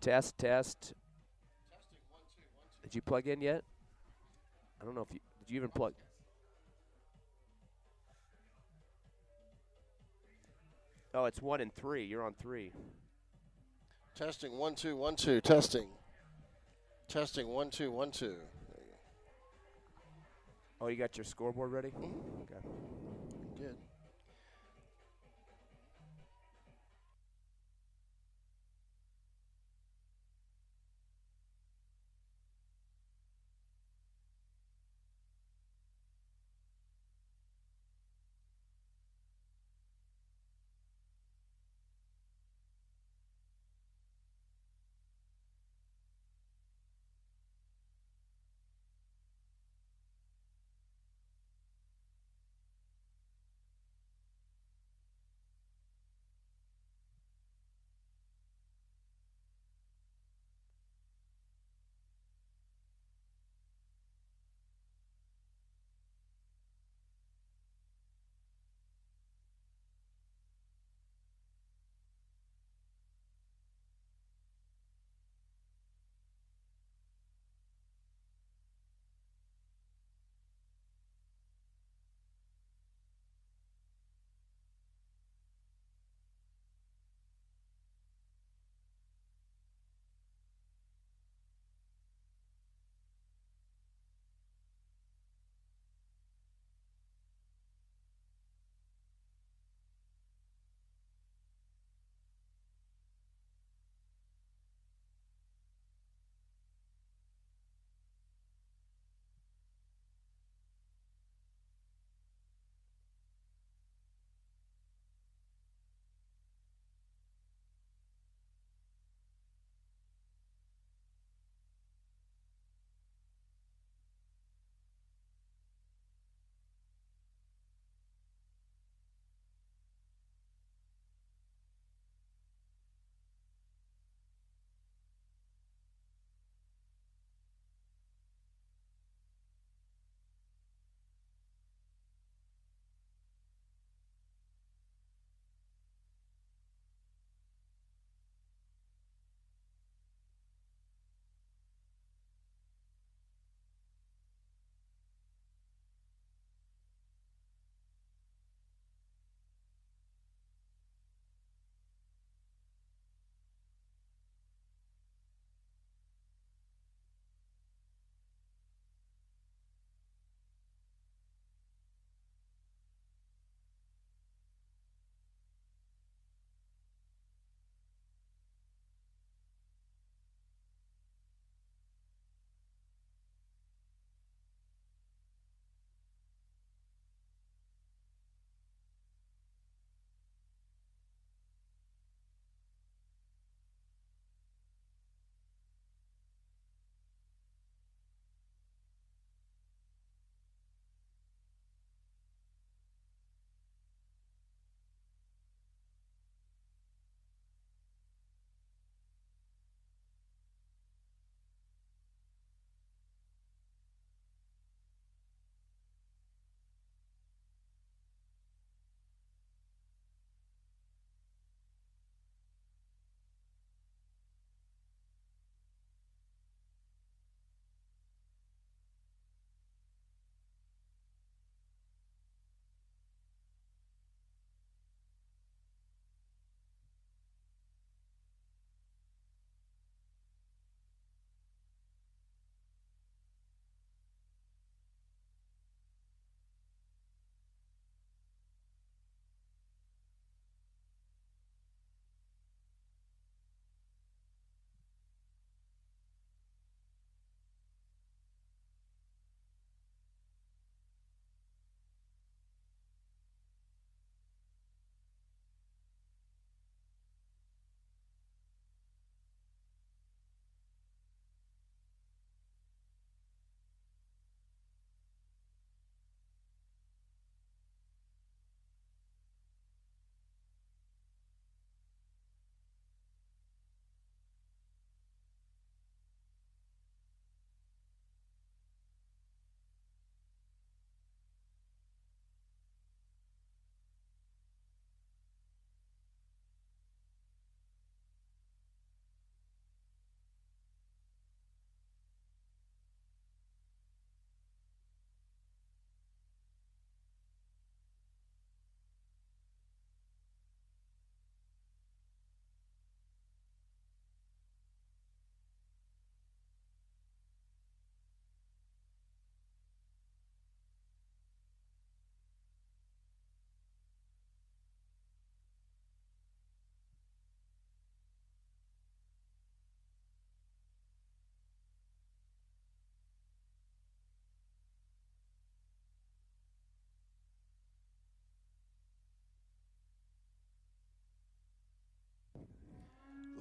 Test, test. Did you plug in yet? I don't know if you did. You even plug? Oh, it's 1 and 3. You're on 3. Testing 1 2 1 2. Testing. Testing 1 2 1 2. Oh, you got your scoreboard ready? Mm-hmm. Okay. Good.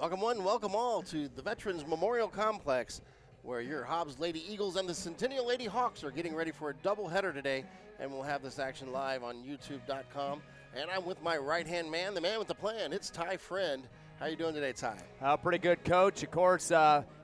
Welcome one, welcome all to the Veterans Memorial Complex, where your Hobbs Lady Eagles and the Centennial Lady Hawks are getting ready for a doubleheader today, and we'll have this action live on YouTube.com. And I'm with my right-hand man, the man with the plan. It's Ty Friend. How you doing today, Ty? Pretty good, Coach. Of course,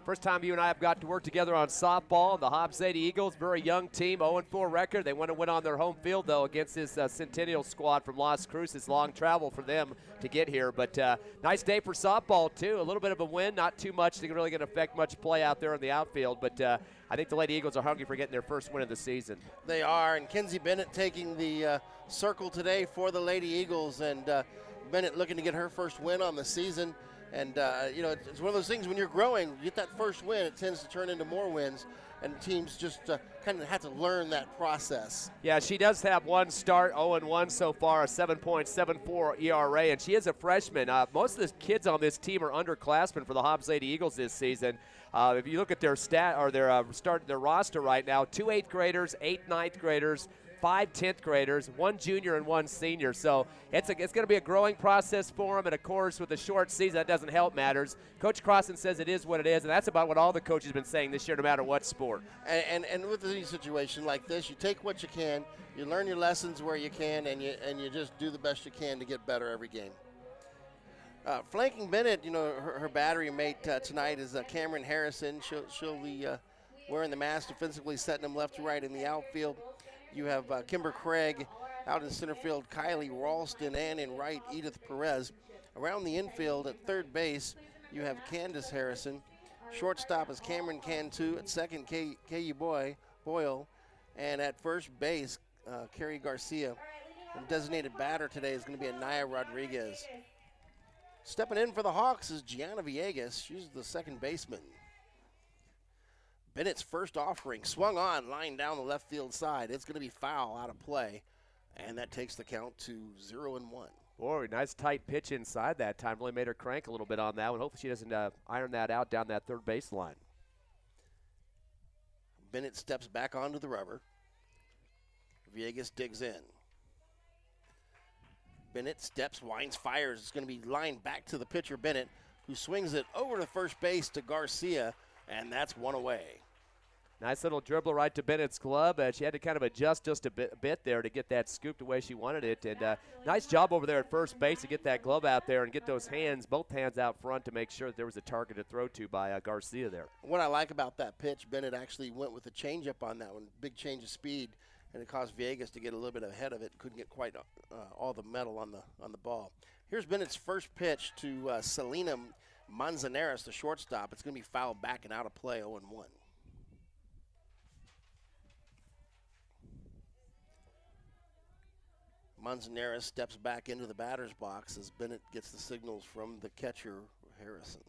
first time you and I have got to work together on softball. The Hobbs Lady Eagles, very young team, 0-4 record. They want to win on their home field, though, against this Centennial squad from Las Cruces. Long travel for them to get here. But nice day for softball, too. A little bit of a win, not too much. They're really going to affect much play out there in the outfield. But I think the Lady Eagles are hungry for getting their first win of the season. They are, and Kenzie Bennett taking the circle today for the Lady Eagles. And Bennett looking to get her first win on the season. And, you know, it's one of those things when you're growing, you get that first win, it tends to turn into more wins. And teams just kind of have to learn that process. Yeah, she does have one start, 0-1 so far, a 7.74 ERA, and she is a freshman. Most of the kids on this team are underclassmen for the Hobbs Lady Eagles this season. If you look at their their roster right now, 2 8th graders, 8 9th graders, 5 10th graders, 1 junior and 1 senior. So it's going to be a growing process for them. And, of course, with a short season, that doesn't help matters. Coach Crossan says it is what it is, and that's about what all the coaches have been saying this year, no matter what sport. And with a situation like this, you take what you can, you learn your lessons where you can, and you just do the best you can to get better every game. Flanking Bennett, you know, her battery mate tonight is Cameron Harrison. She'll be wearing the mask, defensively setting them left to right in the outfield. You have Kimber Craig out in center field, Kylie Ralston, and in right, Edith Perez. Around the infield at third base, you have Candace Harrison. Shortstop is Cameron Cantu. At second, K.U. Boyle. And at first base, Carrie Garcia. And designated batter today is going to be Anaya Rodriguez. Stepping in for the Hawks is Gianna Villegas. She's the second baseman. Bennett's first offering, swung on, line down the left field side. It's going to be foul, out of play, and that takes the count to 0-1. Boy, nice tight pitch inside that time. Really made her crank a little bit on that one. Hopefully she doesn't iron that out down that third baseline. Bennett steps back onto the rubber. Villegas digs in. Bennett steps, winds, fires. It's going to be lined back to the pitcher, Bennett, who swings it over to first base to Garcia, and that's one away. Nice little dribbler right to Bennett's glove. She had to kind of adjust just a bit there to get that scooped the way she wanted it. And nice job over there at first base to get that glove out there and get those hands, both hands out front to make sure that there was a target to throw to by Garcia there. What I like about that pitch, Bennett actually went with a changeup on that one, big change of speed, and it caused Villegas to get a little bit ahead of it. Couldn't get quite all the metal on the ball. Here's Bennett's first pitch to Selena Manzanares, the shortstop. It's going to be fouled back and out of play, 0-1. Manzanares steps back into the batter's box as Bennett gets the signals from the catcher, Harrison.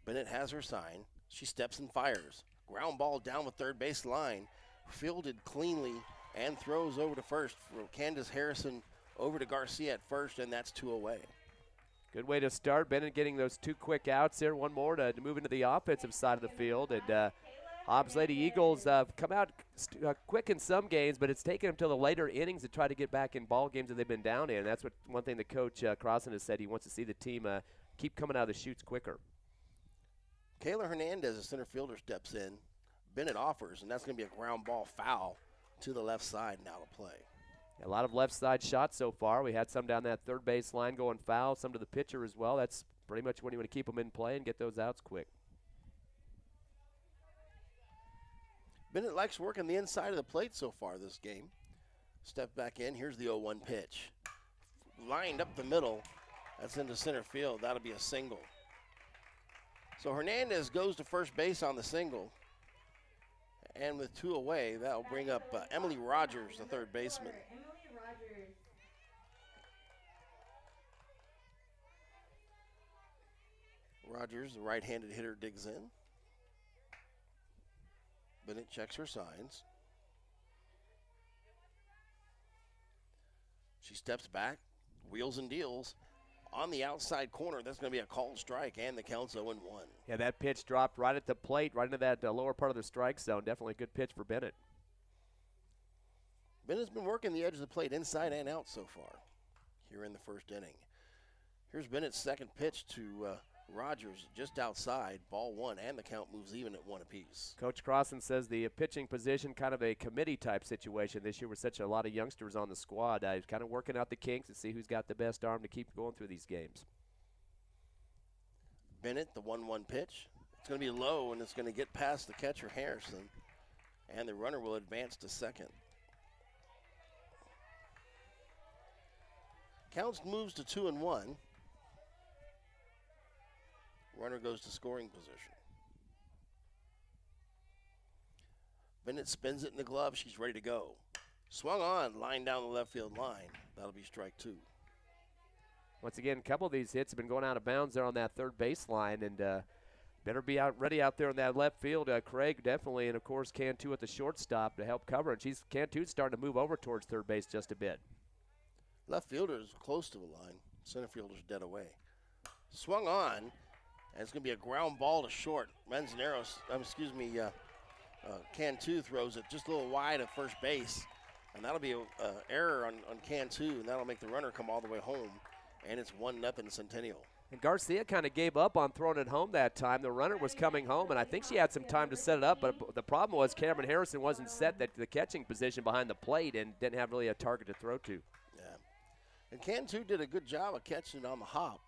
Bennett has her sign. She steps and fires. Ground ball down the third base line. Fielded cleanly and throws over to first for Candace Harrison over to Garcia at first, and that's 2 away. Good way to start. Bennett getting those 2 quick outs there. One more to move into the offensive side of the field. And Hobbs Lady Eagles come out quick in some games, but it's taken them till the later innings to try to get back in ball games that they've been down in. And that's one thing that Coach Crossan has said. He wants to see the team keep coming out of the chutes quicker. Kayla Hernandez, a center fielder, steps in. Bennett offers, and that's going to be a ground ball foul to the left side and out of play. A lot of left side shots so far. We had some down that third base line going foul, some to the pitcher as well. That's pretty much when you want to keep them in play and get those outs quick. Bennett likes working the inside of the plate so far this game. Step back in. Here's the 0-1 pitch. Lined up the middle. That's into center field. That'll be a single. So Hernandez goes to first base on the single. And with 2 away, that'll bring up Emily Rogers, the third baseman. Rogers, the right-handed hitter, digs in. Bennett checks her signs. She steps back, wheels and deals. On the outside corner, that's going to be a called strike, and the count's 0-1. Yeah, that pitch dropped right at the plate, right into that lower part of the strike zone. Definitely a good pitch for Bennett. Bennett's been working the edge of the plate inside and out so far. here in the first inning. Here's Bennett's second pitch to Rogers, just outside, ball 1, and the count moves even at 1 apiece. Coach Crossan says the pitching position, kind of a committee-type situation this year with such a lot of youngsters on the squad. He's kind of working out the kinks to see who's got the best arm to keep going through these games. Bennett, the 1-1 pitch. It's going to be low, and it's going to get past the catcher, Harrison, and the runner will advance to second. Counts moves to 2-1. Runner goes to scoring position. Bennett spins it in the glove. She's ready to go. Swung on, line down the left field line. That'll be strike 2. Once again, a couple of these hits have been going out of bounds there on that third baseline, and better be ready out there in that left field. Craig definitely, and of course Cantu at the shortstop to help cover. And Cantu's starting to move over towards third base just a bit. Left fielder is close to the line. Center fielder's dead away. Swung on, and it's going to be a ground ball to short. Cantu throws it just a little wide at first base, and that'll be an error on Cantu, and that'll make the runner come all the way home, and it's 1-0 Centennial. And Garcia kind of gave up on throwing it home that time. The runner was coming home, and I think she had some time to set it up, but the problem was Cameron Harrison wasn't set at the catching position behind the plate and didn't have really a target to throw to. Yeah, and Cantu did a good job of catching it on the hop.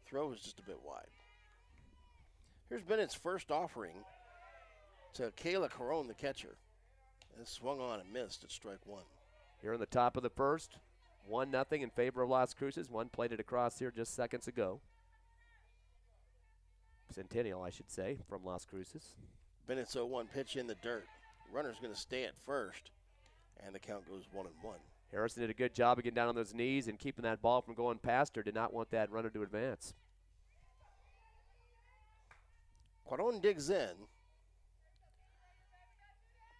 Throw was just a bit wide. Here's Bennett's first offering to Kayla Carone, the catcher. And swung on and missed at strike 1. Here in the top of the first, 1-0 in favor of Las Cruces. One played it across here just seconds ago. Centennial, I should say, from Las Cruces. Bennett's 0-1 pitch in the dirt. Runner's going to stay at first, and the count goes 1-1. Harrison did a good job of getting down on those knees and keeping that ball from going past her. Did not want that runner to advance. Quadron digs in.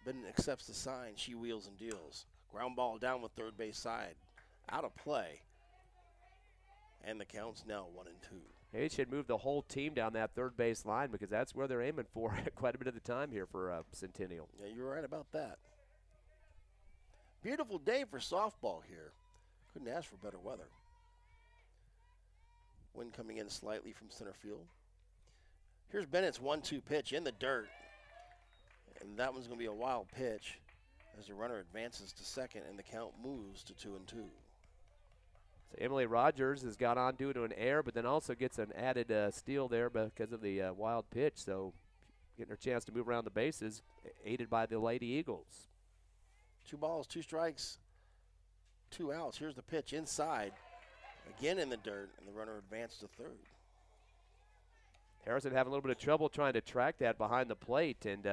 Bennett accepts the sign. She wheels and deals. Ground ball down with third base side. Out of play. And the count's now 1-2. They should move the whole team down that third base line because that's where they're aiming for quite a bit of the time here for Centennial. Yeah, you're right about that. Beautiful day for softball here. Couldn't ask for better weather. Wind coming in slightly from center field. Here's Bennett's 1-2 pitch in the dirt. And that one's going to be a wild pitch as the runner advances to second and the count moves to 2-2. So Emily Rogers has got on due to an error, but then also gets an added steal there because of the wild pitch. So getting her chance to move around the bases, aided by the Lady Eagles. 2 balls, 2 strikes, 2 outs. Here's the pitch inside, again in the dirt, and the runner advanced to third. Harrison having a little bit of trouble trying to track that behind the plate, and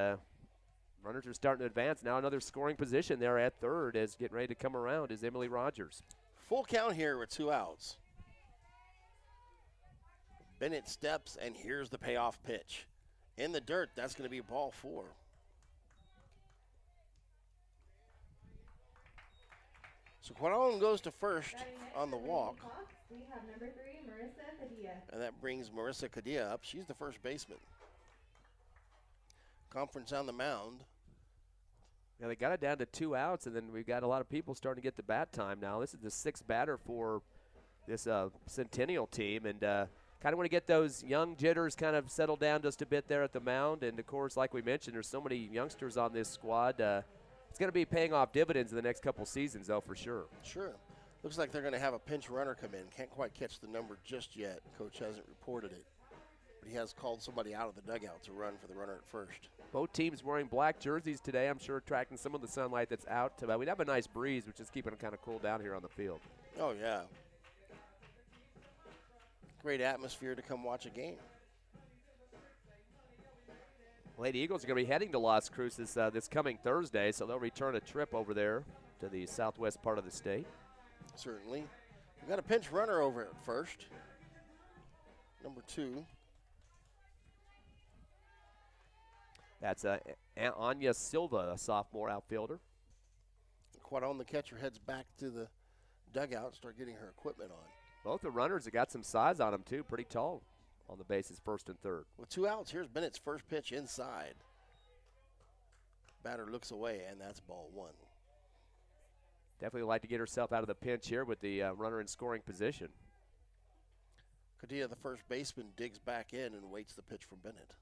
runners are starting to advance. Now another scoring position there at third as getting ready to come around is Emily Rogers. Full count here with 2 outs. Bennett steps, and here's the payoff pitch. In the dirt, that's going to be ball 4. So Quadron goes to first on the walk. We have number 3, Marissa Padilla. And that brings Marissa Cadilla up. She's the first baseman. Conference on the mound. Yeah, they got it down to 2 outs, and then we've got a lot of people starting to get the bat time now. This is the 6th batter for this Centennial team, and kind of want to get those young jitters kind of settled down just a bit there at the mound. And, of course, like we mentioned, there's so many youngsters on this squad. It's going to be paying off dividends in the next couple seasons, though, for sure. Sure. Looks like they're going to have a pinch runner come in. Can't quite catch the number just yet. Coach hasn't reported it. But he has called somebody out of the dugout to run for the runner at first. Both teams wearing black jerseys today. I'm sure attracting some of the sunlight that's out. We have a nice breeze, which is keeping it kind of cool down here on the field. Oh, yeah. Great atmosphere to come watch a game. Lady Eagles are going to be heading to Las Cruces this coming Thursday, so they'll return a trip over there to the southwest part of the state. Certainly. We've got a pinch runner over at first. Number 2. That's Anya Silva, a sophomore outfielder. Quadron, the catcher, heads back to the dugout, start getting her equipment on. Both the runners have got some size on them, too. Pretty tall on the bases, first and third. With 2 outs, here's Bennett's first pitch inside. Batter looks away, and that's ball 1. Definitely like to get herself out of the pinch here with the runner in scoring position. Kadia, the first baseman, digs back in and waits the pitch from Bennett.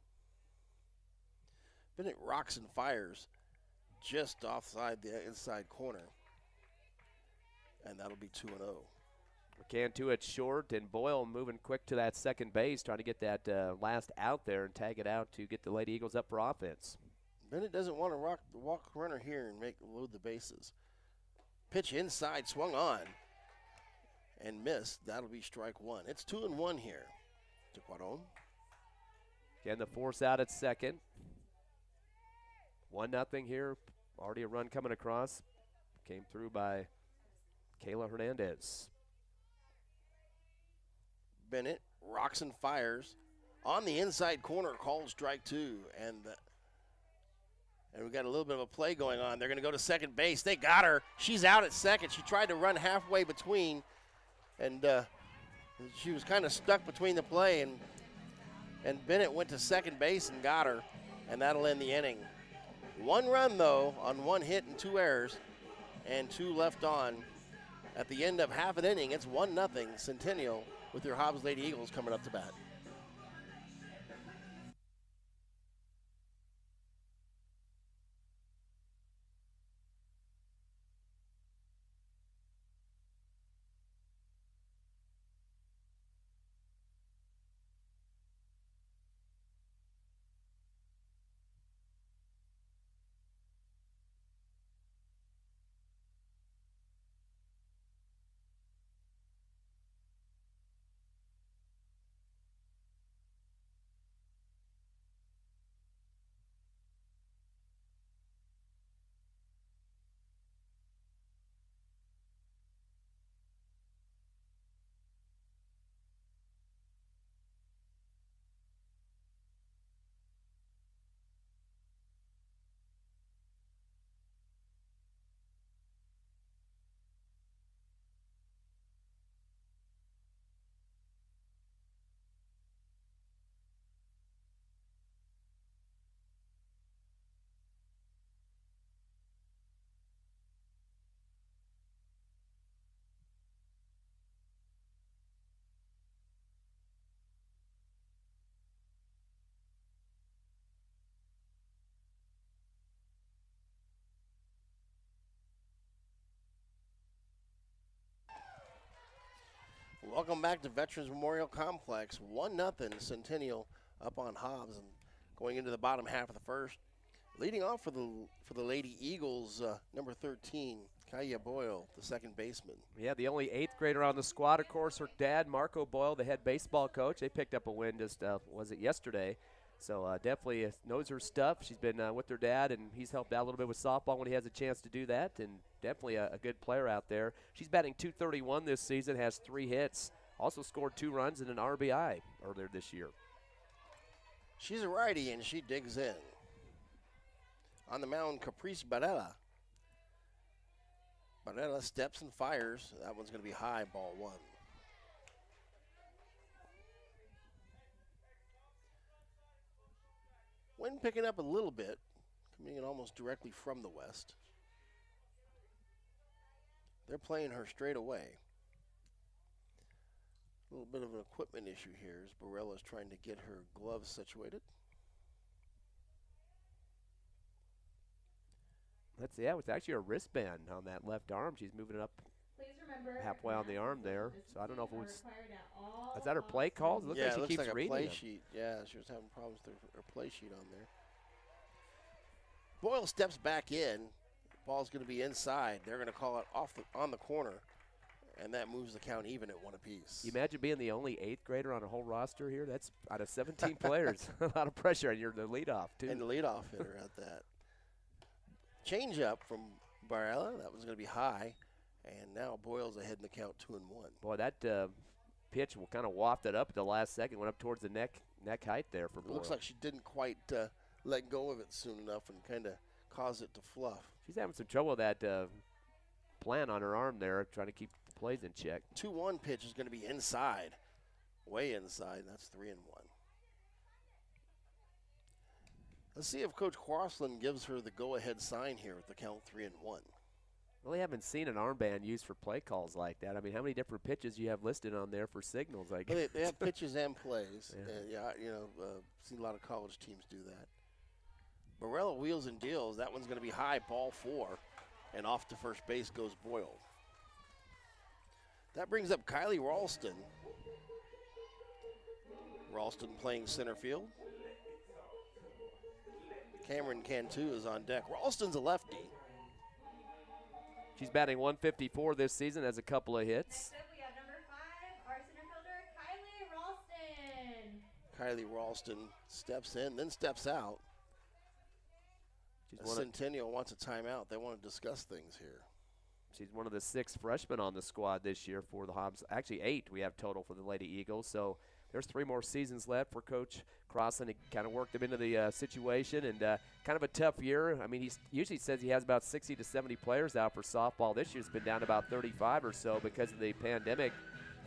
Bennett rocks and fires just offside the inside corner. And that'll be 2-0. McCann to it short, and Boyle moving quick to that second base, trying to get that last out there and tag it out to get the Lady Eagles up for offense. Bennett doesn't want to walk runner here and load the bases. Pitch inside, swung on, and missed. That'll be strike one. It's 2-1 here to Cuaron. Again, the force out at second. 1-0 here. Already a run coming across. Came through by Kayla Hernandez. Bennett rocks and fires on the inside corner, calls strike two, and we got a little bit of a play going on. They're going to go to second base. They got her. She's out at second. She tried to run halfway between, and she was kind of stuck between the play, and Bennett went to second base and got her, and that'll end the inning. 1 run, though, on 1 hit and 2 errors, and 2 left on. At the end of half an inning, it's 1-0 Centennial with your Hobbs Lady Eagles coming up to bat. Welcome back to Veterans Memorial Complex. 1-0 Centennial up on Hobbs, and going into the bottom half of the first. Leading off for the Lady Eagles, number 13, Kaya Boyle, the second baseman. Yeah, the only 8th grader on the squad. Of course, her dad, Marco Boyle, the head baseball coach. They picked up a win just, was it yesterday? So definitely knows her stuff. She's been with her dad, and he's helped out a little bit with softball when he has a chance to do that, and definitely a good player out there. She's batting .231 this season, has 3 hits, also scored 2 runs and an RBI earlier this year. She's a righty, and she digs in. On the mound, Caprice Barella. Barella steps and fires. That one's going to be high, ball 1. Wind picking up a little bit, coming in almost directly from the west. They're playing her straight away. A little bit of an equipment issue here as Barella's trying to get her gloves situated. It's actually a wristband on that left arm. She's moving it up halfway on the arm there. So I don't know if it was, is that her play calls? It looks like she keeps like reading a play them. sheet. Yeah, she was having problems with her play sheet on there. Boyle steps back in. Ball's going to be inside. They're going to call it on the corner, and that moves the count even at 1 apiece. You imagine being the only 8th grader on a whole roster here? That's out of 17 players. A lot of pressure, and you're the leadoff, too. And the leadoff hitter at that. Change up from Barella. That was going to be high. And now Boyle's ahead in the count 2-1. Boy, that pitch will kind of wafted up at the last second, went up towards the neck height there for Boyle. It looks like she didn't quite let go of it soon enough and kind of caused it to fluff. She's having some trouble with that plant on her arm there, trying to keep the plays in check. 2-1 pitch is going to be inside, way inside. That's 3-1. Let's see if Coach Crossland gives her the go-ahead sign here with the count 3-1. Really haven't seen an armband used for play calls like that. I mean, how many different pitches you have listed on there for signals? I guess. They have pitches and plays. Yeah. Seen a lot of college teams do that. Barella wheels and deals. That one's going to be high, ball 4. And off to first base goes Boyle. That brings up Kylie Ralston. Ralston playing center field. Cameron Cantu is on deck. Ralston's a lefty. She's batting 154 this season, has a couple of hits. Next up, we have number 5, our center fielder, Kylie Ralston. Kylie Ralston steps in, then steps out. Centennial wants a timeout. They want to discuss things here. She's one of the 6 freshmen on the squad this year for the Hobbs. Actually, 8 we have total for the Lady Eagles. So there's 3 more seasons left for Coach Crossan to kind of work them into the situation. And kind of a tough year. I mean, he usually says he has about 60 to 70 players out for softball. This year's been down to about 35 or so because of the pandemic.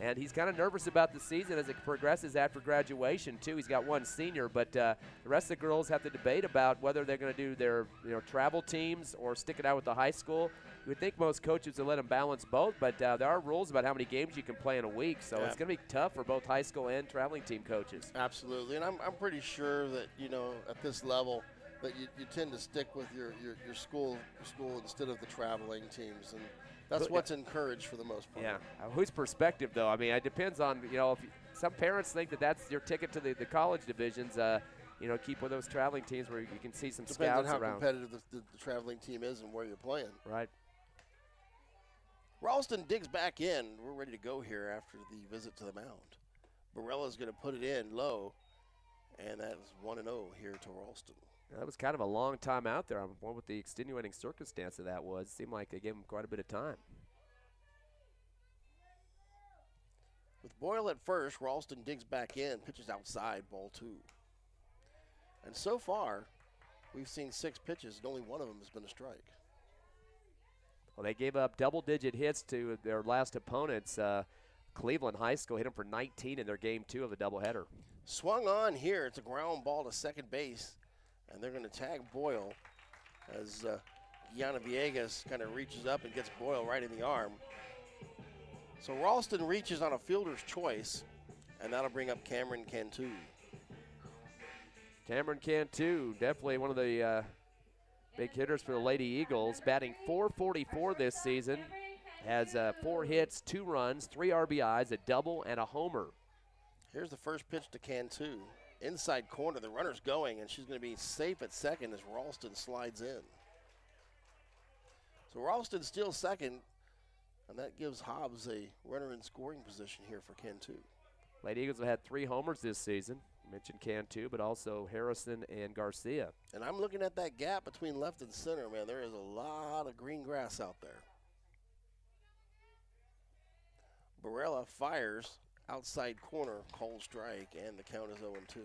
And he's kind of nervous about the season as it progresses after graduation, too. He's got 1 senior, but the rest of the girls have to debate about whether they're going to do their travel teams or stick it out with the high school. You would think most coaches would let them balance both, but there are rules about how many games you can play in a week, so it's going to be tough for both high school and traveling team coaches. Absolutely, and I'm pretty sure that, at this level, that you tend to stick with your school instead of the traveling teams, and that's what's encouraged for the most part. Yeah. Whose perspective, though? I mean, it depends on, if some parents think that that's your ticket to the college divisions, keep with those traveling teams where you can see some Depends scouts on how around. competitive the traveling team is and where you're playing. Right. Ralston digs back in. We're ready to go here after the visit to the mound. Barella's going to put it in low, and that is 1-0 here to Ralston. That was kind of a long time out there. I'm wondering what the extenuating circumstance of that was. It seemed like they gave him quite a bit of time. With Boyle at first, Ralston digs back in, pitches outside, ball 2. And so far, we've seen 6 pitches, and only one of them has been a strike. Well, they gave up double-digit hits to their last opponents. Cleveland High School hit them for 19 in their game 2 of the doubleheader. Swung on here. It's a ground ball to second base, and they're going to tag Boyle as Gianna Villegas kind of reaches up and gets Boyle right in the arm. So Ralston reaches on a fielder's choice, and that'll bring up Cameron Cantu. Cameron Cantu, definitely one of the big hitters for the Lady Eagles, batting .444 this season. Has 4 hits, 2 runs, 3 RBIs, a double, and a homer. Here's the first pitch to Cantu. Inside corner, the runner's going, and she's going to be safe at second as Ralston slides in. So Ralston steals second, and that gives Hobbs a runner in scoring position here for Cantu. Lady Eagles have had 3 homers this season. I mentioned Cantu, but also Harrison and Garcia. And I'm looking at that gap between left and center, man. There is a lot of green grass out there. Barella fires outside corner, cold strike, and the count is 0-2.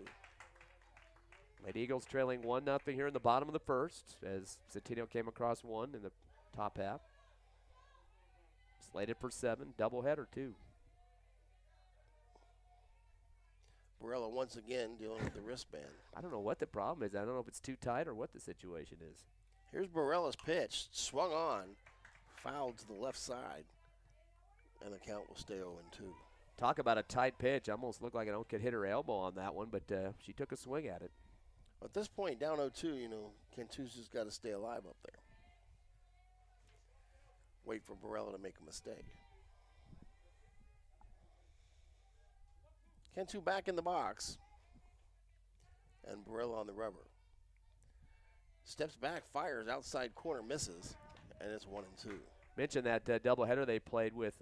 Lady Eagles trailing 1-0 here in the bottom of the first as Centennial came across 1 in the top half. Slated for 7, doubleheader too. Barella once again dealing with the wristband. I don't know what the problem is. I don't know if it's too tight or what the situation is. Here's Barella's pitch, swung on, fouled to the left side, and the count will stay 0-2. Talk about a tight pitch. Almost looked like I could hit her elbow on that one, but she took a swing at it. At this point, down 0-2, Cantu's just got to stay alive up there. Wait for Barella to make a mistake. Cantu back in the box. And Barella on the rubber. Steps back, fires outside corner, misses, and it's 1-2. Mentioned that doubleheader they played with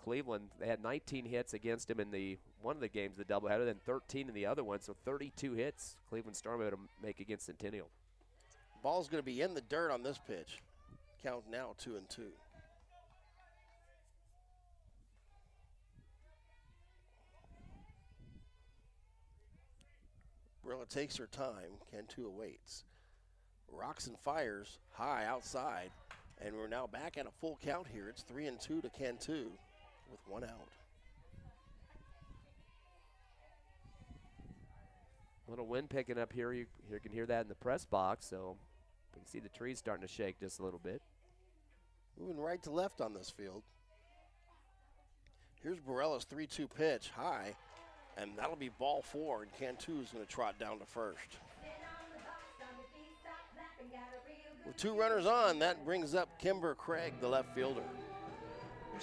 Cleveland. They had 19 hits against him in one of the games, the doubleheader, then 13 in the other one, so 32 hits Cleveland Storm able to make against Centennial. Ball's going to be in the dirt on this pitch. Count now 2-2. Barella takes her time. Cantu awaits. Rocks and fires high outside. And we're now back at a full count here. It's 3-2 to Cantu with 1 out. A little wind picking up here. You can hear that in the press box, so we can see the trees starting to shake just a little bit. Moving right to left on this field. Here's Barella's 3-2 pitch, high, and that'll be ball 4, and Cantu is going to trot down to first. With 2 runners on, that brings up Kimber Craig, the left fielder.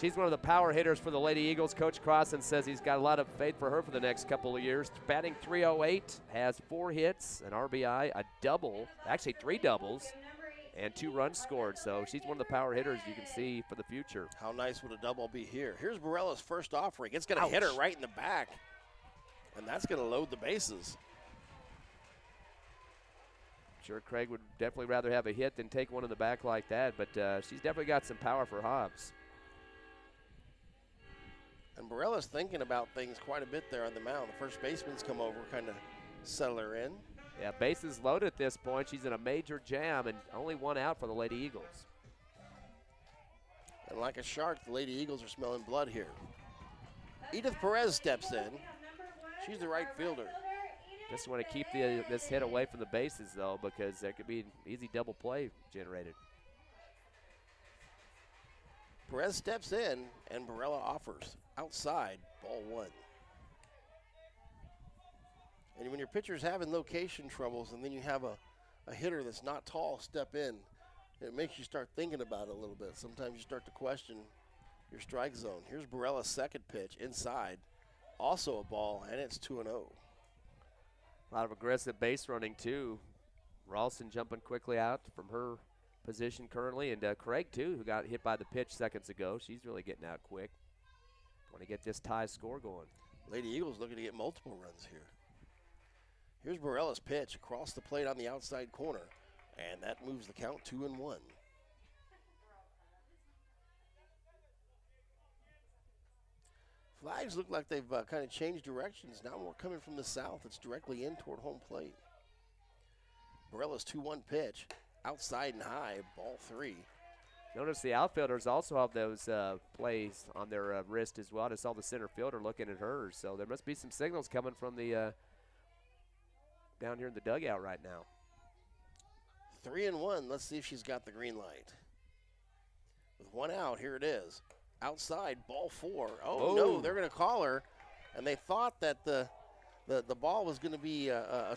She's one of the power hitters for the Lady Eagles. Coach Crossan says he's got a lot of faith for her for the next couple of years. Batting .308, has 4 hits, an RBI, a double, actually 3 doubles, and 2 runs scored. So she's one of the power hitters you can see for the future. How nice would a double be here? Here's Barella's first offering. It's going to hit her right in the back, and that's going to load the bases. Sure, Craig would definitely rather have a hit than take one in the back like that, but she's definitely got some power for Hobbs. And Barella's thinking about things quite a bit there on the mound. The first baseman's come over, kind of settle her in. Yeah, bases loaded at this point. She's in a major jam and only 1 out for the Lady Eagles. And like a shark, the Lady Eagles are smelling blood here. Edith Perez steps in. She's the right fielder. Just want to keep this hit away from the bases, though, because there could be an easy double play generated. Perez steps in, and Barella offers. Outside, ball 1. And when your pitcher's having location troubles and then you have a hitter that's not tall step in, it makes you start thinking about it a little bit. Sometimes you start to question your strike zone. Here's Barella's second pitch, inside. Also a ball, and it's 2-0. A lot of aggressive base running, too. Ralston jumping quickly out from her position currently, and Craig, too, who got hit by the pitch seconds ago. She's really getting out quick. Want to get this tie score going. Lady Eagles looking to get multiple runs here. Here's Barella's pitch across the plate on the outside corner, and that moves the count 2-1. Flags look like they've kind of changed directions. Now we're coming from the south. It's directly in toward home plate. Barella's 2-1 pitch, outside and high, ball 3. Notice the outfielders also have those plays on their wrist as well. I saw the center fielder looking at hers. So there must be some signals coming from the down here in the dugout right now. 3-1. Let's see if she's got the green light. With 1 out, here it is. Outside, ball 4. Oh, no, they're going to call her. And they thought that the ball was going to be a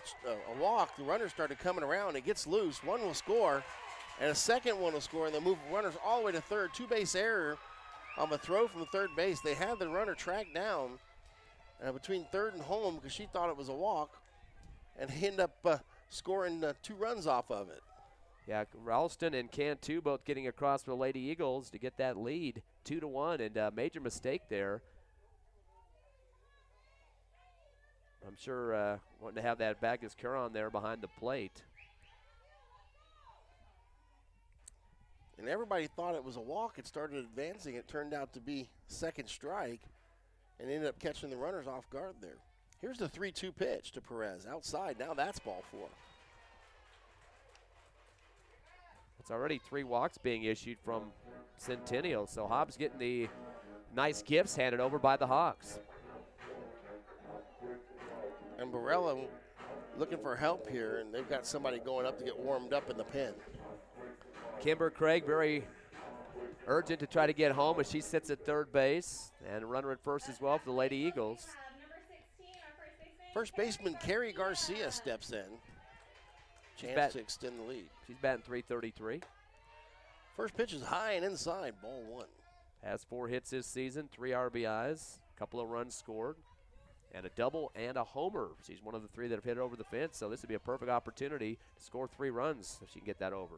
walk. The runner started coming around. It gets loose. One will score, and a second one will score, and they move runners all the way to third. 2-base error on the throw from the third base. They had the runner tracked down between third and home because she thought it was a walk, and he ended up scoring 2 runs off of it. Yeah, Ralston and Cantu both getting across for the Lady Eagles to get that lead, 2-1, and a major mistake there. I'm sure wanting to have that Bacchus Curon there behind the plate. And everybody thought it was a walk. It started advancing. It turned out to be second strike and ended up catching the runners off guard there. Here's the 3-2 pitch to Perez. Outside, now that's ball 4. It's already 3 walks being issued from Centennial, so Hobbs getting the nice gifts handed over by the Hawks. And Barella looking for help here, and they've got somebody going up to get warmed up in the pen. Kimber Craig very urgent to try to get home as she sits at third base, and a runner at first as well for the Lady Eagles. First baseman Carrie Garcia steps in. Chance to extend the lead. She's batting .333. First pitch is high and inside, ball 1. Has 4 hits this season, 3 RBIs, a couple of runs scored, and a double and a homer. She's one of the 3 that have hit over the fence, so this would be a perfect opportunity to score 3 runs if she can get that over.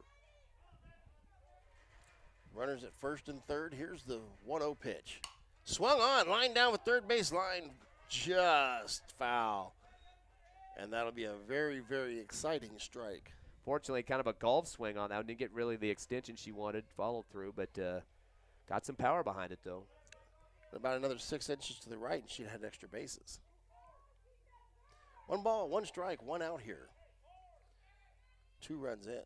Runners at first and third. Here's the 1-0 pitch. Swung on, line down with third base line, just foul. And that'll be a very, very exciting strike. Fortunately, kind of a golf swing on that one. Didn't get really the extension she wanted, followed through, but got some power behind it, though. About another 6 inches to the right, and she'd had extra bases. 1 ball, 1 strike, 1 out here. 2 runs in.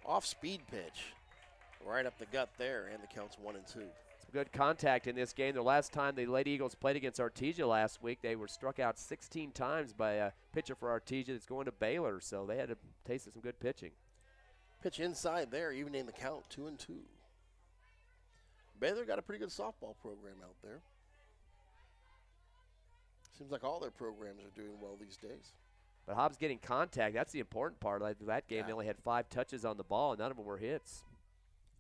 Off-speed pitch. Right up the gut there, and the count's 1-2. good contact in this game. The last time the Lady Eagles played against Artesia last week, they were struck out 16 times by a pitcher for Artesia that's going to Baylor, so they had a taste of some good pitching. Pitch inside there, evening the count, 2-2. Baylor got a pretty good softball program out there. Seems like all their programs are doing well these days. But Hobbs getting contact, that's the important part. Like that game, Yeah. They only had 5 touches on the ball, and none of them were hits.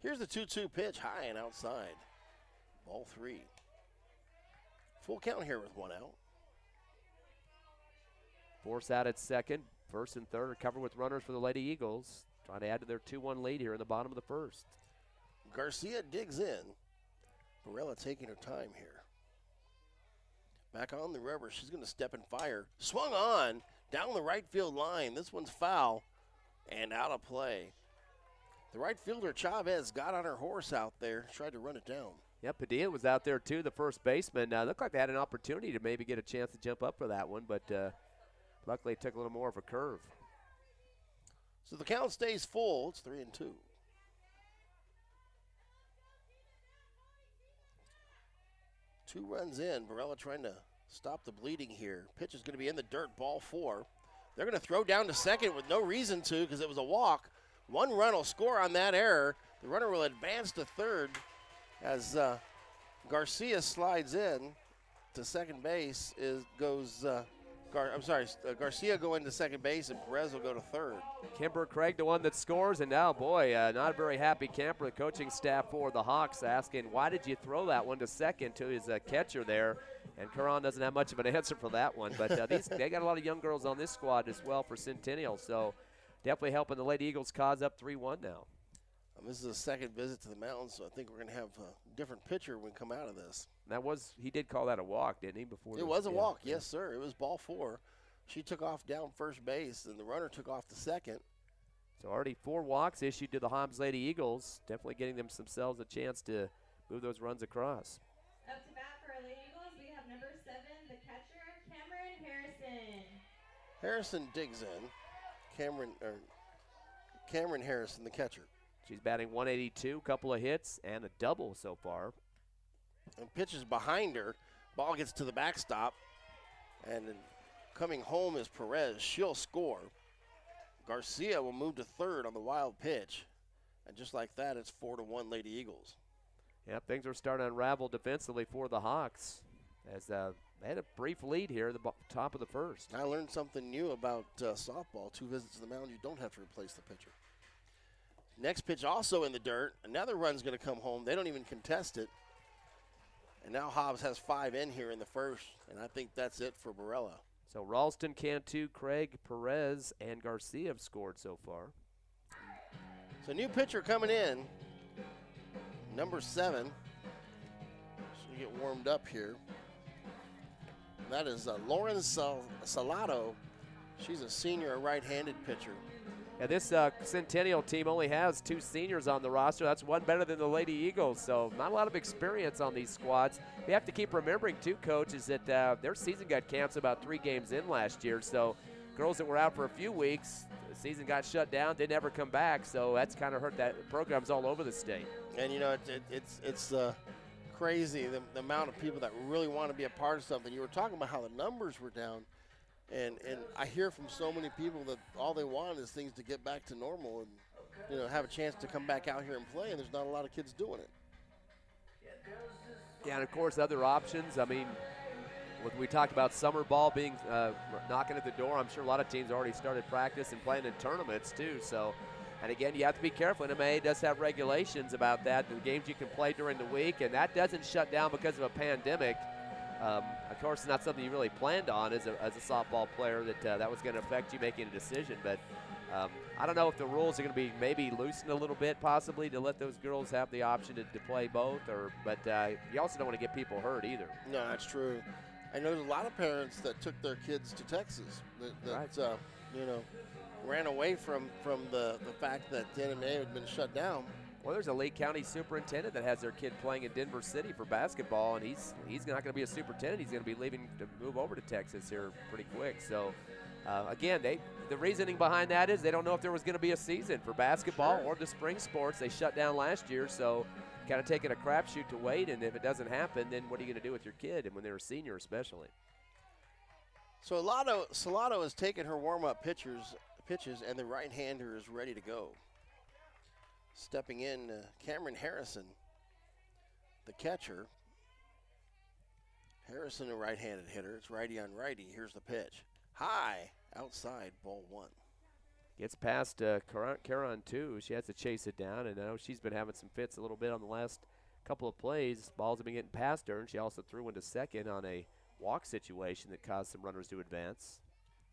Here's the 2-2 pitch, high and outside. Ball 3. Full count here with 1 out. Force out at second. First and third are covered with runners for the Lady Eagles, trying to add to their 2-1 lead here in the bottom of the first. Garcia digs in. Barella taking her time here. Back on the rubber. She's going to step and fire. Swung on down the right field line. This one's foul and out of play. The right fielder, Chavez, got on her horse out there, tried to run it down. Yeah, Padilla was out there too, the first baseman. Looked like they had an opportunity to maybe get a chance to jump up for that one, but luckily it took a little more of a curve. So the count stays full. It's 3-2. 2 runs in. Barella trying to stop the bleeding here. Pitch is going to be in the dirt, ball 4. They're going to throw down to second with no reason to because it was a walk. 1 run will score on that error. The runner will advance to third as Garcia slides in to second base. Garcia going to second base and Perez will go to third. Kimber Craig, the one that scores, and now, boy, not a very happy camper. The coaching staff for the Hawks asking, why did you throw that one to second to his catcher there? And Curran doesn't have much of an answer for that one. But they got a lot of young girls on this squad as well for Centennial, so definitely helping the Lady Eagles cause up 3-1 now. This is a second visit to the mountains, so I think we're going to have a different pitcher when we come out of this. He did call that a walk, didn't he? Before it was a walk, yes, sir. It was ball 4. She took off down first base, and the runner took off to second. So already 4 walks issued to the Hobbs Lady Eagles, definitely getting themselves a chance to move those runs across. Up to bat for our Lady Eagles, we have number 7, the catcher, Cameron Harrison. Harrison digs in. Cameron Harrison, the catcher. She's batting 182, couple of hits, and a double so far. And pitches behind her. Ball gets to the backstop. And then coming home is Perez. She'll score. Garcia will move to third on the wild pitch. And just like that, it's 4-1 Lady Eagles. Yeah, things are starting to unravel defensively for the Hawks as they had a brief lead here at the top of the first. I learned something new about softball. 2 visits to the mound, you don't have to replace the pitcher. Next pitch also in the dirt. Another run's going to come home. They don't even contest it. And now Hobbs has 5 in here in the first, and I think that's it for Barella. So Ralston, Cantu, Craig, Perez, and Garcia have scored so far. So new pitcher coming in, number 7. She'll get warmed up here. That is Lauren Salado. She's a senior, right-handed pitcher. Yeah, this Centennial team only has 2 seniors on the roster. That's one better than the Lady Eagles, so not a lot of experience on these squads. We have to keep remembering, too, Coach, is that their season got canceled about 3 games in last year, so girls that were out for a few weeks, the season got shut down, didn't ever come back, so that's kind of hurt that programs all over the state. And, you know, it's crazy the amount of people that really want to be a part of something. You were talking about how the numbers were down. And I hear from so many people that all they want is things to get back to normal and, you know, have a chance to come back out here and play, and there's not a lot of kids doing it. Yeah, and, of course, other options. I mean, when we talked about summer ball being knocking at the door, I'm sure a lot of teams already started practice and playing in tournaments, too. So, and, again, you have to be careful. NMA does have regulations about that, the games you can play during the week, and that doesn't shut down because of a pandemic. Of course, it's not something you really planned on as a softball player that was going to affect you making a decision. But I don't know if the rules are going to be maybe loosened a little bit possibly to let those girls have the option to play both. But you also don't want to get people hurt either. No, that's true. I know there's a lot of parents that took their kids to Texas that Right. You know, ran away from the fact that the NMA had been shut down. Well, there's a Lee County superintendent that has their kid playing in Denver City for basketball, and he's not going to be a superintendent. He's going to be leaving to move over to Texas here pretty quick. So, again, the reasoning behind that is they don't know if there was going to be a season for basketball or the spring sports. They shut down last year, so kind of taking a crapshoot to wait, and if it doesn't happen, then what are you going to do with your kid, and when they're a senior especially? So Salado has taken her warm-up pitches, and the right-hander is ready to go. Stepping in, Cameron Harrison, the catcher. Harrison, a right-handed hitter. It's righty on righty. Here's the pitch. High, outside, ball 1. Gets past Caron, too. She has to chase it down, and I know she's been having some fits a little bit on the last couple of plays. Balls have been getting past her, and she also threw into second on a walk situation that caused some runners to advance.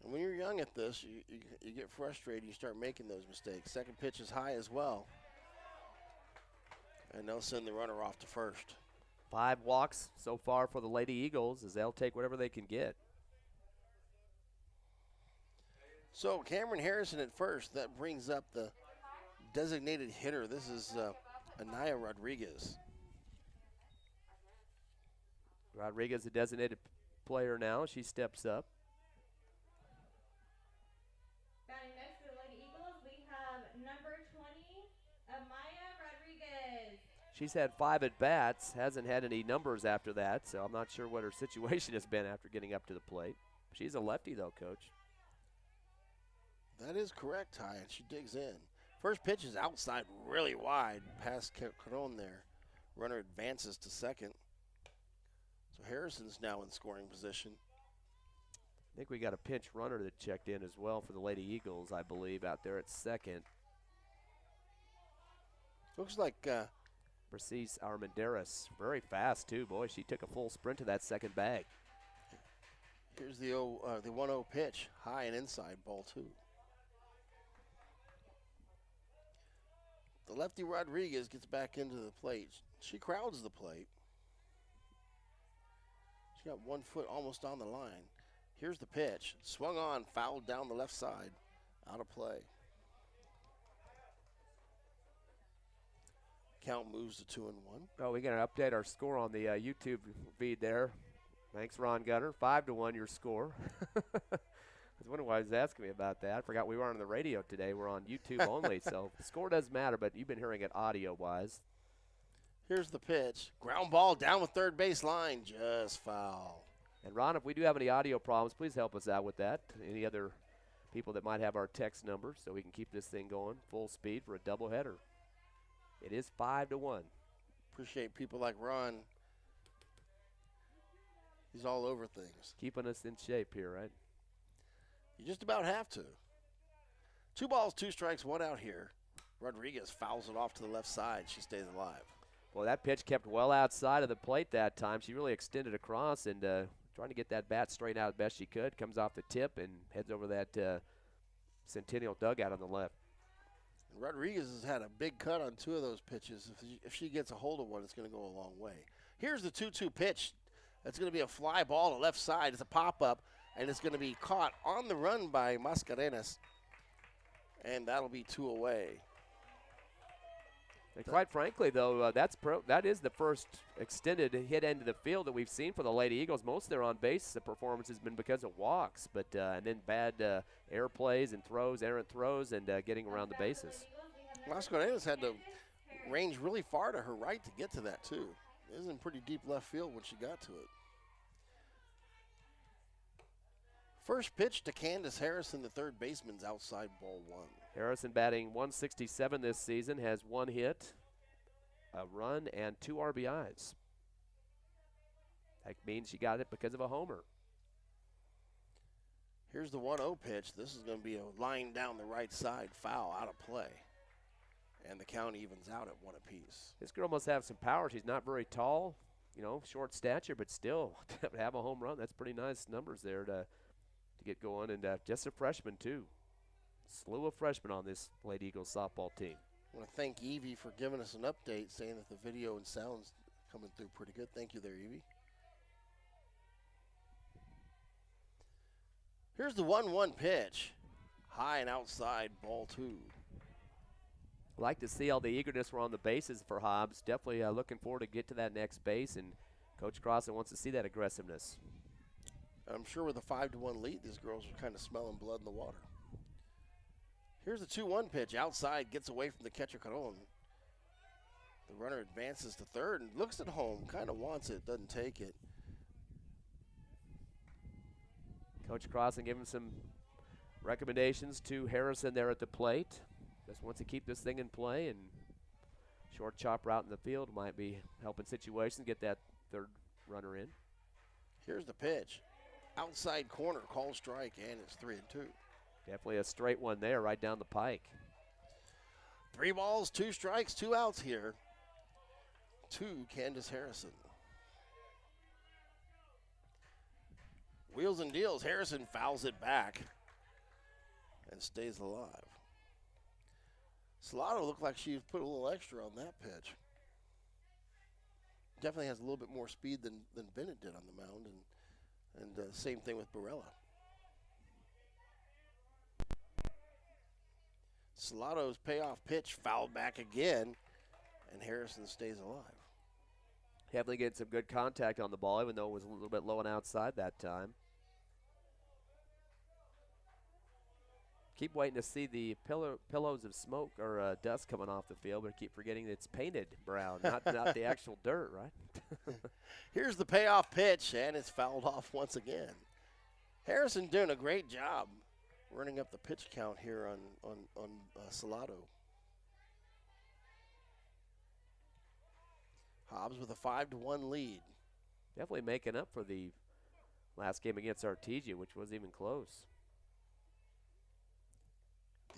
And when you're young at this, you get frustrated. You start making those mistakes. Second pitch is high as well. And they'll send the runner off to first. 5 walks so far for the Lady Eagles as they'll take whatever they can get. So Cameron Harrison at first. That brings up the designated hitter. This is Anaya Rodriguez. Rodriguez, a designated player now. She steps up. Batting next to the Lady Eagles, we have number 20, Amaya Rodriguez. She's had 5 at-bats, hasn't had any numbers after that, so I'm not sure what her situation has been after getting up to the plate. She's a lefty, though, Coach. That is correct, Ty, and she digs in. First pitch is outside really wide past Caron there. Runner advances to second. So Harrison's now in scoring position. I think we got a pinch runner that checked in as well for the Lady Eagles, I believe, out there at second. Looks like Precis Armendaris, very fast, too. Boy, she took a full sprint to that second bag. here's the 1-0 pitch, high and inside, ball 2. The lefty Rodriguez gets back into the plate. She crowds the plate. She got 1 foot almost on the line. Here's the pitch. Swung on, fouled down the left side. Out of play. Count moves to 2-1. Oh, we got to update our score on the YouTube feed there. Thanks, Ron Gunner. 5-1 your score. I was wondering why he was asking me about that. I forgot we weren't on the radio today. We're on YouTube only, so the score doesn't matter, but you've been hearing it audio-wise. Here's the pitch. Ground ball down with third base line. Just foul. And, Ron, if we do have any audio problems, please help us out with that. Any other people that might have our text number so we can keep this thing going full speed for a doubleheader. It is 5-1. Appreciate people like Ron. He's all over things. Keeping us in shape here, right? You just about have to. 2 balls, 2 strikes, 1 out here. Rodriguez fouls it off to the left side. She stays alive. Well, that pitch kept well outside of the plate that time. She really extended across and trying to get that bat straight out as best she could. Comes off the tip and heads over that Centennial dugout on the left. And Rodriguez has had a big cut on 2 of those pitches. If she gets a hold of one, it's going to go a long way. Here's the 2-2 pitch. That's going to be a fly ball to left side. It's a pop-up, and it's going to be caught on the run by Mascarenas. And that'll be 2 away. And quite frankly, though, that is the first extended hit into the field that we've seen for the Lady Eagles. Most of their on-base performance has been because of walks, but and then bad air plays and throws, errant throws, and getting around the bases. Mascarenas had to range really far to her right to get to that, too. It was in pretty deep left field when she got to it. First pitch to Candace Harrison, the third baseman's outside, ball 1. Harrison batting 167 this season, has 1 hit, a run, and 2 RBIs. That means she got it because of a homer. Here's the 1-0 pitch. This is going to be a line down the right side, foul, out of play. And the count evens out at 1 apiece. This girl must have some power. She's not very tall, short stature, but still to have a home run. That's pretty nice numbers there to get going. And just a freshman, too. Slew of freshmen on this Lady Eagles softball team. I want to thank Evie for giving us an update, saying that the video and sound's coming through pretty good. Thank you there, Evie. Here's the 1-1 pitch. High and outside, ball 2. Like to see all the eagerness we're on the bases for Hobbs. Definitely looking forward to get to that next base, and Coach Crossan wants to see that aggressiveness. I'm sure with a 5-1 lead, these girls are kind of smelling blood in the water. Here's the 2-1 pitch. Outside, gets away from the catcher Caron. The runner advances to third and looks at home, kind of wants it, doesn't take it. Coach Crossan giving some recommendations to Harrison there at the plate. Just wants to keep this thing in play, and short chop route in the field might be helping situations, get that third runner in. Here's the pitch. Outside corner, call strike, and it's 3-2. Definitely a straight one there, right down the pike. 3 balls, 2 strikes, 2 outs here to Candace Harrison. Wheels and deals. Harrison fouls it back and stays alive. Salado looked like she put a little extra on that pitch. Definitely has a little bit more speed than Bennett did on the mound, and same thing with Barella. Salado's payoff pitch fouled back again, and Harrison stays alive. Definitely getting some good contact on the ball, even though it was a little bit low and outside that time. Keep waiting to see the pillows of smoke or dust coming off the field, but I keep forgetting that it's painted brown, not the actual dirt, right? Here's the payoff pitch, and it's fouled off once again. Harrison doing a great job running up the pitch count here on Salado. Hobbs with a 5-1 lead. Definitely making up for the last game against Artesia, which wasn't even close.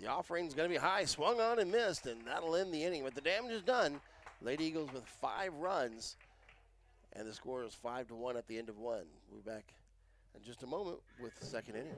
The offering's going to be high, swung on and missed, and that'll end the inning. But the damage is done. Lady Eagles with 5 runs, and the score is 5-1 at the end of 1. We'll be back in just a moment with the second inning.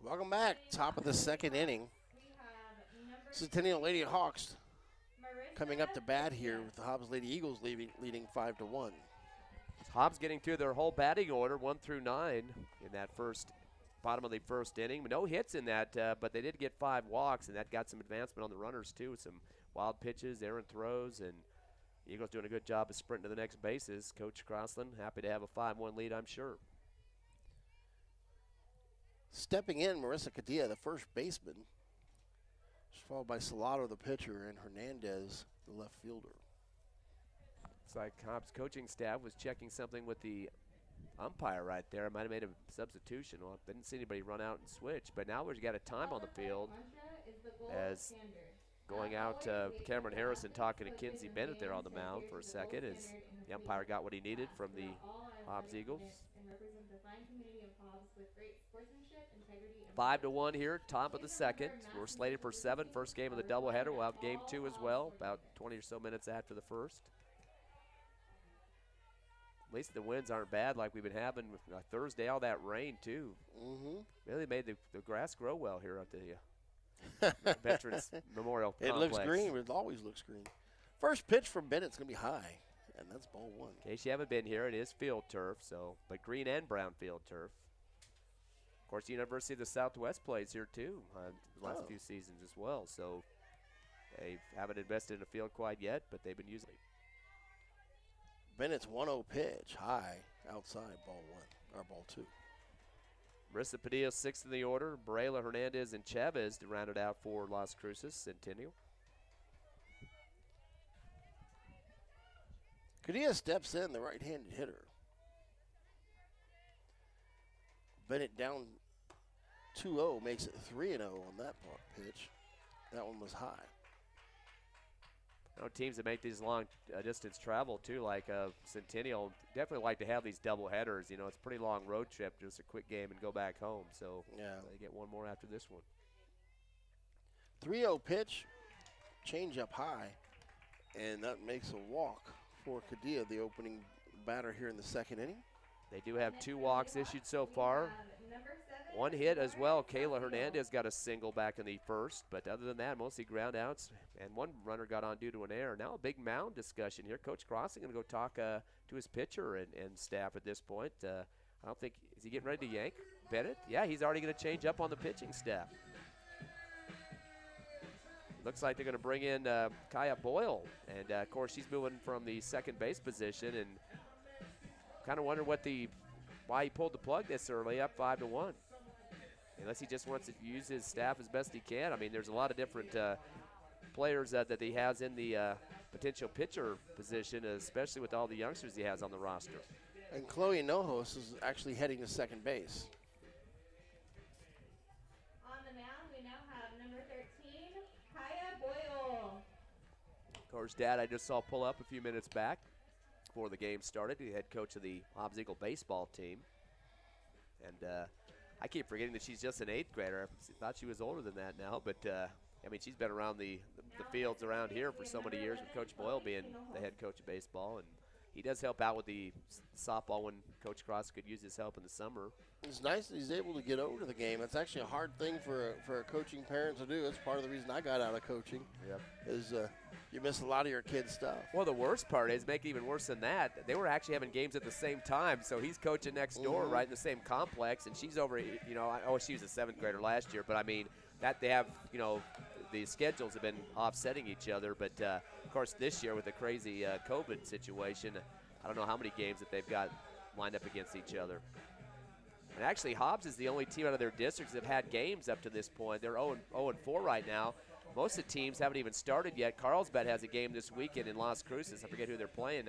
Welcome back. Top of the second inning. Centennial Lady Hawks coming up to bat here with the Hobbs Lady Eagles leading 5-1. Hobbs getting through their whole batting order, 1 through 9 in that bottom of the first inning. No hits in that, but they did get 5 walks, and that got some advancement on the runners too. Some wild pitches, errant throws, and the Eagles doing a good job of sprinting to the next bases. Coach Crossland happy to have a 5-1 lead, I'm sure. Stepping in, Marissa Cadilla, the first baseman. She's followed by Salado, the pitcher, and Hernandez, the left fielder. It's like Hobbs' coaching staff was checking something with the umpire right there. Might have made a substitution. Well, didn't see anybody run out and switch, but now we've got a time on the field as going out Cameron Harrison talking to Kinsey Bennett there on the mound for a second as the umpire got what he needed from the Hobbs Eagles. 5-1 here, top of the second. We're slated for 7, first game of the doubleheader. We'll have game 2 as well, about 20 or so minutes after the first. At least the winds aren't bad like we've been having Thursday, all that rain too. Really made the grass grow well here at the Veterans Memorial Complex. It looks green. It always looks green. First pitch from Bennett's going to be high, and that's ball 1. In case you haven't been here, it is field turf, but green and brown field turf. Of course, the University of the Southwest plays here too the last few seasons as well. So they haven't invested in a field quite yet, but they've been using it. Bennett's 1-0 pitch, high, outside, ball 1, or ball 2. Marissa Padilla, 6th in the order. Barela, Hernandez, and Chavez to round it out for Las Cruces Centennial. Padilla steps in, the right-handed hitter. Bennett down 2-0, makes it 3-0 on that pitch. That one was high. You know, teams that make these long distance travel too, like Centennial, definitely like to have these double headers. You know, it's a pretty long road trip, just a quick game and go back home. So they get one more after this one. 3-0 pitch, change up high, and that makes a walk for Cadilla, the opening batter here in the 2nd inning. They do have 2 walks issued so far. 1 hit as well. Kayla Hernandez got a single back in the 1st, but other than that, mostly ground outs, and 1 runner got on due to an error. Now a big mound discussion here. Coach Crossing going to go talk to his pitcher and staff at this point. I don't think, is he getting ready to yank Bennett? Yeah, he's already going to change up on the pitching staff. Looks like they're going to bring in Kaya Boyle, and of course she's moving from the second base position, and kind of wonder why he pulled the plug this early, up 5-1. Unless he just wants to use his staff as best he can. I mean, there's a lot of different players that he has in the potential pitcher position, especially with all the youngsters he has on the roster. And Chloe Nojos is actually heading to second base. On the mound, we now have number 13, Kaya Boyle. Of course, Dad, I just saw pull up a few minutes back before the game started. The head coach of the Hobbs Eagle baseball team. And I keep forgetting that she's just an 8th grader. I thought she was older than that now, but I mean, she's been around the fields around here for so many years with Coach Boyle being the head coach of baseball, and he does help out with the softball when Coach Cross could use his help in the summer. It's nice that he's able to get over to the game. It's actually a hard thing for a coaching parent to do. That's part of the reason I got out of coaching. Yep. Is you miss a lot of your kids' stuff. Well, the worst part is, make it even worse than that, they were actually having games at the same time. So he's coaching next door, right in the same complex, and she's over, you know, she was a 7th grader last year, but I mean, that they have, you know, the schedules have been offsetting each other. But of course, this year with the crazy COVID situation, I don't know how many games that they've got lined up against each other. And actually, Hobbs is the only team out of their districts that have had games up to this point. They're 0-4 right now. Most of the teams haven't even started yet. Carlsbad has a game this weekend in Las Cruces. I forget who they're playing,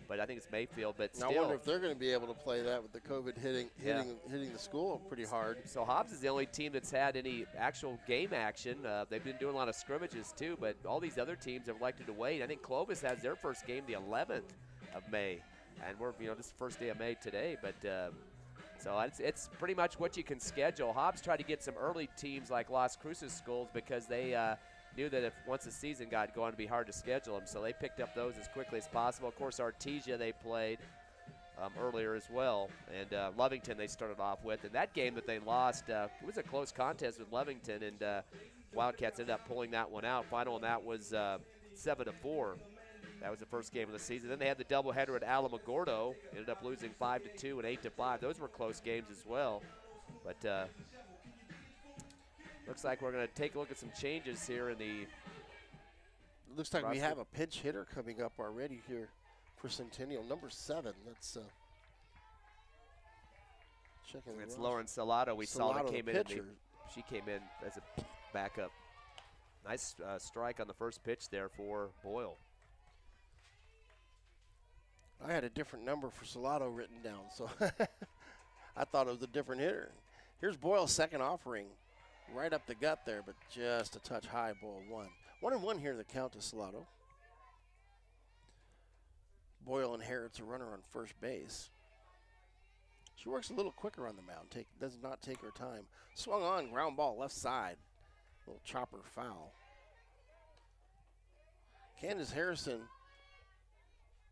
but I think it's Mayfield. But still, I wonder if they're going to be able to play that with the COVID hitting the school pretty hard. So Hobbs is the only team that's had any actual game action. They've been doing a lot of scrimmages too, but all these other teams have elected to wait. I think Clovis has their first game the 11th of May, and we're, you know, this is the first day of May today, but. So it's pretty much what you can schedule. Hobbs tried to get some early teams like Las Cruces schools because they knew that if once the season got going, it'd be hard to schedule them. So they picked up those as quickly as possible. Of course, Artesia they played earlier as well. And Lovington they started off with. And that game that they lost, it was a close contest with Lovington, and Wildcats ended up pulling that one out. Final on that was 7-4. That was the first game of the season. Then they had the doubleheader at Alamogordo. Ended up losing 5-2 and 8-5. Those were close games as well. But looks like we're going to take a look at some changes here in the. It looks like we have a pinch hitter coming up already here for Centennial, number 7. That's checking. It's Lauren Salado. We saw that came in. She came in as a backup. Nice strike on the first pitch there for Boyle. I had a different number for Salado written down, so I thought it was a different hitter. Here's Boyle's second offering, right up the gut there, but just a touch high, ball 1. 1-1 here, the count to Salado. Boyle inherits a runner on first base. She works a little quicker on the mound, does not take her time. Swung on, ground ball, left side. Little chopper foul. Candace Harrison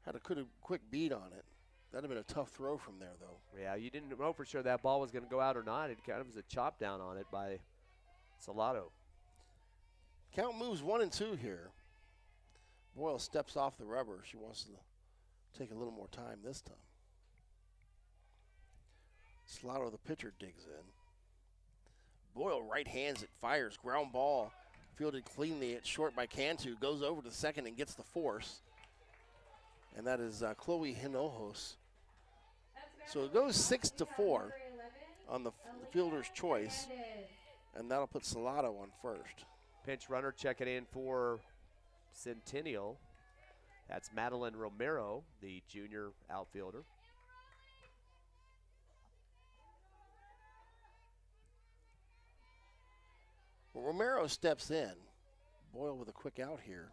had a quick beat on it. That'd have been a tough throw from there, though. Yeah, you didn't know for sure that ball was going to go out or not. It kind of was a chop down on it by Salado. Count moves 1-2 here. Boyle steps off the rubber. She wants to take a little more time this time. Salado, the pitcher, digs in. Boyle right hands it, fires, ground ball, fielded cleanly. It's short by Cantu, goes over to second and gets the force. And that is Chloe Hinojos. So it goes 6-4 on the fielder's choice, and that'll put Salado on first. Pinch runner checking in for Centennial. That's Madeline Romero, the junior outfielder. Well, Romero steps in. Boyle with a quick out here.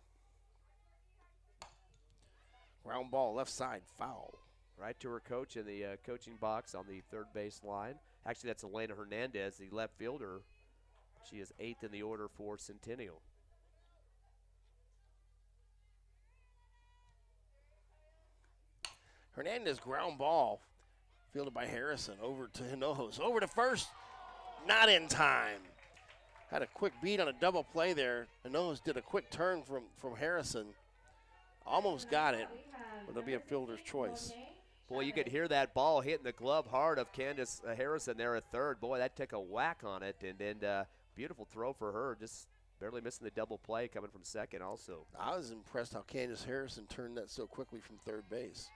Ground ball, left side, foul. Right to her coach in the coaching box on the third base line. Actually, that's Elena Hernandez, the left fielder. She is 8th in the order for Centennial. Hernandez ground ball, fielded by Harrison, over to Hinojos, over to first, not in time. Had a quick beat on a double play there. Hinojos did a quick turn from Harrison. Almost got it, but it'll be a fielder's choice. Boy, you could hear that ball hitting the glove hard of Candace Harrison there at third. Boy, that took a whack on it, and beautiful throw for her, just barely missing the double play coming from second also. I was impressed how Candace Harrison turned that so quickly from third base.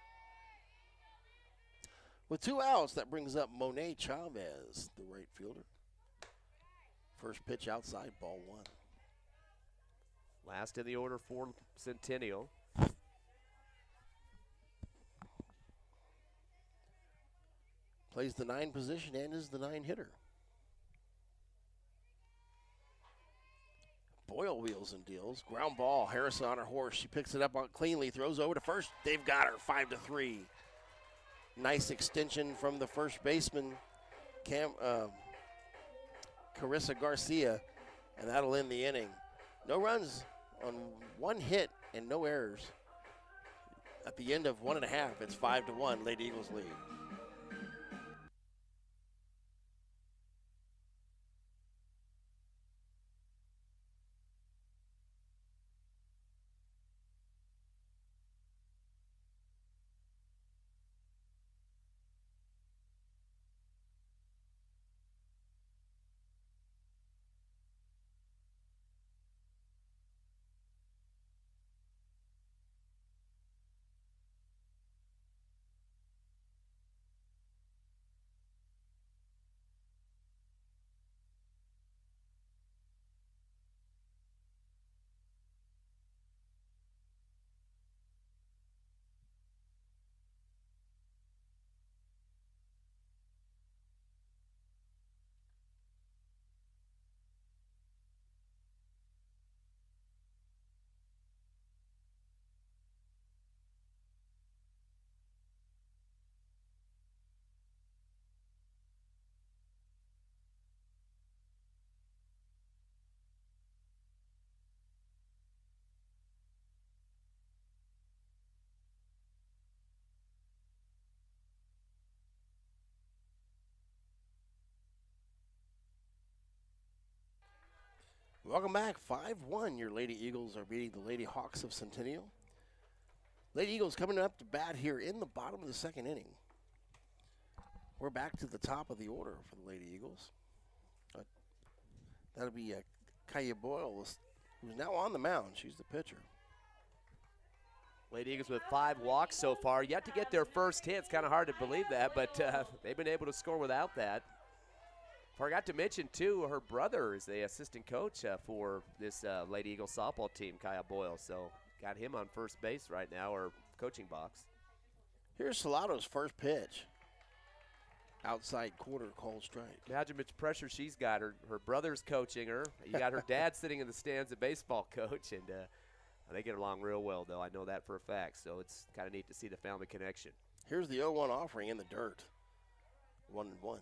With 2 outs, that brings up Monet Chavez, the right fielder. First pitch outside, ball 1. Last in the order for Centennial. Plays the 9 position and is the 9 hitter. Boyle wheels and deals. Ground ball, Harrison on her horse. She picks it up on cleanly, throws over to first. They've got her, 5-3. Nice extension from the first baseman, Carissa Garcia, and that'll end the inning. No runs on 1 hit and no errors. At the end of 1.5, it's 5-1, Lady Eagles lead. Welcome back, 5-1. Your Lady Eagles are beating the Lady Hawks of Centennial. Lady Eagles coming up to bat here in the bottom of the second inning. We're back to the top of the order for the Lady Eagles. That'll be Kaya Boyle, who's now on the mound. She's the pitcher. Lady Eagles with 5 walks so far. Yet to get their first hit. It's kind of hard to believe that, but they've been able to score without that. Forgot to mention, too, her brother is the assistant coach for this Lady Eagles softball team, Kaya Boyle. So got him on first base right now, or coaching box. Here's Salado's first pitch. Outside quarter, called strike. Imagine how much pressure she's got. Her brother's coaching her. You got her dad sitting in the stands, a baseball coach, and they get along real well, though. I know that for a fact. So it's kind of neat to see the family connection. Here's the 0-1 offering in the dirt. 1-1.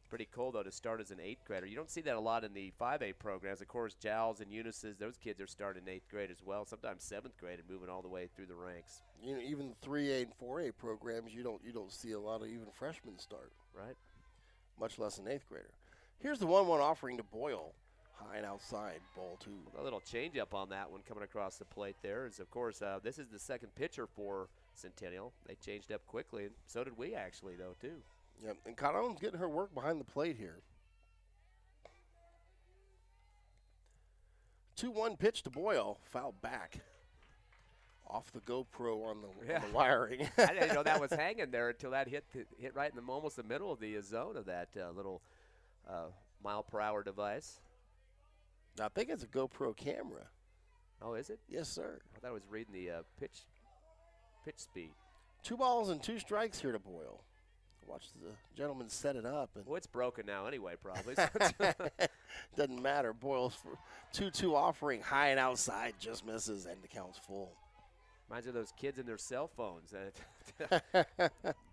Pretty cool, though, to start as an 8th grader. You don't see that a lot in the 5A programs. Of course, Giles and Eunice's, those kids are starting in 8th grade as well, sometimes 7th grade and moving all the way through the ranks. You know, even the 3A and 4A programs, you don't see a lot of even freshmen start. Right. Much less an 8th grader. Here's the 1-1 offering to Boyle. High and outside, ball 2. A little change-up on that one coming across the plate there is, of course, this is the second pitcher for Centennial. They changed up quickly, and so did we actually, though, too. Yep, and Caron's getting her work behind the plate here. 2-1 pitch to Boyle, foul back. Off the GoPro on the wiring. I didn't know that was hanging there until that hit right in almost the middle of the zone of that little mile-per-hour device. I think it's a GoPro camera. Oh, is it? Yes, sir. I thought I was reading the pitch speed. 2 balls and 2 strikes here to Boyle. Watch the gentleman set it up. And well, it's broken now anyway, probably. doesn't matter. Boyle's 2-2 offering, high and outside, just misses, and the count's full. Reminds me of those kids and their cell phones.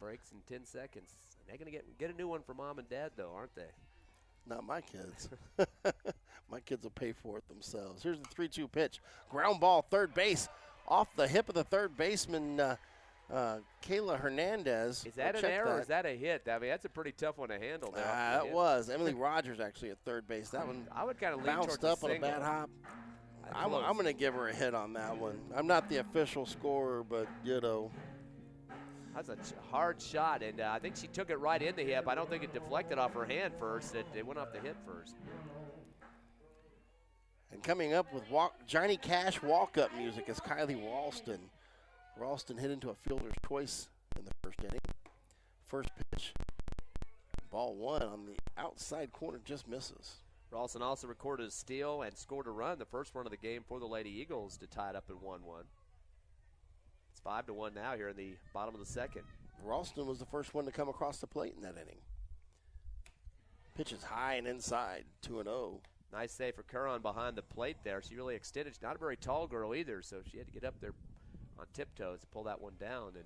Breaks in 10 seconds. They're going to get a new one for mom and dad, though, aren't they? Not my kids. My kids will pay for it themselves. Here's the 3-2 pitch. Ground ball, third base, off the hip of the third baseman, Kayla Hernandez. Is that an error or is that a hit? I mean, that's a pretty tough one to handle. That was. Emily Rogers actually at third base. That one I would kind of lean bounced towards up on a bad hop. I'm going to give her a hit on that one. I'm not the official scorer, but, you know. That's a hard shot, and I think she took it right in the hip. I don't think it deflected off her hand first. It went off the hip first. And coming up with Johnny Cash walk-up music is Kylie Ralston. Ralston hit into a fielder's choice in the first inning. First pitch, ball 1 on the outside corner, just misses. Ralston also recorded a steal and scored a run, the first run of the game for the Lady Eagles to tie it up at 1-1. It's 5-1 now here in the bottom of the second. Ralston was the first one to come across the plate in that inning. Pitch is high and inside, 2-0. Nice save for Curran behind the plate there. She really extended. She's not a very tall girl either, so she had to get up there on tiptoes to pull that one down. And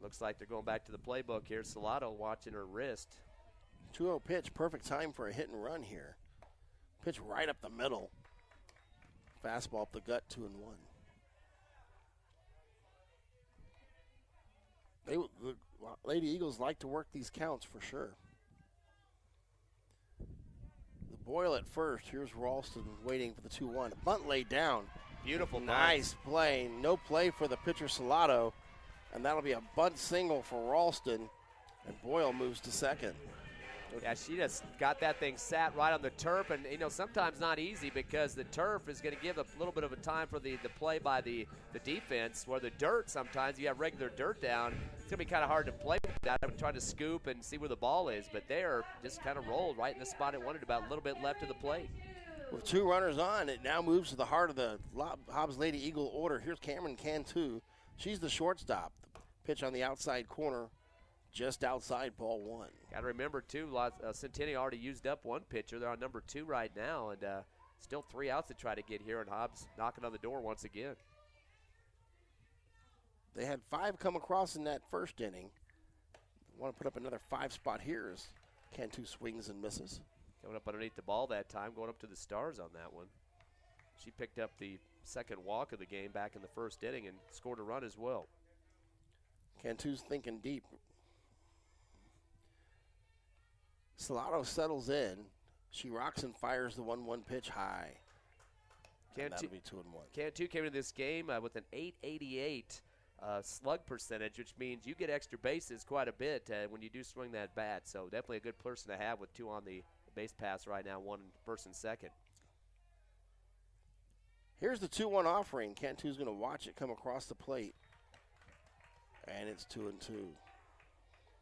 looks like they're going back to the playbook here. Salado watching her wrist. 2-0 pitch, perfect time for a hit and run here. Pitch right up the middle. Fastball up the gut, 2-1. The Lady Eagles like to work these counts for sure. The Boyle at first. Here's Ralston waiting for the 2-1. Bunt laid down. Beautiful bunt. Nice play. No play for the pitcher Salado. And that'll be a bunt single for Ralston. And Boyle moves to second. Yeah, she just got that thing sat right on the turf, and sometimes not easy because the turf is going to give a little bit of a time for the play by the defense. Where the dirt, sometimes you have regular dirt down, it's going to be kind of hard to play with that. I'm trying to scoop and see where the ball is, but they are just kind of rolled right in the spot it wanted, about a little bit left of the plate. With 2 runners on, it now moves to the heart of the Hobbs Lady Eagle order. Here's Cameron Cantu. She's the shortstop. The pitch on the outside corner. Just outside, ball 1. Got to remember, too, Centennial already used up one pitcher. They're on number 2 right now, and still 3 outs to try to get here, and Hobbs knocking on the door once again. They had 5 come across in that first inning. Want to put up another 5 spot here as Cantu swings and misses. Going up underneath the ball that time, going up to the stars on that one. She picked up the second walk of the game back in the first inning and scored a run as well. Cantu's thinking deep. Salado settles in. She rocks and fires the 1-1 pitch high. That'll be 2-1. Cantu came into this game with an .888 slug percentage, which means you get extra bases quite a bit when you do swing that bat. So definitely a good person to have with 2 on the base pass right now, 1 first and second. Here's the 2-1 offering. Cantu's going to watch it come across the plate. And it's 2-2.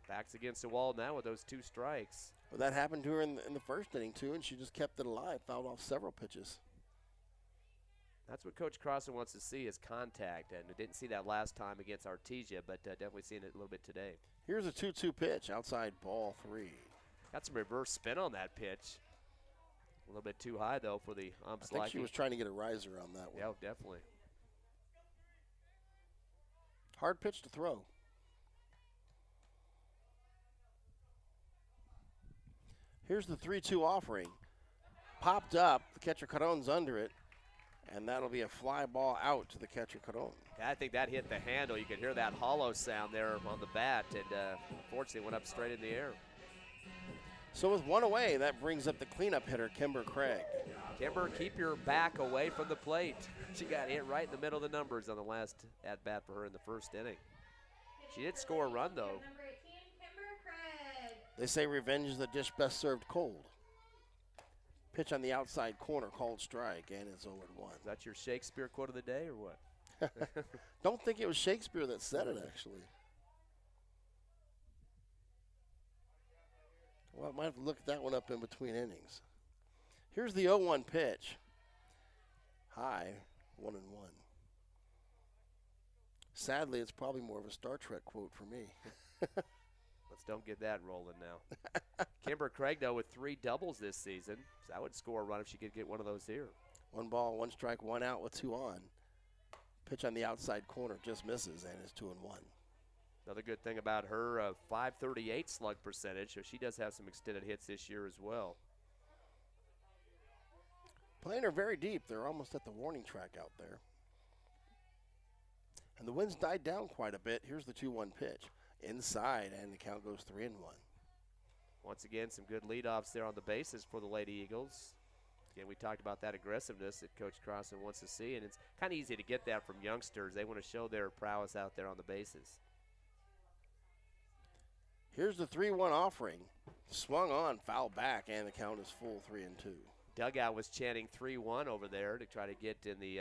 Backs against the wall now with those 2 strikes. Well, that happened to her in the first inning, too, and she just kept it alive, fouled off several pitches. That's what Coach Crossan wants to see is contact, and we didn't see that last time against Artesia, but definitely seeing it a little bit today. Here's a 2-2 pitch, outside ball 3. Got some reverse spin on that pitch. A little bit too high, though, for the umps. I think she was trying to get a riser on that one. Yeah, definitely. Hard pitch to throw. Here's the 3-2 offering. Popped up, the catcher Caron's under it, and that'll be a fly ball out to the catcher Caron. Yeah, I think that hit the handle. You could hear that hollow sound there on the bat, and unfortunately went up straight in the air. So with 1 away, that brings up the cleanup hitter, Kimber Craig. Kimber, keep your back away from the plate. She got hit right in the middle of the numbers on the last at-bat for her in the first inning. She did score a run, though. Number 18, Kimber Craig. They say revenge is a dish best served cold. Pitch on the outside corner, called strike, and it's 0-1. Is that your Shakespeare quote of the day or what? Don't think it was Shakespeare that said it, actually. Well, I might have to look that one up in between innings. Here's the 0-1 pitch. High, 1-1. Sadly, it's probably more of a Star Trek quote for me. Let's don't get that rolling now. Kimber Craig, though, with 3 doubles this season. So I would score a run if she could get one of those here. 1 ball, 1 strike, 1 out with 2 on. Pitch on the outside corner just misses, and it's 2-1. Another good thing about her, .538 slug percentage, so she does have some extended hits this year as well. Playing her very deep. They're almost at the warning track out there. And the wind's died down quite a bit. Here's the 2-1 pitch. Inside, and the count goes 3-1. Once again, some good leadoffs there on the bases for the Lady Eagles. Again, we talked about that aggressiveness that Coach Crossan wants to see, and it's kind of easy to get that from youngsters. They want to show their prowess out there on the bases. Here's the 3-1 offering. Swung on, foul back, and the count is full 3-2. Dugout was chanting 3-1 over there to try to get in the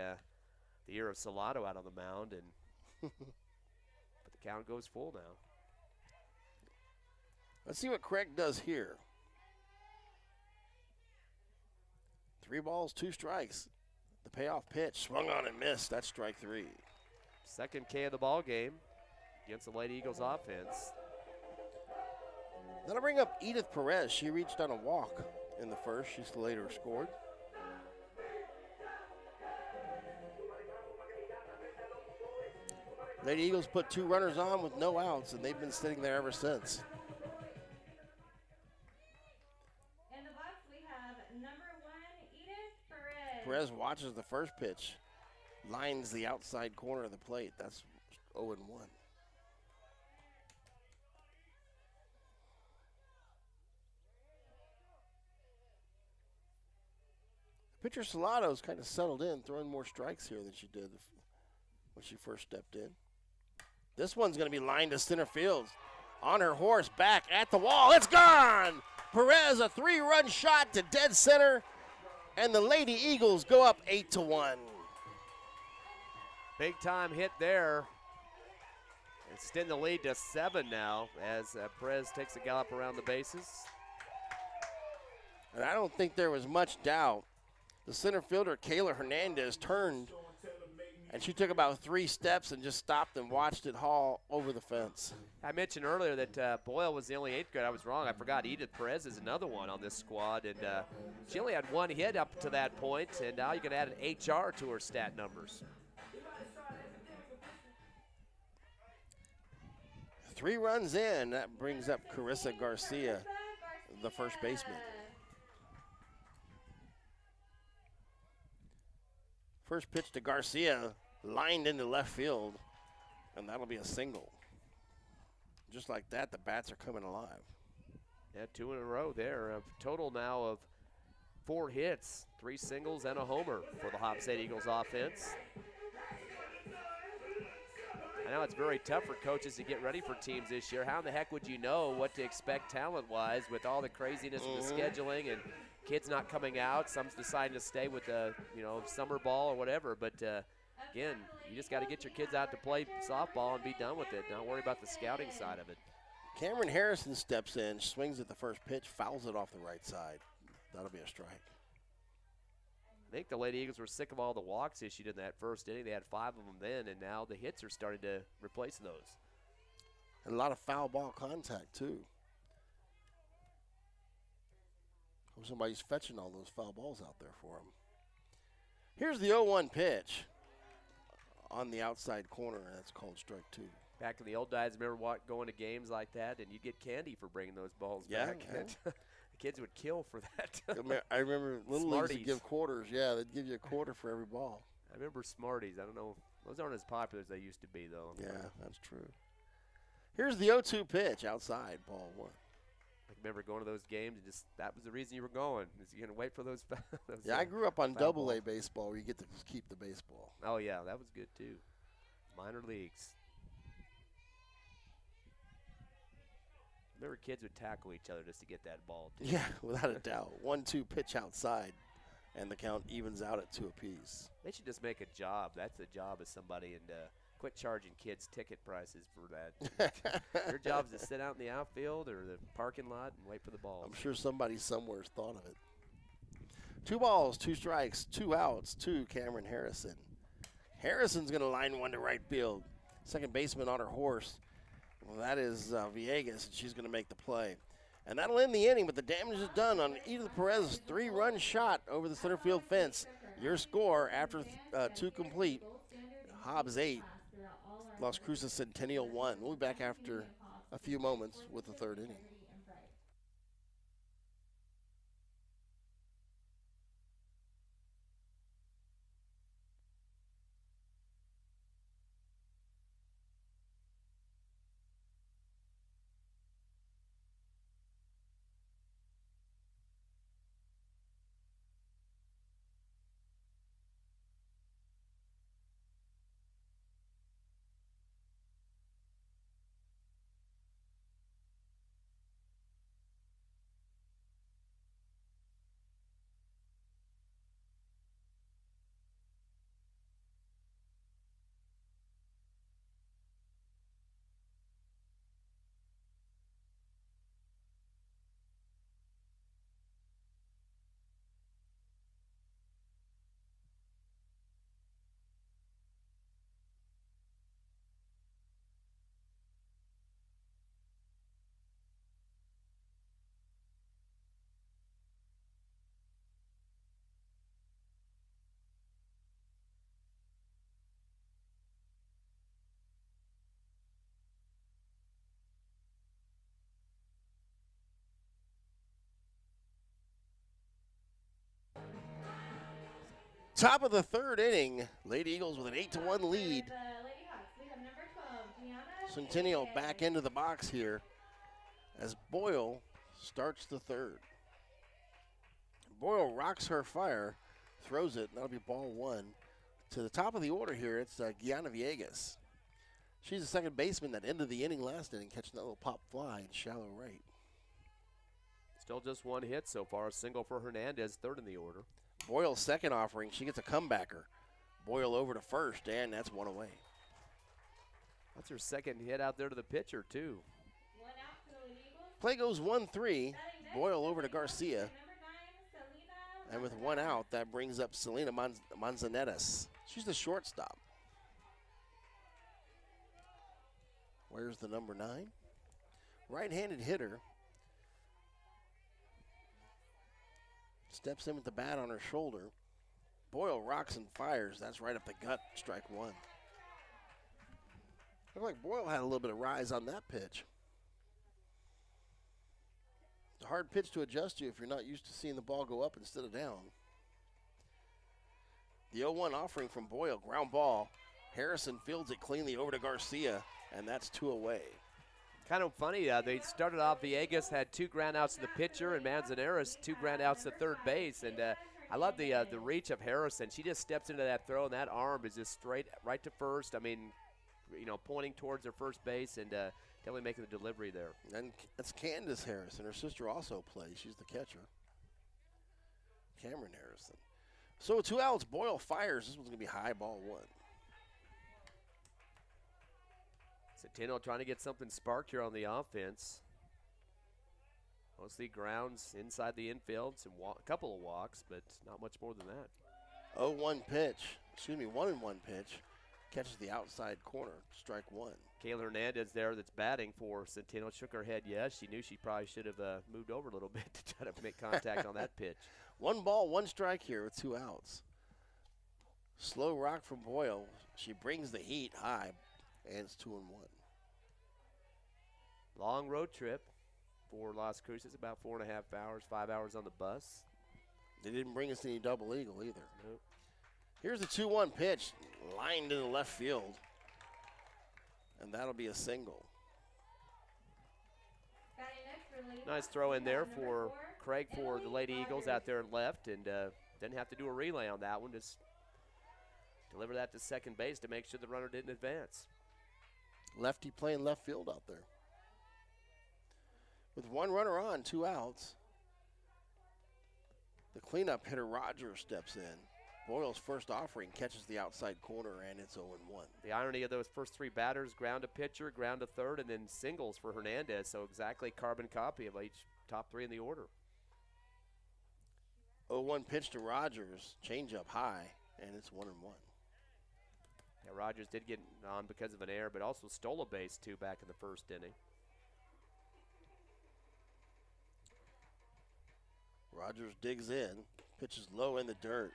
ear of Salado out on the mound, and but the count goes full now. Let's see what Craig does here. 3 balls, 2 strikes. The payoff pitch, swung on and missed. That's strike 3. Second K of the ball game against the Lady Eagles offense. That'll bring up Edith Perez. She reached on a walk in the first. She later scored. Lady Eagles put 2 runners on with no outs, and they've been sitting there ever since. In the box, we have number 1, Edith Perez. Perez watches the first pitch, lines the outside corner of the plate. That's 0-1. Pitcher Salato's kind of settled in, throwing more strikes here than she did when she first stepped in. This one's going to be lined to center field. On her horse, back at the wall. It's gone! Perez, a 3-run shot to dead center, and the Lady Eagles go up 8-1. Big time hit there. Extend the lead to 7 now as Perez takes a gallop around the bases. And I don't think there was much doubt. The center fielder, Kayla Hernandez, turned, and she took about 3 steps and just stopped and watched it haul over the fence. I mentioned earlier that Boyle was the only 8th grader. I was wrong. I forgot Edith Perez is another one on this squad, and she only had 1 hit up to that point, and now you can add an HR to her stat numbers. 3 runs in, that brings up Carissa Garcia, the first baseman. First pitch to Garcia, lined into left field, and that'll be a single. Just like that, the bats are coming alive. Yeah, 2 in a row there. A total now of 4 hits, 3 singles and a homer for the Hobbs Lady Eagles offense. I know it's very tough for coaches to get ready for teams this year. How in the heck would you know what to expect talent-wise with all the craziness of the scheduling and kids not coming out, some deciding to stay with the summer ball or whatever. But again, you just got to get your kids out to play softball and be done with it. Don't worry about the scouting side of it. Cameron Harrison steps in, swings at the first pitch, fouls it off the right side. That'll be a strike. I think the Lady Eagles were sick of all the walks issued in that first inning. They had 5 of them then, and now the hits are starting to replace those. And a lot of foul ball contact, too. Hope somebody's fetching all those foul balls out there for them. Here's the 0-1 pitch on the outside corner, and that's called strike 2. Back in the old days, remember going to games like that, and you'd get candy for bringing those balls back. Yeah. The kids would kill for that. I remember Little Leagues would Smarties. give quarters. Yeah, they'd give you a quarter for every ball. I remember Smarties. I don't know. Those aren't as popular as they used to be, though. Yeah, that's true. Here's the 0-2 pitch outside, ball 1. I remember going to those games, and just that was the reason you were going. Is you're going to wait for those. those Yeah, I grew up on foul Double-A balls. baseball where you get to just keep the baseball. Oh, yeah, that was good, too. Minor leagues. Remember, kids would tackle each other just to get that ball, too. Yeah, without a doubt. 1-2 pitch outside, and the count evens out at 2 apiece. They should just make a job. That's the job of somebody, and quit charging kids ticket prices for that. Their job is to sit out in the outfield or the parking lot and wait for the ball. I'm sure somebody somewhere's thought of it. 2 balls, 2 strikes, 2 outs to Cameron Harrison. Harrison's going to line one to right field. Second baseman on her horse. Well, that is Villegas, and she's going to make the play. And that'll end the inning, but the damage is done on Edith Perez's 3-run shot over the center field fence. Your score after 2 complete, Hobbs 8, Las Cruces Centennial 1. We'll be back after a few moments with the 3rd inning. Top of the 3rd inning, Lady Eagles with an 8-1 lead. Centennial back into the box here as Boyle starts the 3rd. Boyle rocks her fire, throws it, and that'll be ball 1. To the top of the order here, it's Gianna Villegas. She's the second baseman that ended the inning last inning, catching that little pop fly in shallow right. Still just 1 hit so far, a single for Hernandez, 3rd in the order. Boyle's second offering, she gets a comebacker. Boyle over to first, and that's 1 away. That's her second hit out there to the pitcher, too. Play goes 1-3. Boyle over to Garcia. And with 1 out, that brings up Selena Manzanetas. She's the shortstop. Where's the number 9? Right-handed hitter. Steps in with the bat on her shoulder. Boyle rocks and fires. That's right up the gut, strike 1. Looked like Boyle had a little bit of rise on that pitch. It's a hard pitch to adjust to if you're not used to seeing the ball go up instead of down. The 0-1 offering from Boyle, ground ball. Harrison fields it cleanly over to Garcia, and that's 2 away. Kind of funny, they started off, Villegas had 2 ground outs to the pitcher, and Manzanares 2 ground outs to third base. And I love the reach of Harrison. She just steps into that throw, and that arm is just straight right to first. I mean, you know, pointing towards her first base and definitely making the delivery there. And that's Candace Harrison. Her sister also plays. She's the catcher. Cameron Harrison. So 2 outs, Boyle fires. This one's going to be high, ball 1. Centennial trying to get something sparked here on the offense. Mostly grounds inside the infield, a couple of walks, but not much more than that. 0-1 pitch. Excuse me, 1-1 pitch. Catches the outside corner, strike 1. Kayla Hernandez there that's batting for Centennial shook her head yes. She knew she probably should have moved over a little bit to try to make contact on that pitch. 1 ball, 1 strike here with 2 outs. Slow rock from Boyle. She brings the heat high, and it's 2-1. Long road trip for Las Cruces, about 4.5 hours, 5 hours on the bus. They didn't bring us any double eagle either. Nope. Here's the 2-1 pitch, lined into left field. And that'll be a single. Nice throw in there for Craig for the Lady Eagles out there left, and didn't have to do a relay on that one. Just deliver that to second base to make sure the runner didn't advance. Lefty playing left field out there. With one runner on, 2 outs. The cleanup hitter Rogers steps in. Boyle's first offering catches the outside corner, and it's 0-1. The irony of those first 3 batters, ground to pitcher, ground to third, and then singles for Hernandez. So exactly carbon copy of each top 3 in the order. 0-1 pitch to Rogers, changeup high, and it's 1-1. Yeah, Rogers did get on because of an error, but also stole a base too back in the first inning. Rogers digs in, pitches low in the dirt.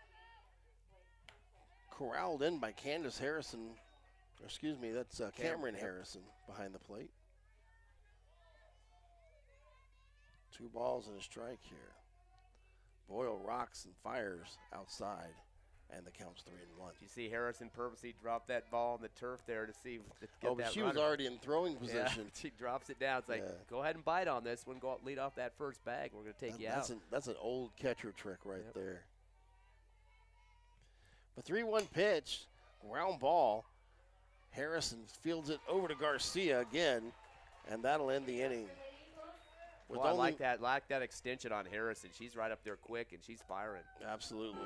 Corralled in by Candace Harrison. Excuse me, that's Cameron Harrison behind the plate. 2 balls and a strike here. Boyle rocks and fires outside, and the count's 3-1. You see Harrison purposely drop that ball on the turf there to see. But that she runner. was already in throwing position. Yeah, she drops it down. It's like, go ahead and bite on this one. Go lead off that first bag. We're going to take you out. That's an old catcher trick right there. The 3-1 pitch, ground ball. Harrison fields it over to Garcia again, and that'll end the inning. Well, I like that extension on Harrison. She's right up there quick, and she's firing. Absolutely.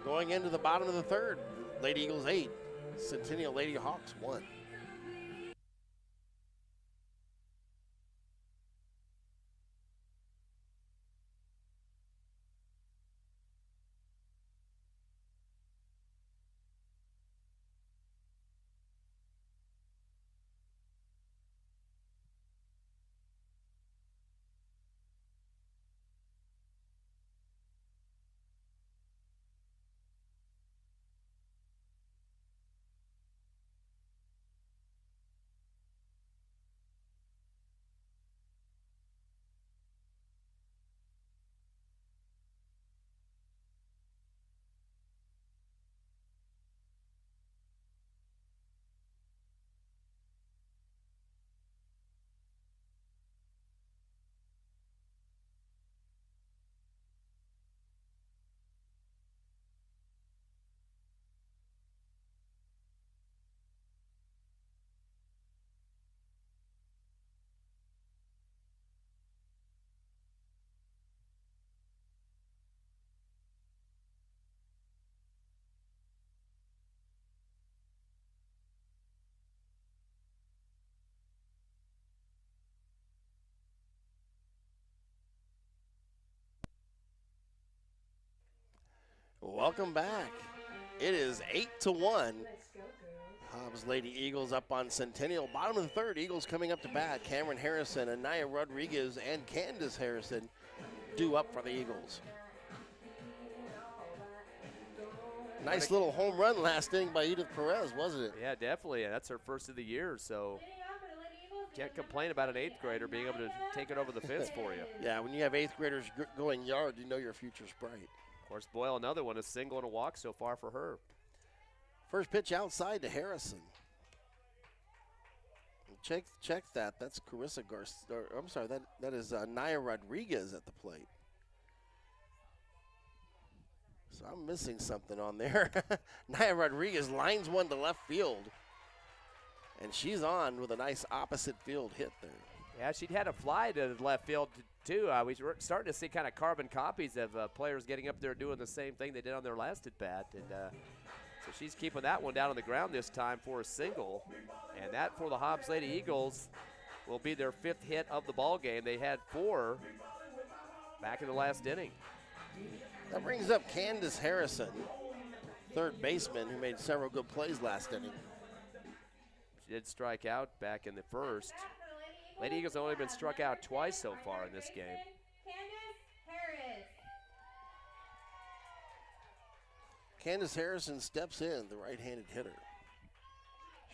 Going into the bottom of the third, Lady Eagles 8, Centennial Lady Hawks 1. Welcome back. It is 8-1. Hobbs Lady Eagles up on Centennial. Bottom of the third, Eagles coming up to bat. Cameron Harrison, Anaya Rodriguez, and Candace Harrison due up for the Eagles. Nice little home run last inning by Edith Perez, wasn't it? Yeah, definitely. That's her first of the year, so can't complain about an 8th grader being able to take it over the fence for you. Yeah, when you have 8th graders going yard, you know your future's bright. Of course, Boyle, another one, a single and a walk so far for her. First pitch outside to Harrison. Check that. That's Carissa Garcia. I'm sorry, that is Naya Rodriguez at the plate. So I'm missing something on there. Naya Rodriguez lines one to left field. And she's on with a nice opposite field hit there. Yeah, she'd had a fly to left field too. We were starting to see kind of carbon copies of players getting up there doing the same thing they did on their last at bat. And so she's keeping that one down on the ground this time for a single. And that for the Hobbs Lady Eagles will be their 5th hit of the ball game. They had 4 back in the last inning. That brings up Candace Harrison, third baseman, who made several good plays last inning. She did strike out back in the first. Lady Eagles have only been struck out twice so far in this game. Candace Harrison steps in, the right-handed hitter.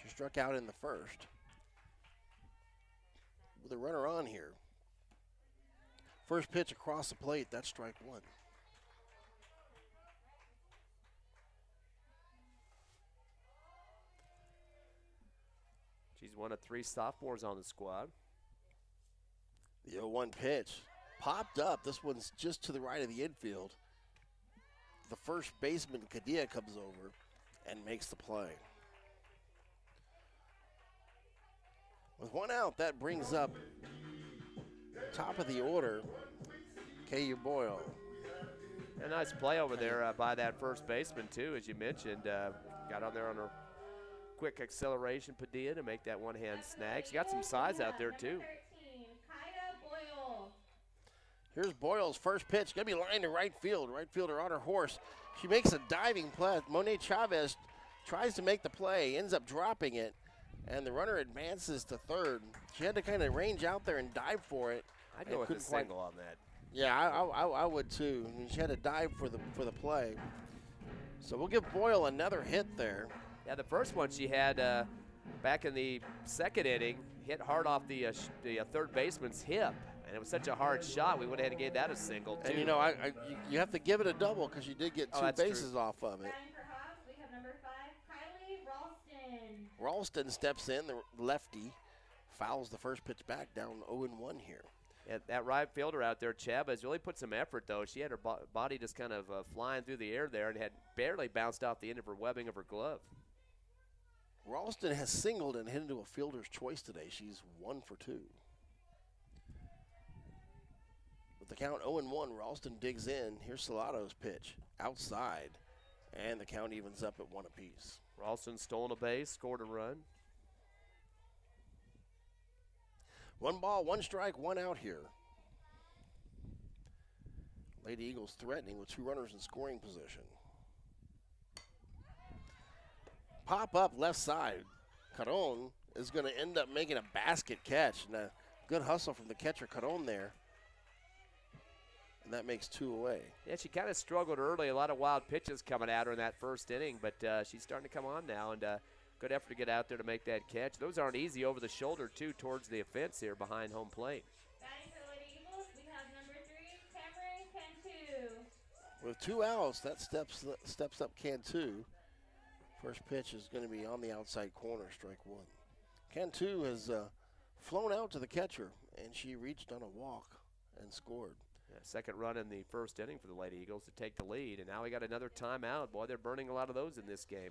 She struck out in the first. With a runner on here. First pitch across the plate, that's strike 1. She's one of 3 sophomores on the squad. The 0-1 pitch popped up. This one's just to the right of the infield. The first baseman, Kadia, comes over and makes the play. With 1 out, that brings up top of the order, KU Boyle. A nice play over there by that first baseman, too, as you mentioned. Got on there on a quick acceleration, Padilla, to make that one-hand snag. She got some size out there, too. Here's Boyle's first pitch. Going to be lined to right field. Right fielder on her horse. She makes a diving play. Monet Chavez tries to make the play, ends up dropping it, and the runner advances to third. She had to kind of range out there and dive for it. I'd go with a single on that. Yeah, I would too. I mean, she had to dive for the play. So we'll give Boyle another hit there. Yeah, the first one she had back in the second inning hit hard off the third baseman's hip, and it was such a hard shot. We would have gave that a single too. And you know, you have to give it a double because you did get two bases off of it. For Hobbs, we have number 5, Kylie Ralston. Ralston steps in, the lefty, fouls the first pitch back, down 0-1 here. Yeah, that right fielder out there, Chavez, really put some effort, though. She had her body just kind of flying through the air there and had barely bounced off the end of her webbing of her glove. Ralston has singled and hit into a fielder's choice today. She's 1 for 2. With the count 0-1, Ralston digs in. Here's Salato's pitch outside, and the count evens up at 1 apiece. Ralston stolen a base, scored a run. 1 ball, 1 strike, 1 out here. Lady Eagles threatening with 2 runners in scoring position. Pop up left side. Caron is going to end up making a basket catch. And a good hustle from the catcher, Caron, there. And that makes 2 away. Yeah, she kind of struggled early. A lot of wild pitches coming at her in that first inning, but she's starting to come on now, and good effort to get out there to make that catch. Those aren't easy over the shoulder, too, towards the fence here behind home plate. Batting for the Lady Eagles, we have number 3, Cameron Cantu. With 2 outs, that steps up Cantu. First pitch is going to be on the outside corner, strike 1. Cantu has flown out to the catcher, and she reached on a walk and scored. Yeah, second run in the first inning for the Lady Eagles to take the lead, and now we got another timeout. Boy, they're burning a lot of those in this game.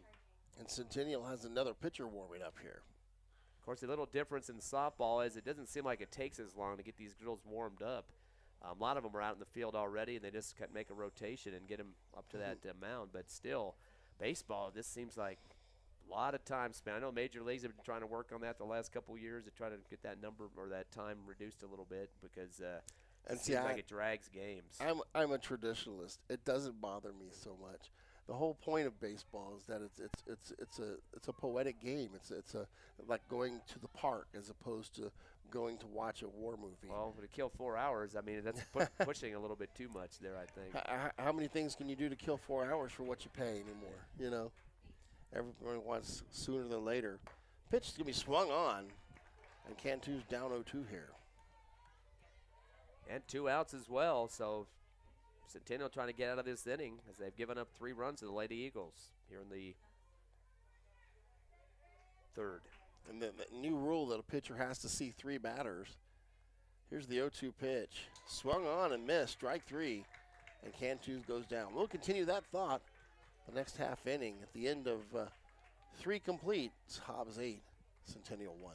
And Centennial has another pitcher warming up here. Of course, the little difference in softball is it doesn't seem like it takes as long to get these girls warmed up. A lot of them are out in the field already, and they just make a rotation and get them up to that mound. But still, baseball, this seems like a lot of time spent. I know Major Leagues have been trying to work on that the last couple of years to try to get that number or that time reduced a little bit because it seems like it drags games. I'm a traditionalist. It doesn't bother me so much. The whole point of baseball is that it's a poetic game. It's like going to the park as opposed to going to watch a war movie. Well, to kill 4 hours, I mean that's pushing a little bit too much there, I think. How many things can you do to kill 4 hours for what you pay anymore? You know, everybody wants sooner than later. Pitch is gonna be swung on, and Cantu's down 0-2 here. And 2 outs as well, so Centennial trying to get out of this inning as they've given up 3 runs to the Lady Eagles here in the third. And the new rule that a pitcher has to see 3 batters. Here's the 0-2 pitch. Swung on and missed, strike 3, and Cantu goes down. We'll continue that thought the next half inning at the end of 3 complete. It's Hobbs 8, Centennial 1.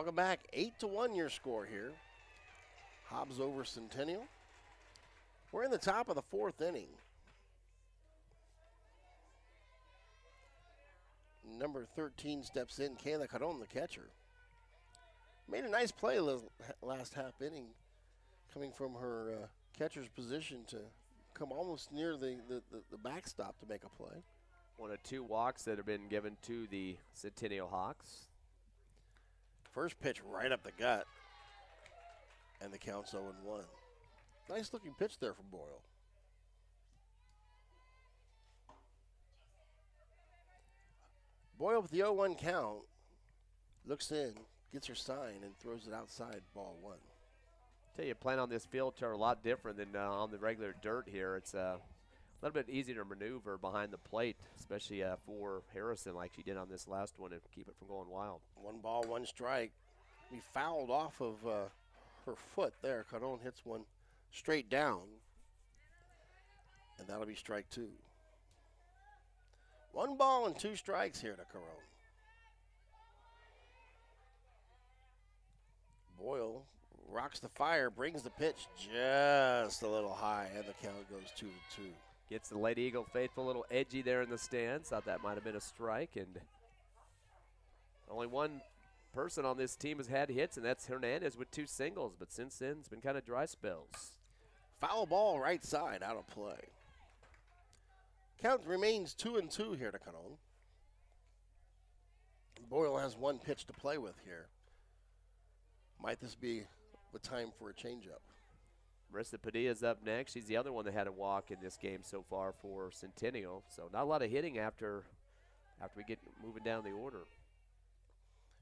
Welcome back. 8-1 your score here. Hobbs over Centennial. We're in the top of the 4th inning. Number 13 steps in, Kayla Caron, the catcher. Made a nice play last half inning, coming from her catcher's position to come almost near the backstop to make a play. One of 2 walks that have been given to the Centennial Hawks. First pitch right up the gut, and the count's 0-1. Nice looking pitch there from Boyle. Boyle with the 0-1 count, looks in, gets her sign, and throws it outside, ball 1. Tell you, playing on this field are a lot different than on the regular dirt here. It's a little bit easier to maneuver behind the plate, especially for Harrison like she did on this last one, and keep it from going wild. 1 ball, 1 strike. Be fouled off of her foot there. Caron hits one straight down, and that'll be strike 2. 1 ball and 2 strikes here to Caron. Boyle rocks the fire, brings the pitch just a little high, and the count goes 2-2. Gets the Lady Eagle faithful a little edgy there in the stands. Thought that might have been a strike, and only one person on this team has had hits, and that's Hernandez with 2 singles, but since then it's been kind of dry spells. Foul ball right side, out of play. Count remains 2-2 here to Caron. Boyle has 1 pitch to play with here. Might this be the time for a changeup? Marissa Padilla's up next. She's the other one that had a walk in this game so far for Centennial. So not a lot of hitting after we get moving down the order.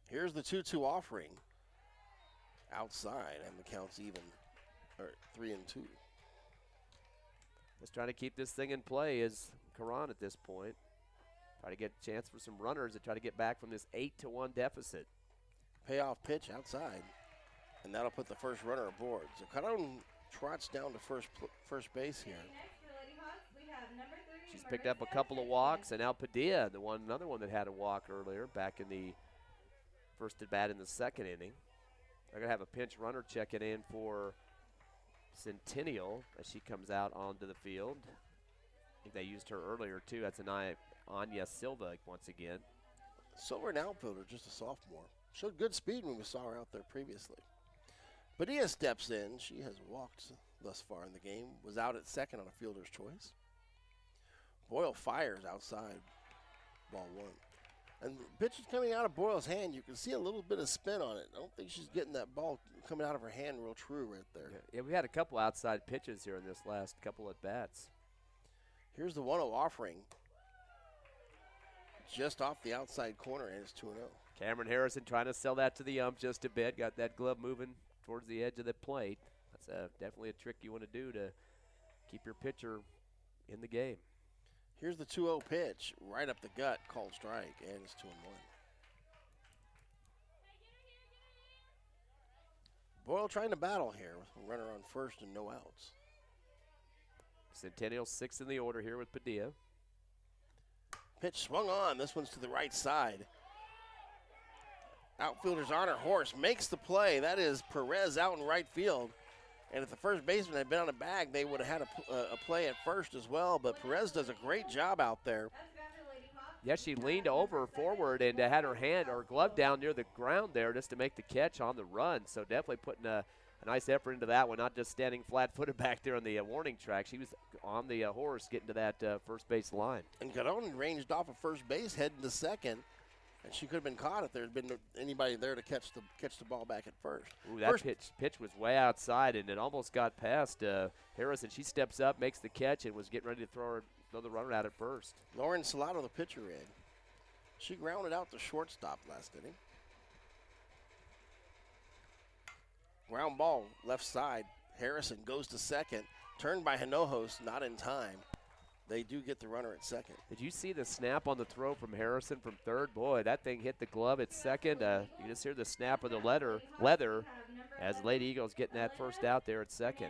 Here's the 2-2 offering. Outside, and the count's even, or 3-2. Just trying to keep this thing in play is Caron at this point. Try to get a chance for some runners to try to get back from this 8-1 deficit. Payoff pitch outside, and that'll put the first runner aboard. So Caron trots down to first base here. She's picked up a couple of walks, and now Padilla, another one that had a walk earlier back in the first at bat in the 2nd inning. They're going to have a pinch runner checking in for Centennial as she comes out onto the field. I think they used her earlier, too. That's an Anya Silva once again. Silver, an outfielder, just a sophomore. Showed good speed when we saw her out there previously. Padilla steps in. She has walked thus far in the game. Was out at second on a fielder's choice. Boyle fires outside, ball 1. And the pitch is coming out of Boyle's hand. You can see a little bit of spin on it. I don't think she's getting that ball coming out of her hand real true right there. Yeah, we had a couple outside pitches here in this last couple at bats. Here's the 1-0 offering. Just off the outside corner, and it's 2-0. Cameron Harrison trying to sell that to the ump just a bit. Got that glove moving towards the edge of the plate. That's definitely a trick you want to do to keep your pitcher in the game. Here's the 2-0 pitch, right up the gut, called strike, and it's 2-1. Boyle trying to battle here with a runner on first and no outs. Centennial 6th in the order here with Padilla. Pitch swung on. This one's to the right side. Outfielder's on her horse, makes the play. That is Perez out in right field. And if the first baseman had been on a bag, they would have had a play at first as well. But Perez does a great job out there. Yeah, she leaned over forward and had her hand or glove down near the ground there just to make the catch on the run. So definitely putting a nice effort into that one, not just standing flat-footed back there on the warning track. She was on the horse getting to that first base line. And Caron ranged off of first base, heading to second. And she could have been caught if there had been anybody there to catch the ball back at first. Ooh, that pitch was way outside, and it almost got past Harrison. She steps up, makes the catch, and was getting ready to throw the runner out at first. Lauren Salato, the pitcher, in. She grounded out the shortstop last inning. Ground ball left side. Harrison goes to second. Turned by Hinojos, not in time. They do get the runner at second. Did you see the snap on the throw from Harrison from third? Boy, that thing hit the glove at second. You just hear the snap of the leather as Lady Eagles getting that first out there at second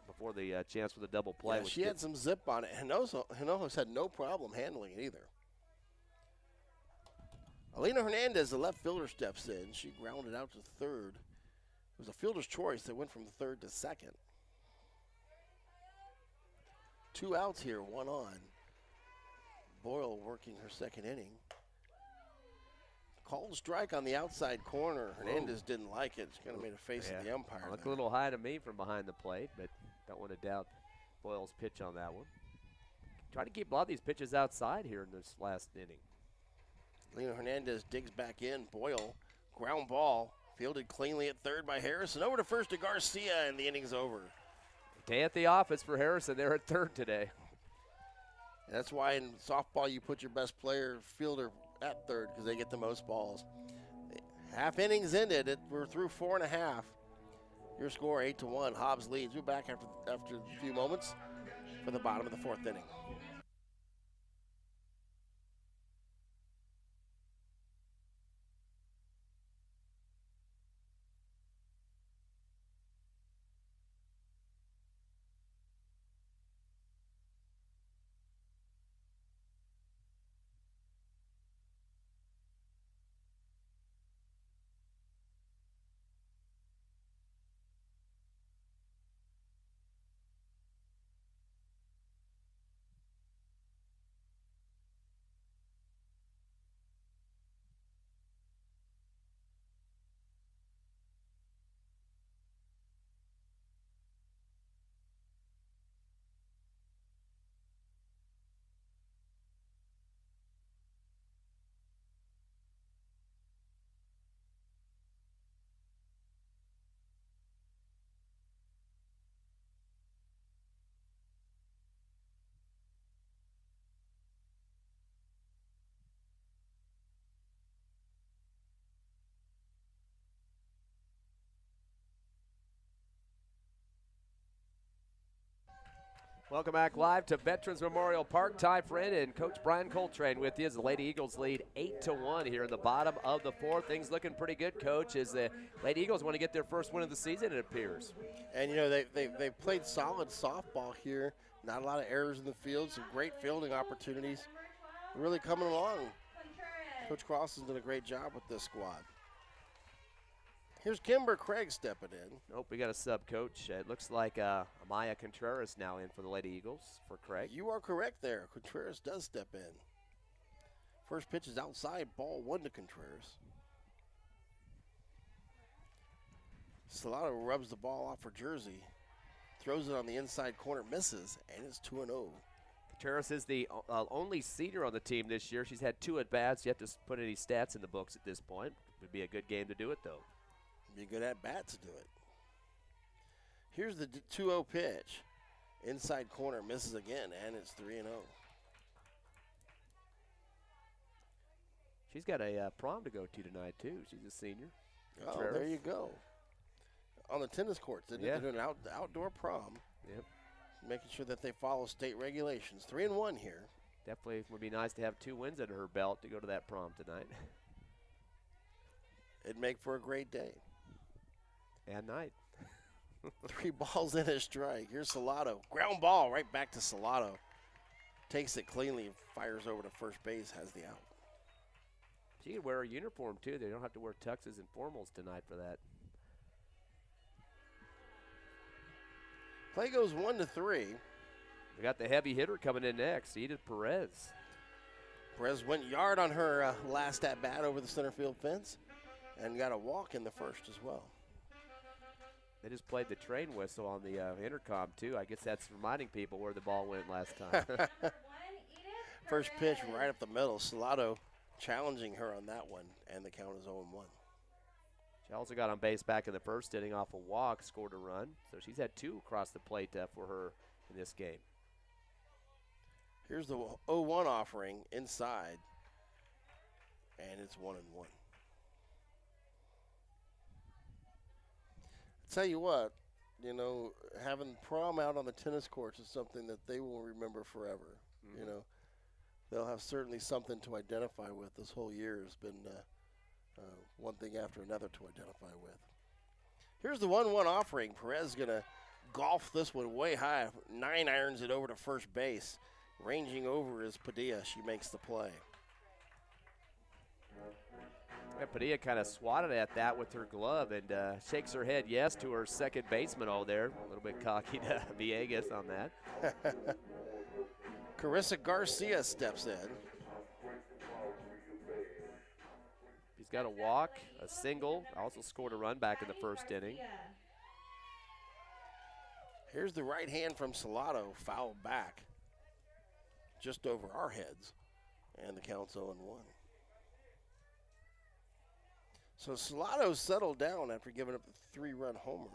before the chance for the double play. Yeah, she had some zip on it. Hinojos had no problem handling it either. Alina Hernandez, the left fielder, steps in. She grounded out to third. It was a fielder's choice that went from third to second. 2 outs here, 1 on. Boyle working her second inning. Called strike on the outside corner. Hernandez didn't like it. She kind of made a face at the umpire. Looked a little high to me from behind the plate, but don't want to doubt Boyle's pitch on that one. Try to keep a lot of these pitches outside here in this last inning. Lena Hernandez digs back in. Boyle, ground ball, fielded cleanly at third by Harrison. Over to first to Garcia, and the inning's over. Day at the office for Harrison. They're at third today. And that's why in softball you put your best player, fielder, at third because they get the most balls. Half innings ended. We're through 4.5. Your score 8-1. Hobbs leads. We're back after a few moments for the bottom of the 4th inning. Welcome back live to Veterans Memorial Park. Ty Friend and Coach Brian Coltrane with you as the Lady Eagles lead 8-1 here in the bottom of the 4th. Things looking pretty good, Coach, as the Lady Eagles want to get their first win of the season, it appears. And, you know, they played solid softball here. Not a lot of errors in the field, some great fielding opportunities. Really coming along. Coach Cross has done a great job with this squad. Here's Kimber Craig stepping in. Nope, we got a sub, Coach. It looks like Amaya Contreras now in for the Lady Eagles for Craig. You are correct there. Contreras does step in. First pitch is outside, ball 1 to Contreras. Salado rubs the ball off her jersey, throws it on the inside corner, misses, and it's 2-0. Contreras is the only senior on the team this year. She's had 2 at-bats. You have to put any stats in the books at this point. Would be a good game to do it, though. Be a good at-bat to do it. Here's the 2-0 pitch. Inside corner, misses again, and it's 3-0. She's got a prom to go to tonight, too. She's a senior. Oh, Contreras. there you go. On the tennis courts, they're doing an outdoor prom. Yep. Making sure that they follow state regulations. 3-1 here. Definitely would be nice to have 2 wins under her belt to go to that prom tonight. It'd make for a great day. And night. 3 balls in a strike. Here's Salado. Ground ball right back to Salado. Takes it cleanly, fires over to first base, has the out. She could wear a uniform, too. They don't have to wear tuxes and formals tonight for that. Play goes 1-3. We got the heavy hitter coming in next, Edith Perez. Perez went yard on her last at-bat over the center field fence and got a walk in the first as well. They just played the train whistle on the intercom, too. I guess that's reminding people where the ball went last time. First pitch right up the middle. Salado challenging her on that one, and the count is 0-1. She also got on base back in the first inning off a walk, scored a run. So she's had 2 across the plate for her in this game. Here's the 0-1 offering inside, and it's 1-1. Tell you what, you know, having prom out on the tennis courts is something that they will remember forever. Mm-hmm. You know, they'll have certainly something to identify with. This whole year has been one thing after another to identify with. Here's the 1-1 offering. Perez going to golf this one way high. 9 irons it over to first base. Ranging over is Padilla. She makes the play. Yeah, Padilla kind of swatted at that with her glove and shakes her head yes to her second baseman over there. A little bit cocky to Villegas on that. Carissa Garcia steps in. He's got a walk, a single, also scored a run back in the first inning. Here's the right hand from Salado, fouled back just over our heads, and the count's 0-1. So Salado settled down after giving up the 3-run homer.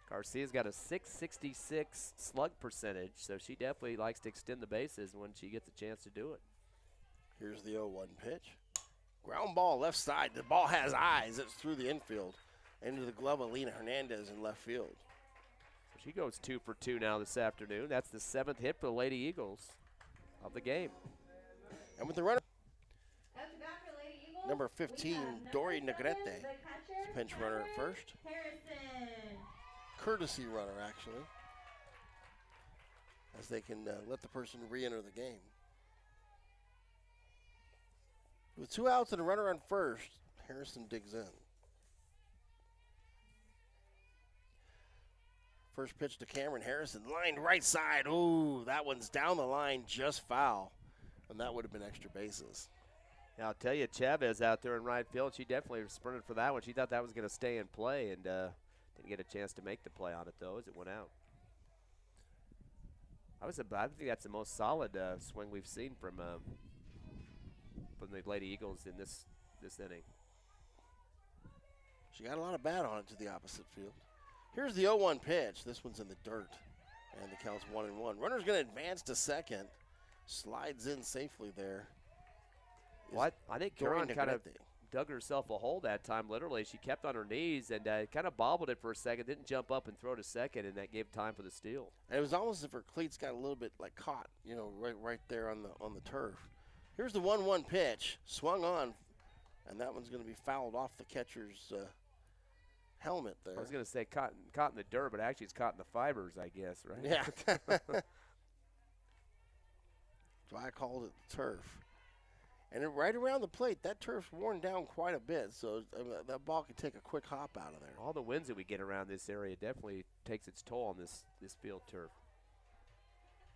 Garcia's got a .666 slug percentage, so she definitely likes to extend the bases when she gets a chance to do it. Here's the 0-1 pitch. Ground ball left side. The ball has eyes. It's through the infield into the glove of Lena Hernandez in left field. So she goes 2 for 2 now this afternoon. That's the 7th hit for the Lady Eagles of the game. And with the runner, Out to bat for Lady Eagles, number we 15, have Dory number Negrete, 7, the catcher, pinch runner at first. Harrison. Courtesy runner, actually, as they can let the person re-enter the game. With 2 outs and a runner on first, Harrison digs in. First pitch to Cameron Harrison, lined right side. Ooh, that one's down the line, just foul. And that would have been extra bases. Now, I'll tell you, Chavez out there in right field, she definitely sprinted for that one. She thought that was going to stay in play and didn't get a chance to make the play on it, though, as it went out. I think that's the most solid swing we've seen from the Lady Eagles in this inning. She got a lot of bat on it to the opposite field. Here's the 0-1 pitch. This one's in the dirt, and the count's 1-1. Runner's going to advance to second. Slides in safely there. What? I think Caron kind of Negrete. dug herself a hole that time, literally. She kept on her knees and kind of bobbled it for a second, didn't jump up and throw to second, and that gave time for the steal. And it was almost as if her cleats got a little bit like caught, right there on the turf. Here's the 1-1 pitch, swung on, and that one's going to be fouled off the catcher's helmet there. I was going to say caught in the dirt, but actually it's caught in the fibers, I guess, right? Yeah. So I called it turf. And right around the plate, that turf's worn down quite a bit, so that ball could take a quick hop out of there. All the winds that we get around this area definitely takes its toll on this field turf.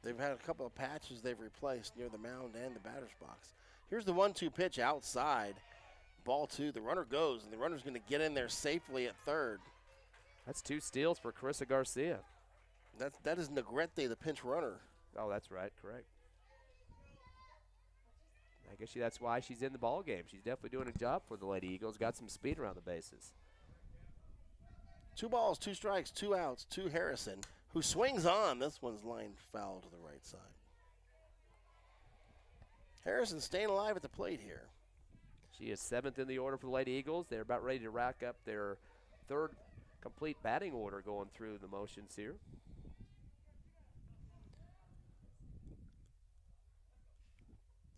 They've had a couple of patches they've replaced near the mound and the batter's box. Here's the 1-2 pitch outside. Ball 2. The runner goes, and the runner's going to get in there safely at third. That's 2 steals for Carissa Garcia. That is Negrete, the pinch runner. Oh, that's right. Correct. I guess that's why she's in the ball game. She's definitely doing a job for the Lady Eagles. Got some speed around the bases. 2 balls, 2 strikes, 2 outs, 2 Harrison, who swings on. This one's lined foul to the right side. Harrison staying alive at the plate here. She is 7th in the order for the Lady Eagles. They're about ready to rack up their 3rd complete batting order going through the motions here.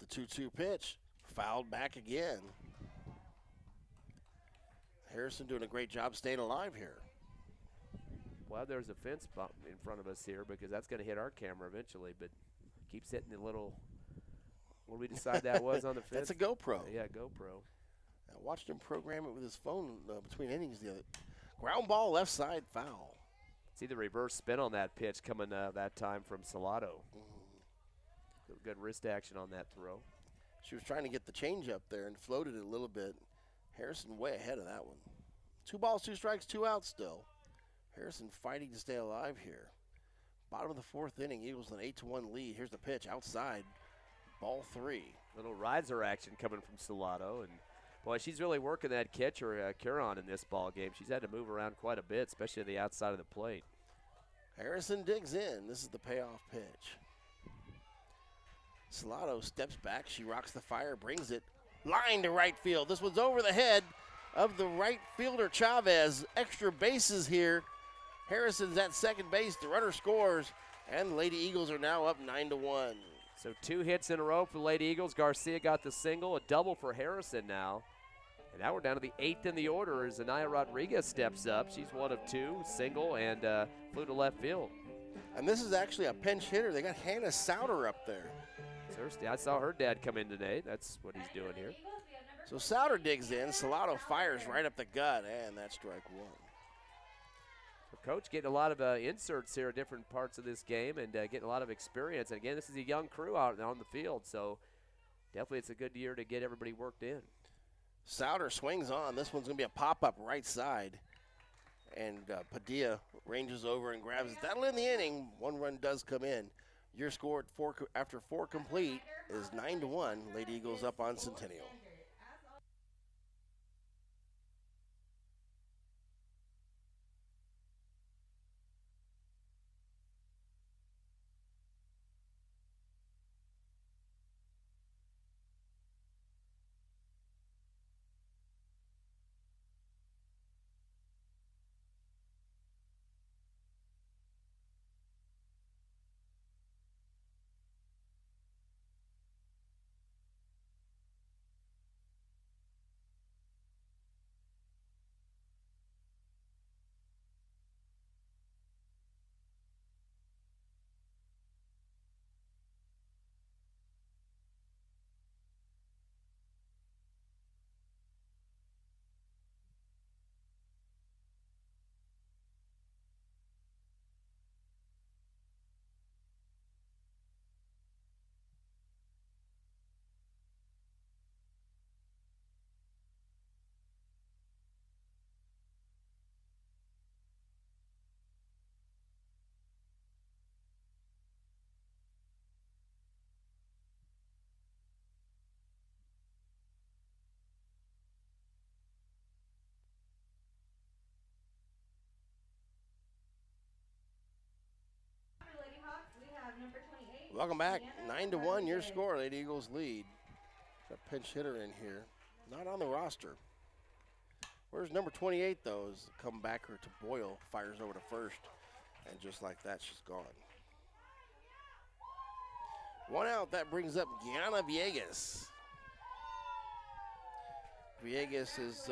The 2-2 pitch, fouled back again. Harrison doing a great job staying alive here. Well, there's a fence bump in front of us here because that's going to hit our camera eventually, but keeps hitting the little, what did we decide that was on the fence? That's a GoPro. Yeah, GoPro. I watched him program it with his phone between innings the other. Ground ball left side foul. See the reverse spin on that pitch coming that time from Salado. Good wrist action on that throw. She was trying to get the change up there and floated it a little bit. Harrison way ahead of that one. 2 balls, 2 strikes, 2 outs still. Harrison fighting to stay alive here. Bottom of the 4th inning, Eagles an 8-1 lead. Here's the pitch outside. Ball 3. Little riser action coming from Salado, and boy, she's really working that catcher Caron in this ball game. She's had to move around quite a bit, especially the outside of the plate. Harrison digs in. This is the payoff pitch. Salado steps back. She rocks the fire, brings it. Line to right field. This one's over the head of the right fielder Chavez. Extra bases here. Harrison's at second base. The runner scores, and the Lady Eagles are now up 9-1. So 2 hits in a row for the Lady Eagles. Garcia got the single, a double for Harrison now. And now we're down to the 8th in the order as Anaya Rodriguez steps up. She's 1 of 2, single, and flew to left field. And this is actually a pinch hitter. They got Hannah Souter up there. Thirsty. I saw her dad come in today. That's what he's doing here. So Souter digs in. Salado fires right up the gut, and that's strike one. So Coach getting a lot of inserts here at different parts of this game and getting a lot of experience. And again, this is a young crew out on the field, so definitely it's a good year to get everybody worked in. Souter swings on. This one's going to be a pop-up right side. And Padilla ranges over and grabs it. That'll end the inning. One run does come in. Your score at after 4 complete is 9-1. Lady Eagles up on Centennial. Welcome back. 9-1, your score. Lady Eagles lead. Got a pinch hitter in here. Not on the roster. Where's number 28, though, is the comebacker to Boyle. Fires over to first. And just like that, she's gone. One out. That brings up Gianna Villegas. Villegas is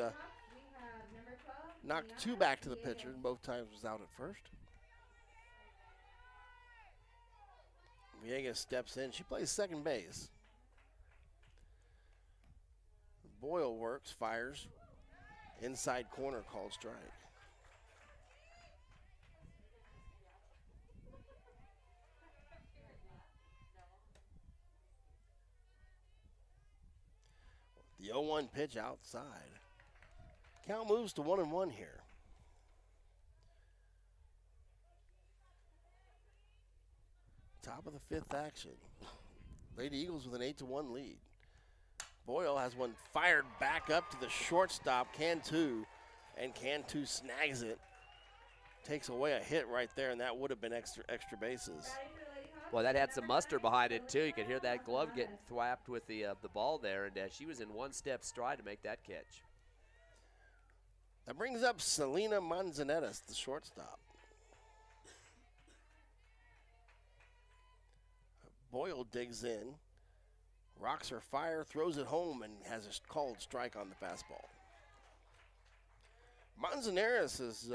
knocked 2 back to the pitcher. And both times was out at first. Villegas steps in. She plays second base. Boyle works, fires. Inside corner, called strike. The 0-1 pitch outside. Count moves to 1-1 here. Top of the 5th action. Lady Eagles with an 8-1 lead. Boyle has one fired back up to the shortstop, Cantu, and Cantu snags it. Takes away a hit right there, and that would have been extra bases. Well, that had some muster behind it, too. You could hear that glove getting thwapped with the ball there, and she was in one-step stride to make that catch. That brings up Selena Manzanetas, the shortstop. Boyle digs in, rocks her fire, throws it home, and has a called strike on the fastball. Manzanares has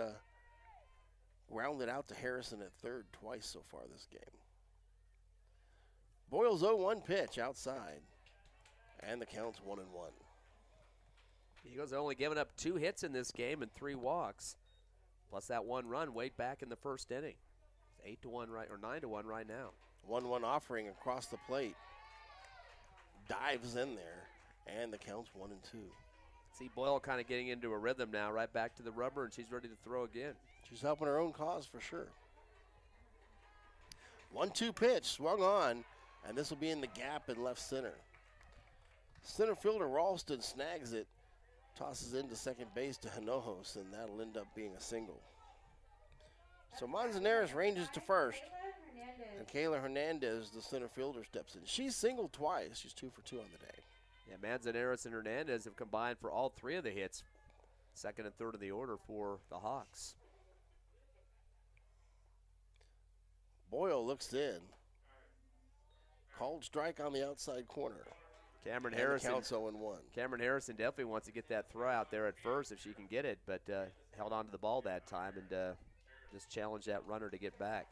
rounded out to Harrison at third twice so far this game. Boyle's 0-1 pitch outside, and the count's 1-1. Eagles only giving up 2 hits in this game and 3 walks, plus that 1 run way back in the first inning. It's 8-1 right, or 9-1 right now. 1-1 offering across the plate. Dives in there, and the count's 1-2. See Boyle kind of getting into a rhythm now, right back to the rubber, and she's ready to throw again. She's helping her own cause for sure. 1-2 pitch, swung on, and this will be in the gap in left center. Center fielder Ralston snags it, tosses into second base to Hinojos, and that'll end up being a single. So Manzanares ranges to first. And Kayla Hernandez, the center fielder, steps in. She's singled twice. She's 2 for 2 on the day. Yeah, Manzanares and Hernandez have combined for all 3 of the hits. Second and third in the order for the Hawks. Boyle looks in. Called strike on the outside corner. Cameron and Harrison. Counts 0-1. Cameron Harrison definitely wants to get that throw out there at first if she can get it, but held on to the ball that time and just challenged that runner to get back.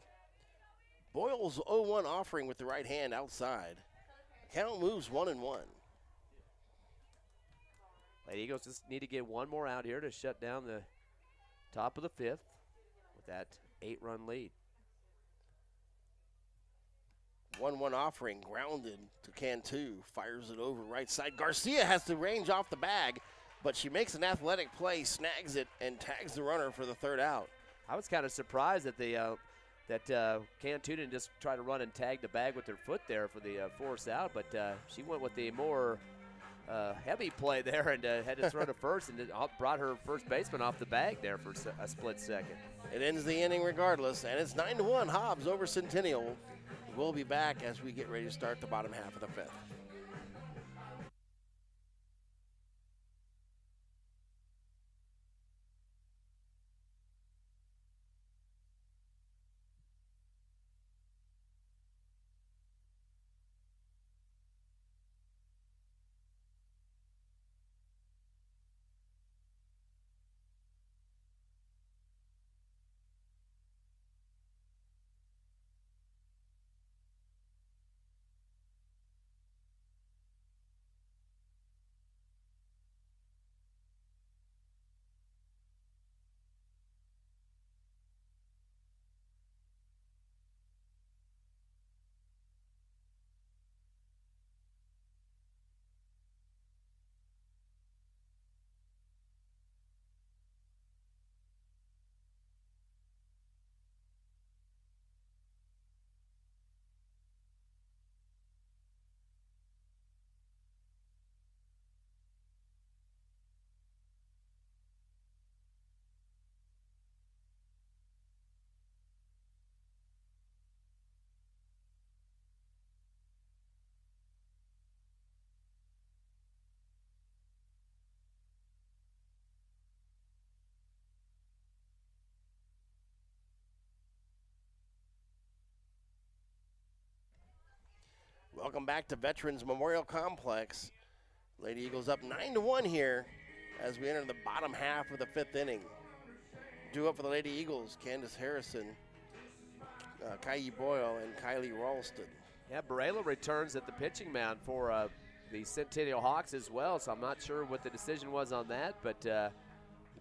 Boyle's 0-1 offering with the right hand outside. Count moves 1-1. Lady Eagles just need to get one more out here to shut down the top of the fifth with that 8-run lead. 1-1 offering, grounded to Cantu, fires it over right side. Garcia has to range off the bag, but she makes an athletic play, snags it, and tags the runner for the third out. I was kind of surprised that Cantu didn't just try to run and tag the bag with her foot there for the force out, but she went with the more heavy play there and had to throw to first and brought her first baseman off the bag there for a split second. It ends the inning regardless, and it's 9-1 Hobbs over Centennial. We'll be back as we get ready to start the bottom half of the fifth. Welcome back to Veterans Memorial Complex. Lady Eagles up 9-1 here as we enter the bottom half of the fifth inning. Due up for the Lady Eagles, Candace Harrison, Kai Boyle, and Kylie Ralston. Yeah, Barela returns at the pitching mound for the Centennial Hawks as well, so I'm not sure what the decision was on that, but the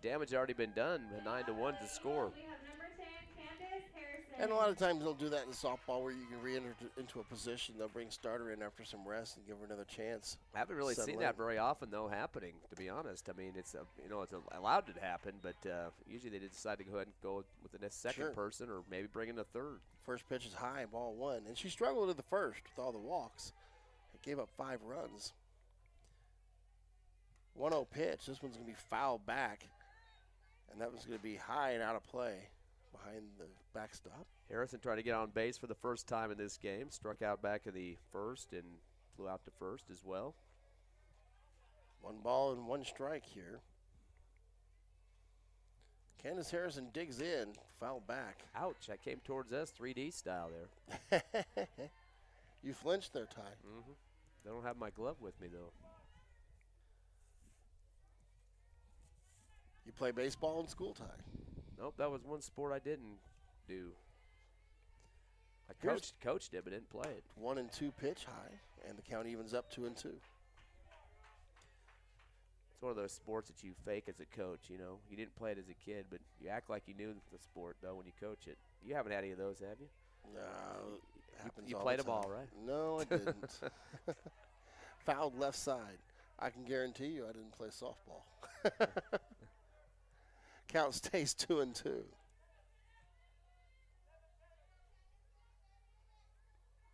damage already been done. 9-1 to score. We have number 10, Candace Harrison. And a lot of times they'll do that in softball where you can re-enter into a position. They'll bring starter in after some rest and give her another chance. I haven't really seen that very often, though, happening, to be honest. I mean, it's allowed to happen, but usually they decide to go ahead and go with the next second person or maybe bring in a third. First pitch is high, ball one. And she struggled at the first with all the walks. It gave up 5 runs. 1-0 pitch. This one's going to be fouled back. And that one's going to be high and out of play behind the backstop. Harrison tried to get on base for the first time in this game. Struck out back in the first and flew out to first as well. 1 ball and 1 strike here. Candace Harrison digs in, foul back. Ouch, that came towards us 3D style there. You flinched there, Ty. I don't have my glove with me, though. You play baseball in school, Ty? Nope, that was one sport I didn't do. I coached it, but didn't play it. 1-2 pitch high, and the count evens up 2-2. It's one of those sports that you fake as a coach, you know. You didn't play it as a kid, but you act like you knew the sport, though, when you coach it. You haven't had any of those, have you? No, it happens You all played the them all, time. right? No, I didn't. Fouled left side. I can guarantee you I didn't play softball. Count stays 2-2.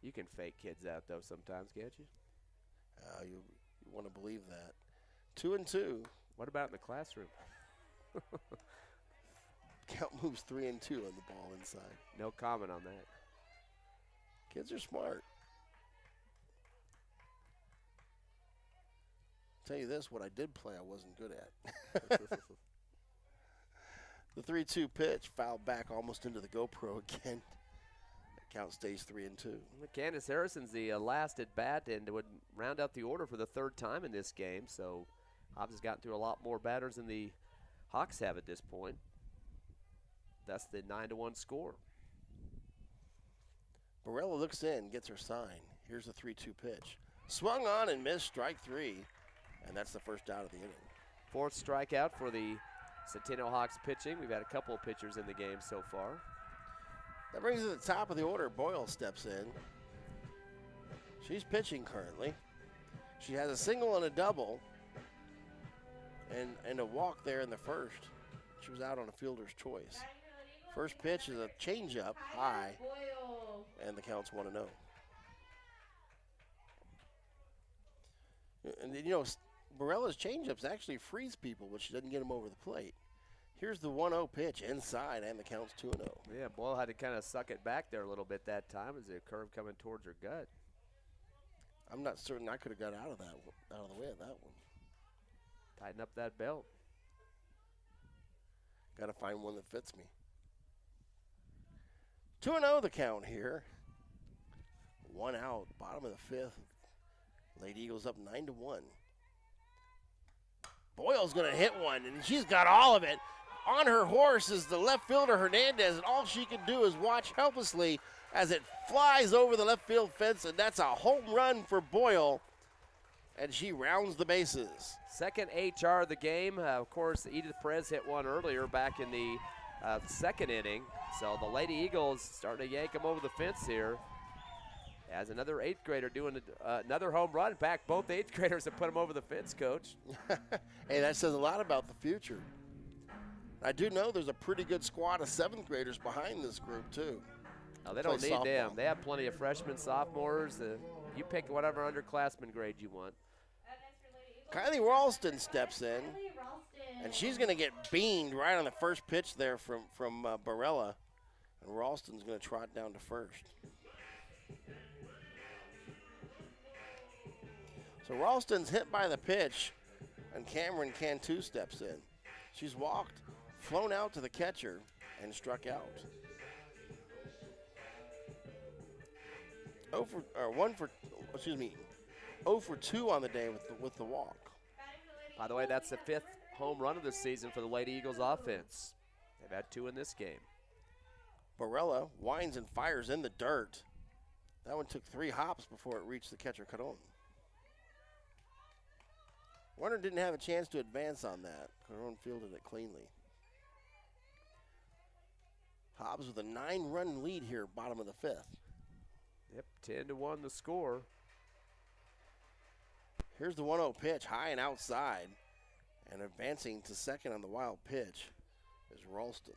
You can fake kids out, though, sometimes, can't you? You want to believe that. 2-2. What about in the classroom? Count moves 3-2 on the ball inside. No comment on that. Kids are smart. Tell you this, what I did play I wasn't good at. The 3-2 pitch, fouled back almost into the GoPro again. Count stays 3-2. Candace Harrison's the last at bat and would round out the order for the third time in this game. So Hobbs has gotten through a lot more batters than the Hawks have at this point. That's the 9-1 score. Barella looks in, gets her sign. Here's the 3-2 pitch. Swung on and missed, strike 3, and that's the first out of the inning. 4th strikeout for the Centennial Hawks pitching. We've had a couple of pitchers in the game so far. That brings us to the top of the order. Boyle steps in. She's pitching currently. She has a single and a double and a walk there in the first. She was out on a fielder's choice. First pitch is a changeup high, and the count's 1-0. And you know, Barella's changeups actually freeze people, but she doesn't get them over the plate. Here's the 1-0 pitch inside, and the count's 2-0. Yeah, Boyle had to kind of suck it back there a little bit that time as a curve coming towards her gut. I'm not certain I could have got out of the way of that one. Tighten up that belt. Got to find one that fits me. 2-0 the count here. 1 out, bottom of the 5th. Lady Eagles up 9-1. Boyle's going to hit one, and she's got all of it. On her horse is the left fielder, Hernandez, and all she can do is watch helplessly as it flies over the left field fence, and that's a home run for Boyle, and she rounds the bases. Second HR of the game. Of course, Edith Perez hit one earlier back in the 2nd inning. So the Lady Eagles starting to yank them over the fence here. As another 8th grader doing another home run. In fact, both 8th graders have put them over the fence, Coach. Hey, that says a lot about the future. I do know there's a pretty good squad of 7th graders behind this group, too. No, they don't Play need softball. them. They have plenty of freshmen, sophomores. You pick whatever underclassmen grade you want. Kylie Ralston steps in, and she's going to get beamed right on the first pitch there from Barella, and Ralston's going to trot down to first. So Ralston's hit by the pitch, and Cameron Cantu steps in. She's walked, flown out to the catcher, and struck out. 0 for 2 on the day with the walk. By the way, that's the 5th home run of the season for the Lady Eagles offense. They've had 2 in this game. Barella winds and fires in the dirt. That one took 3 hops before it reached the catcher, Caron. Warner didn't have a chance to advance on that. Caron fielded it cleanly. Hobbs with a 9-run lead here, bottom of the 5th. Yep, 10-1 the score. Here's the 1-0 pitch, high and outside. And advancing to second on the wild pitch is Ralston.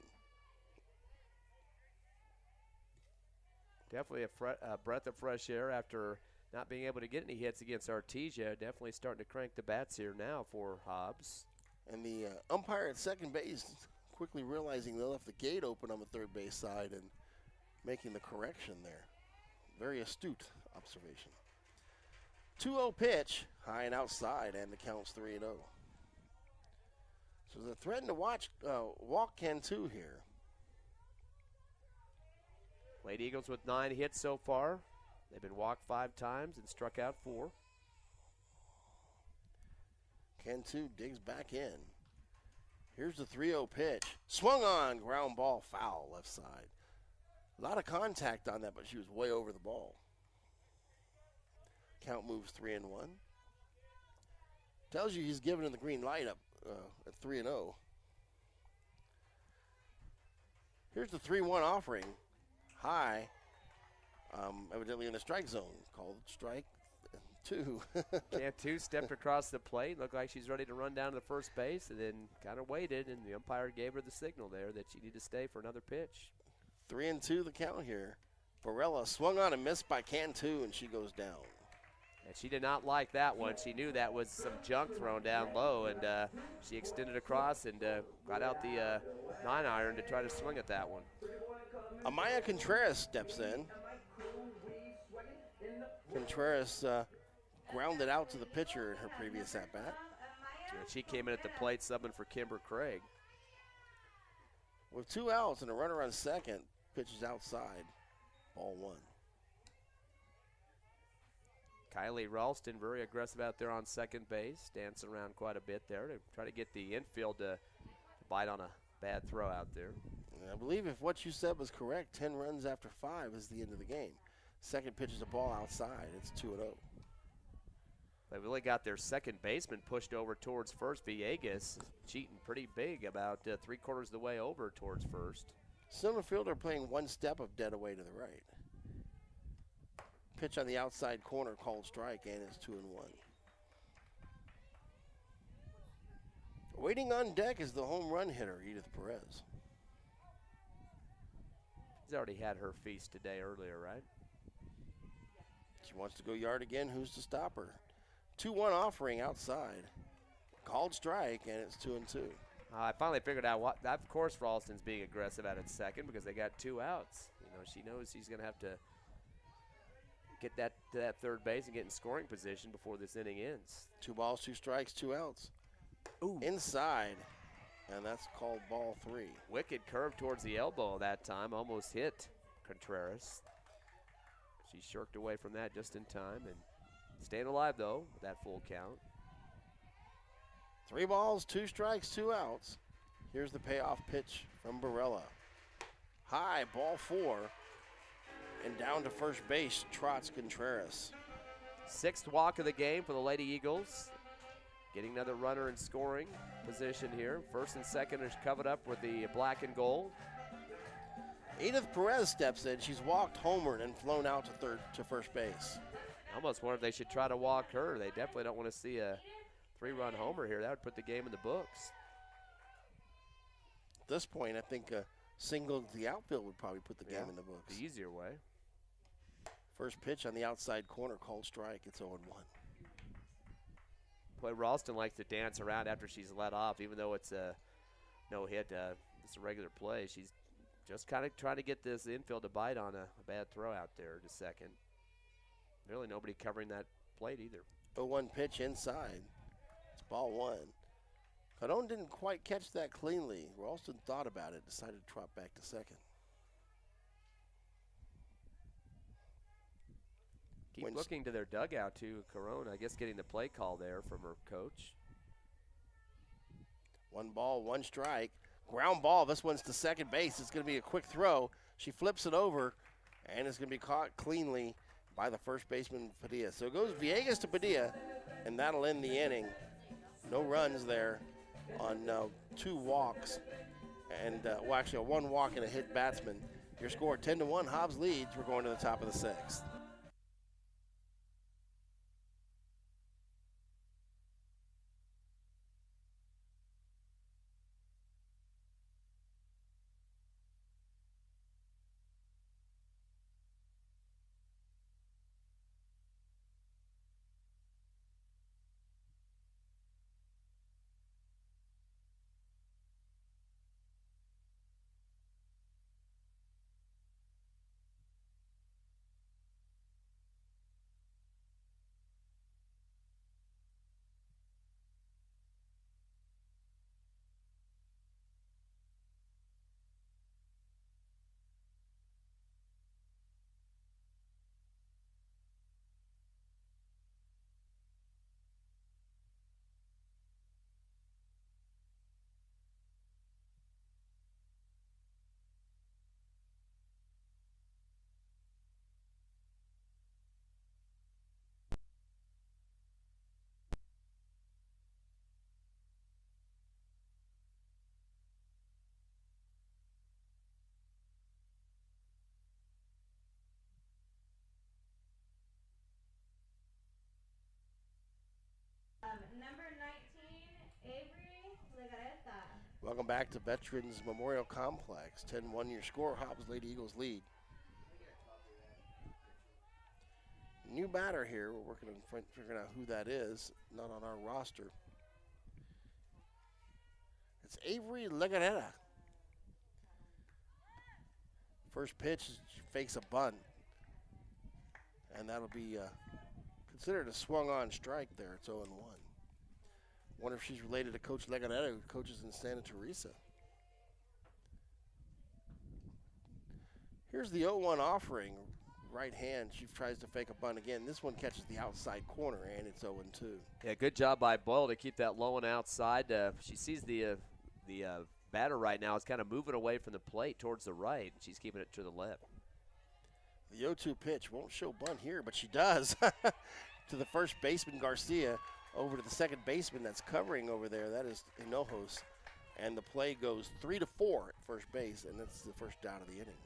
Definitely a breath of fresh air after not being able to get any hits against Artesia. Definitely starting to crank the bats here now for Hobbs. And the umpire at second base quickly realizing they left the gate open on the third base side and making the correction there. Very astute observation. 2-0 pitch, high and outside, and the count's 3-0. So they're threatening to walk Cantu here. Lady Eagles with 9 hits so far. They've been walked 5 times and struck out 4. Cantu digs back in. Here's the 3-0 pitch. Swung on, ground ball, foul, left side. A lot of contact on that, but she was way over the ball. Count moves 3-1. Tells you he's giving her the green light up at 3-0. Here's the 3-1 offering. High, evidently in the strike zone. Called strike 2. Cantu stepped across the plate. Looked like she's ready to run down to the first base, and then kind of waited, and the umpire gave her the signal there that she needed to stay for another pitch. 3-2 the count here. Barella swung on and missed by Cantu, and she goes down. And she did not like that one. She knew that was some junk thrown down low, and she extended across and got out the 9-iron to try to swing at that one. Amaya Contreras steps in. Contreras grounded out to the pitcher in her previous at-bat. And she came in at the plate subbing for Kimber Craig. With 2 outs and a runner on second, pitches outside, ball 1. Kylie Ralston very aggressive out there on second base, dancing around quite a bit there to try to get the infield to bite on a bad throw out there. And I believe if what you said was correct, 10 runs after 5 is the end of the game. Second pitch is a ball outside. It's 2-0. They really got their second baseman pushed over towards first. Villegas cheating pretty big, about 3/4 of the way over towards first. Center fielder playing one step of dead away to the right. Pitch on the outside corner, called strike, and it's 2-1. Waiting on deck is the home run hitter, Edith Perez. She's already had her feast today earlier, right? She wants to go yard again. Who's to stop her? 2-1 offering outside. Called strike, and it's 2-2. I finally figured out what. Of course, Ralston's being aggressive at second because they got 2 outs. You know, she knows she's going to have to get that to that third base and get in scoring position before this inning ends. 2 balls, 2 strikes, 2 outs. Ooh. Inside, and that's called ball 3. Wicked curve towards the elbow that time, almost hit Contreras. She shirked away from that just in time and staying alive though with that full count. 3 balls, 2 strikes, 2 outs. Here's the payoff pitch from Barella. High, ball 4, and down to first base trots Contreras. 6th walk of the game for the Lady Eagles. Getting another runner in scoring position here. First and second is covered up with the black and gold. Edith Perez steps in. She's walked, homered, and flown out to first base. I almost wonder if they should try to walk her. They definitely don't want to see a 3-run homer here. That would put the game in the books. At this point, I think a single to the outfield would probably put the game in the books. The easier way. First pitch on the outside corner, called strike. It's 0-1. Boy, Ralston likes to dance around after she's let off, even though it's a no hit. It's a regular play. She's just kind of trying to get this infield to bite on a bad throw out there to second. Really nobody covering that plate either. 0-1 pitch inside. It's ball 1. Cadone didn't quite catch that cleanly. Ralston thought about it, decided to trot back to second. Keep looking to their dugout too, Corona. I guess getting the play call there from her coach. 1 ball, 1 strike. Ground ball. This one's to second base. It's going to be a quick throw. She flips it over, and it's going to be caught cleanly by the first baseman, Padilla. So it goes Villegas to Padilla, and that'll end the inning. No runs there on 2 walks, and well, actually a 1 walk and a hit batsman. Your score 10-1. Hobbs leads. We're going to the top of the 6th. Number 19, Avery Legareta. Welcome back to Veterans Memorial Complex. 10-1 your score. Hobbs Lady Eagles lead. New batter here. We're working on figuring out who that is. Not on our roster. It's Avery Legareta. First pitch, she fakes a bunt. And that'll be considered a swung-on strike there. It's 0-1. Wonder if she's related to Coach Legareta, who coaches in Santa Teresa. Here's the 0-1 offering. Right hand, she tries to fake a bunt again. This one catches the outside corner, and it's 0-2. Yeah, good job by Boyle to keep that low and outside. She sees the batter right now is kind of moving away from the plate towards the right. She's keeping it to the left. The 0-2 pitch won't show bunt here, but she does. to the first baseman, Garcia, over to the second baseman that's covering over there. That is Hinojos. And the play goes 3-4 at first base, and that's the first down of the inning.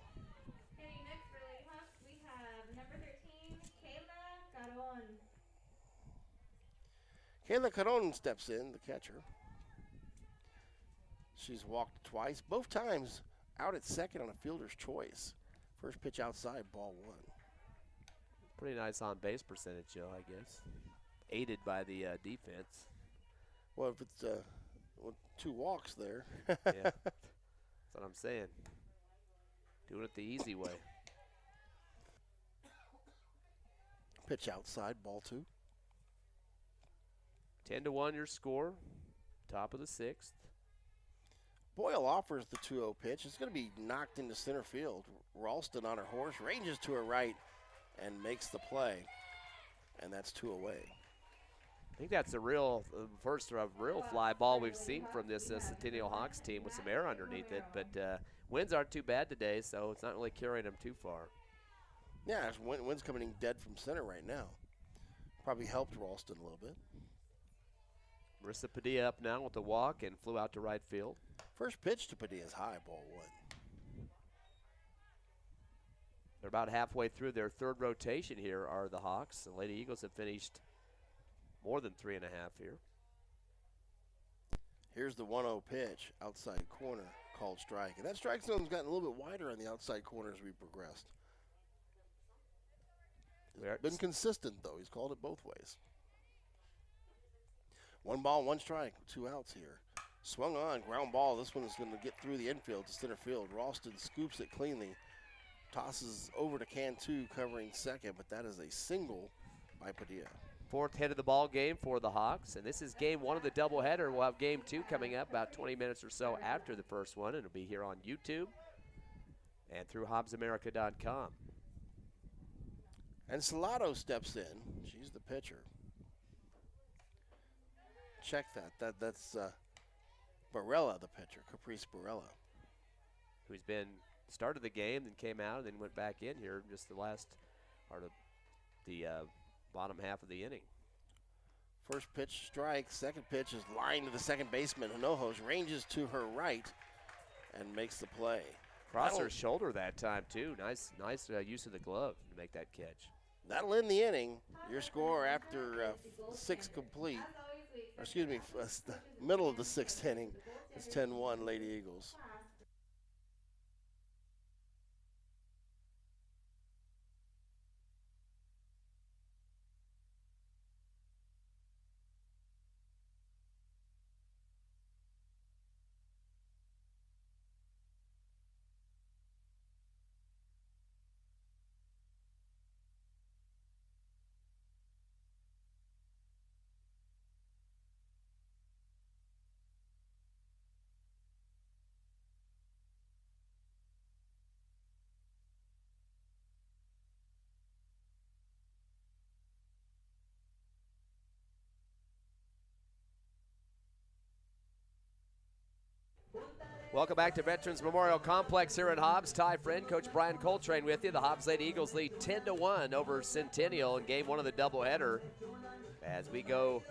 Hitting next for Lady Hawks, we have number 13, Kayla Caron. Kayla Caron steps in, the catcher. She's walked twice, both times out at second on a fielder's choice. First pitch outside, ball 1. Pretty nice on base percentage, Joe, I guess. Aided by the defense. Well, if it's 2 walks there. Yeah, that's what I'm saying. Doing it the easy way. Pitch outside, ball 2. 10-1 your score. Top of the 6th. Boyle offers the 2-0 pitch. It's going to be knocked into center field. Ralston on her horse, ranges to her right, and makes the play. And that's 2 away. I think that's the real first real fly ball we've seen from this Centennial Hawks team with some air underneath it. But winds aren't too bad today, so it's not really carrying them too far. Yeah, wind's coming in dead from center right now. Probably helped Ralston a little bit. Marissa Padilla up now with the walk and flew out to right field. First pitch to Padilla's high, ball 1. They're about halfway through their 3rd rotation here are the Hawks. The Lady Eagles have finished more than 3.5 here. Here's the 1-0 pitch, outside corner, called strike. And that strike zone's gotten a little bit wider on the outside corner as we progressed. It's been consistent, though. He's called it both ways. 1 ball, 1 strike, 2 outs here. Swung on, ground ball. This one is going to get through the infield to center field. Ralston scoops it cleanly, tosses over to Cantu covering second, but that is a single by Padilla. 4th hit of the ball game for the Hawks, and this is game 1 of the doubleheader. We'll have game 2 coming up about 20 minutes or so after the first one, and it'll be here on YouTube and through HobbsAmerica.com. And Salado steps in. She's the pitcher. Check that. That's Barella, the pitcher, Caprice Barella. Who's been started the game, then came out, and then went back in here just the last part of the bottom half of the inning. First pitch, strike. Second pitch is lined to the second baseman. Hinojos ranges to her right and makes the play. Cross her shoulder that time, too. Nice use of the glove to make that catch. That'll end the inning. Your score after 6 complete. Or excuse me, the middle of the 6th inning is 10-1 Lady Eagles. Welcome back to Veterans Memorial Complex here at Hobbs. Ty Friend, Coach Brian Coltrane with you. The Hobbs Lady Eagles lead 10-1 over Centennial in game 1 of the doubleheader. As we go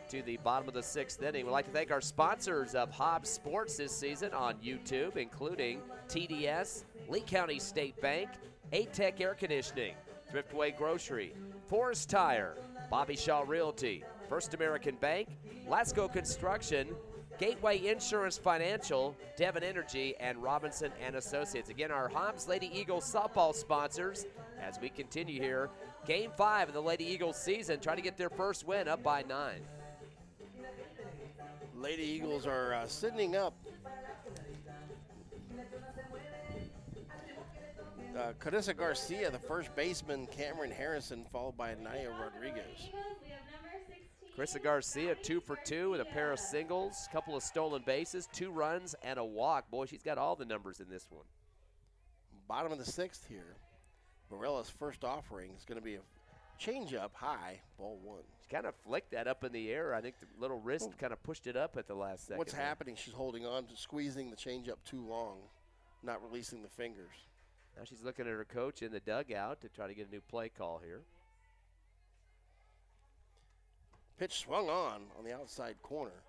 to the bottom of the 6th inning, we'd like to thank our sponsors of Hobbs Sports this season on YouTube, including TDS, Lee County State Bank, A-Tech Air Conditioning, Thriftway Grocery, Forest Tire, Bobby Shaw Realty, First American Bank, Lasco Construction, Gateway Insurance Financial, Devon Energy, and Robinson and Associates. Again, our Hobbs Lady Eagles softball sponsors as we continue here. Game 5 of the Lady Eagles season, trying to get their first win up by 9. Lady Eagles are sitting up. Carissa Garcia, the first baseman, Cameron Harrison, followed by Naya Rodriguez. Carissa Garcia, 2 for 2 with a pair of singles, couple of stolen bases, 2 runs, and a walk. Boy, she's got all the numbers in this one. Bottom of the 6th here. Barella's first offering is going to be a changeup high, ball 1. She kind of flicked that up in the air. I think the little wrist kind of pushed it up at the last second. What's happening? She's holding on to squeezing the changeup too long, not releasing the fingers. Now she's looking at her coach in the dugout to try to get a new play call here. Pitch swung on the outside corner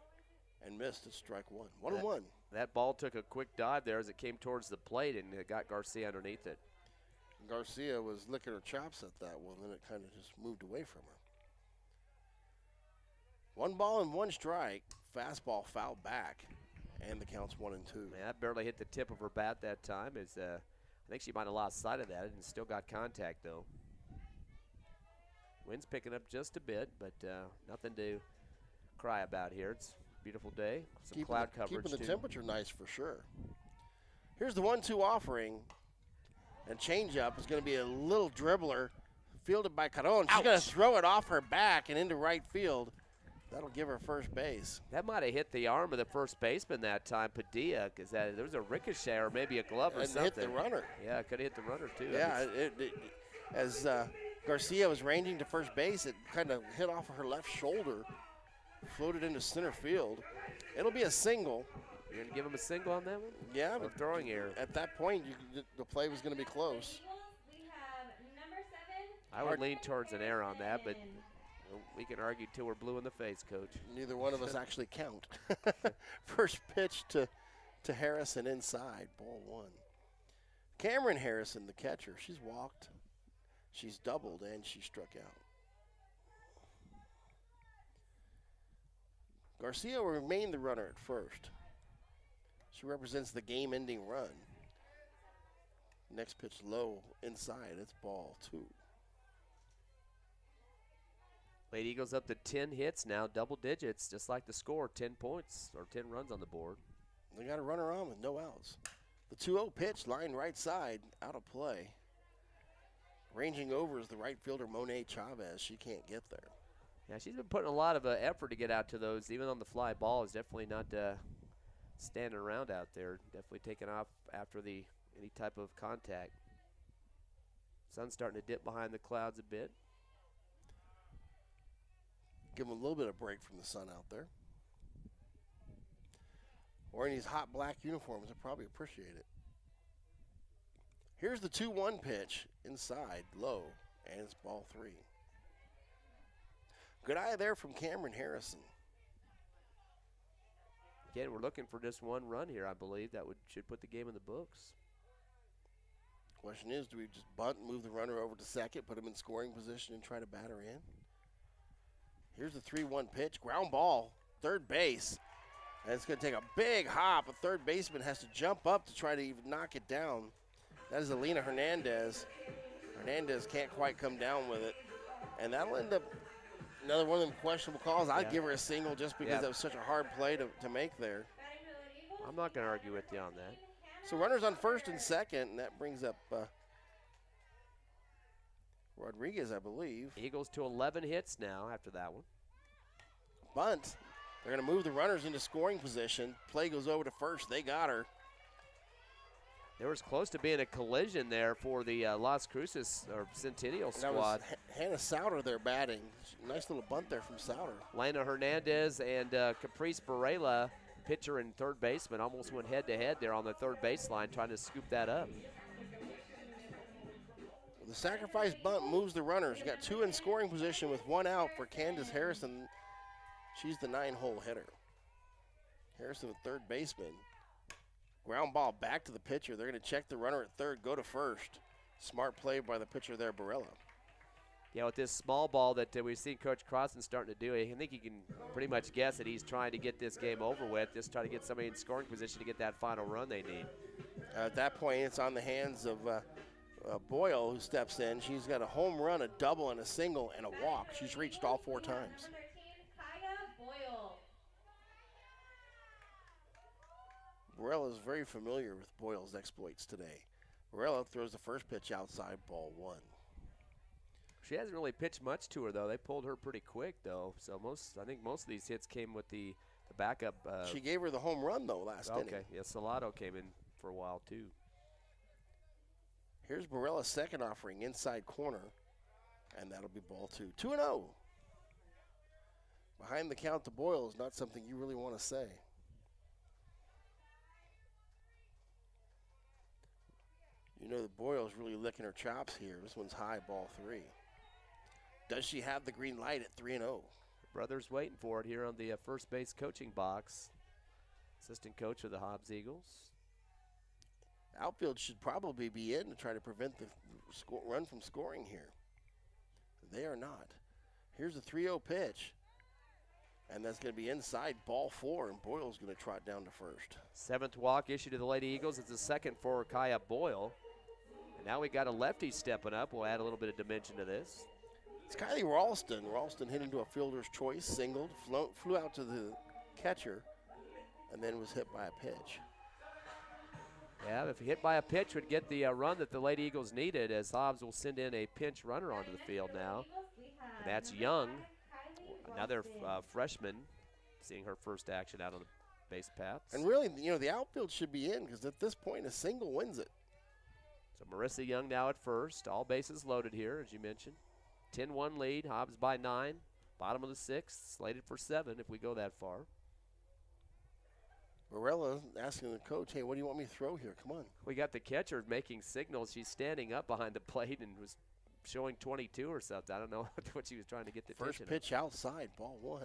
and missed at strike one. 1-1. That ball took a quick dive there as it came towards the plate, and it got Garcia underneath it. Garcia was licking her chops at that one, then it kind of just moved away from her. 1 ball and 1 strike. Fastball fouled back, and the count's 1-2. Man, that barely hit the tip of her bat that time. I think she might have lost sight of that and still got contact, though. Wind's picking up just a bit, but nothing to cry about here. It's a beautiful day. Some cloud coverage, keeping the too. temperature nice for sure. Here's the 1-2 offering. And changeup is going to be a little dribbler fielded by Caron. She's going to throw it off her back and into right field. That'll give her first base. That might have hit the arm of the first baseman that time, Padilla, because there was a ricochet or maybe a glove or something. Hit the runner. Yeah, it could have hit the runner, too. Yeah, as Garcia was ranging to first base, it kind of hit off of her left shoulder, floated into center field. It'll be a single. You're going to give him a single on that one? Yeah. Or throwing error? At that point, the play was going to be close. We have number 7. I would lean towards an error on that, but we can argue till we're blue in the face, Coach. Neither one of us actually count. First pitch to Harrison inside, ball 1. Cameron Harrison, the catcher, she's walked, she's doubled, and she struck out. Garcia will remain the runner at first. She represents the game-ending run. Next pitch low inside. It's ball 2. Lady Eagles up to 10 hits now, double digits, just like the score, 10 points or 10 runs on the board. They got a runner on with no outs. The 2-0 pitch, line right side, out of play. Ranging over is the right fielder, Monet Chavez. She can't get there. Yeah, she's been putting a lot of effort to get out to those, even on the fly ball. Is definitely not standing around out there. Definitely taking off after any type of contact. Sun's starting to dip behind the clouds a bit. Give them a little bit of break from the sun out there. Wearing these hot black uniforms, I probably appreciate it. Here's the 2-1 pitch inside, low, and it's ball 3. Good eye there from Cameron Harrison. Again, we're looking for just one run here, I believe. That should put the game in the books. Question is, do we just bunt and move the runner over to second, put him in scoring position, and try to bat her in? Here's the 3-1 pitch, ground ball, third base. And it's going to take a big hop. A third baseman has to jump up to try to even knock it down. That is Alina Hernandez. Hernandez can't quite come down with it. And that'll end up another one of them questionable calls. I'd give her a single just because that was such a hard play to make there. I'm not going to argue with you on that. So runners on first and second, and that brings up Rodriguez, I believe. Eagles to 11 hits now after that one. Bunt. They're going to move the runners into scoring position. Play goes over to first. They got her. There was close to being a collision there for the Las Cruces or Centennial squad. That was Hannah Souter there batting. Nice little bunt there from Souter. Lena Hernandez and Caprice Barela, pitcher and third baseman, almost went head-to-head there on the third baseline trying to scoop that up. The sacrifice bunt moves the runners. You got 2 in scoring position with 1 out for Candace Harrison. She's the 9-hole hitter. Harrison, the third baseman. Ground ball back to the pitcher. They're going to check the runner at third, go to first. Smart play by the pitcher there, Barella. Yeah, with this small ball that we've seen Coach Crossan starting to do, I think you can pretty much guess that he's trying to get this game over with, just try to get somebody in scoring position to get that final run they need. At that point, it's on the hands of Boyle, who steps in. She's got a home run, a double, and a single, and a walk. She's reached all 4 times. Barella is very familiar with Boyle's exploits today. Barella throws the first pitch outside, ball 1. She hasn't really pitched much to her, though. They pulled her pretty quick, though. So I think most of these hits came with the backup. She gave her the home run, though, last inning. Okay, yeah, Salado came in for a while, too. Here's Barella's second offering, inside corner, and that'll be ball 2. 2-0. Behind the count to Boyle is not something you really want to say. You know that Boyle's really licking her chops here. This one's high, ball 3. Does she have the green light at 3-0? Brothers waiting for it here on the first base coaching box. Assistant coach of the Hobbs Eagles. Outfield should probably be in to try to prevent the run from scoring here. They are not. Here's a 3-0 pitch. And that's going to be inside, ball 4, and Boyle's going to trot down to first. 7th walk issued to the Lady Eagles. It's the second for Kaya Boyle. And now we got a lefty stepping up. We'll add a little bit of dimension to this. It's Kylie Ralston. Ralston hit into a fielder's choice, singled, flew out to the catcher, and then was hit by a pitch. Yeah, if hit by a pitch would get the run that the Lady Eagles needed, as Hobbs will send in a pinch runner onto the field now. And that's Young, another freshman, seeing her first action out on the base paths. And really, the outfield should be in because at this point, a single wins it. So Marissa Young now at first. All bases loaded here, as you mentioned. 10-1 lead, Hobbs by 9. Bottom of the 6th, slated for 7 if we go that far. Barella asking the coach, hey, what do you want me to throw here? Come on. We got the catcher making signals. She's standing up behind the plate and was showing 22 or something. I don't know what she was trying to get the first pitch outside, ball 1.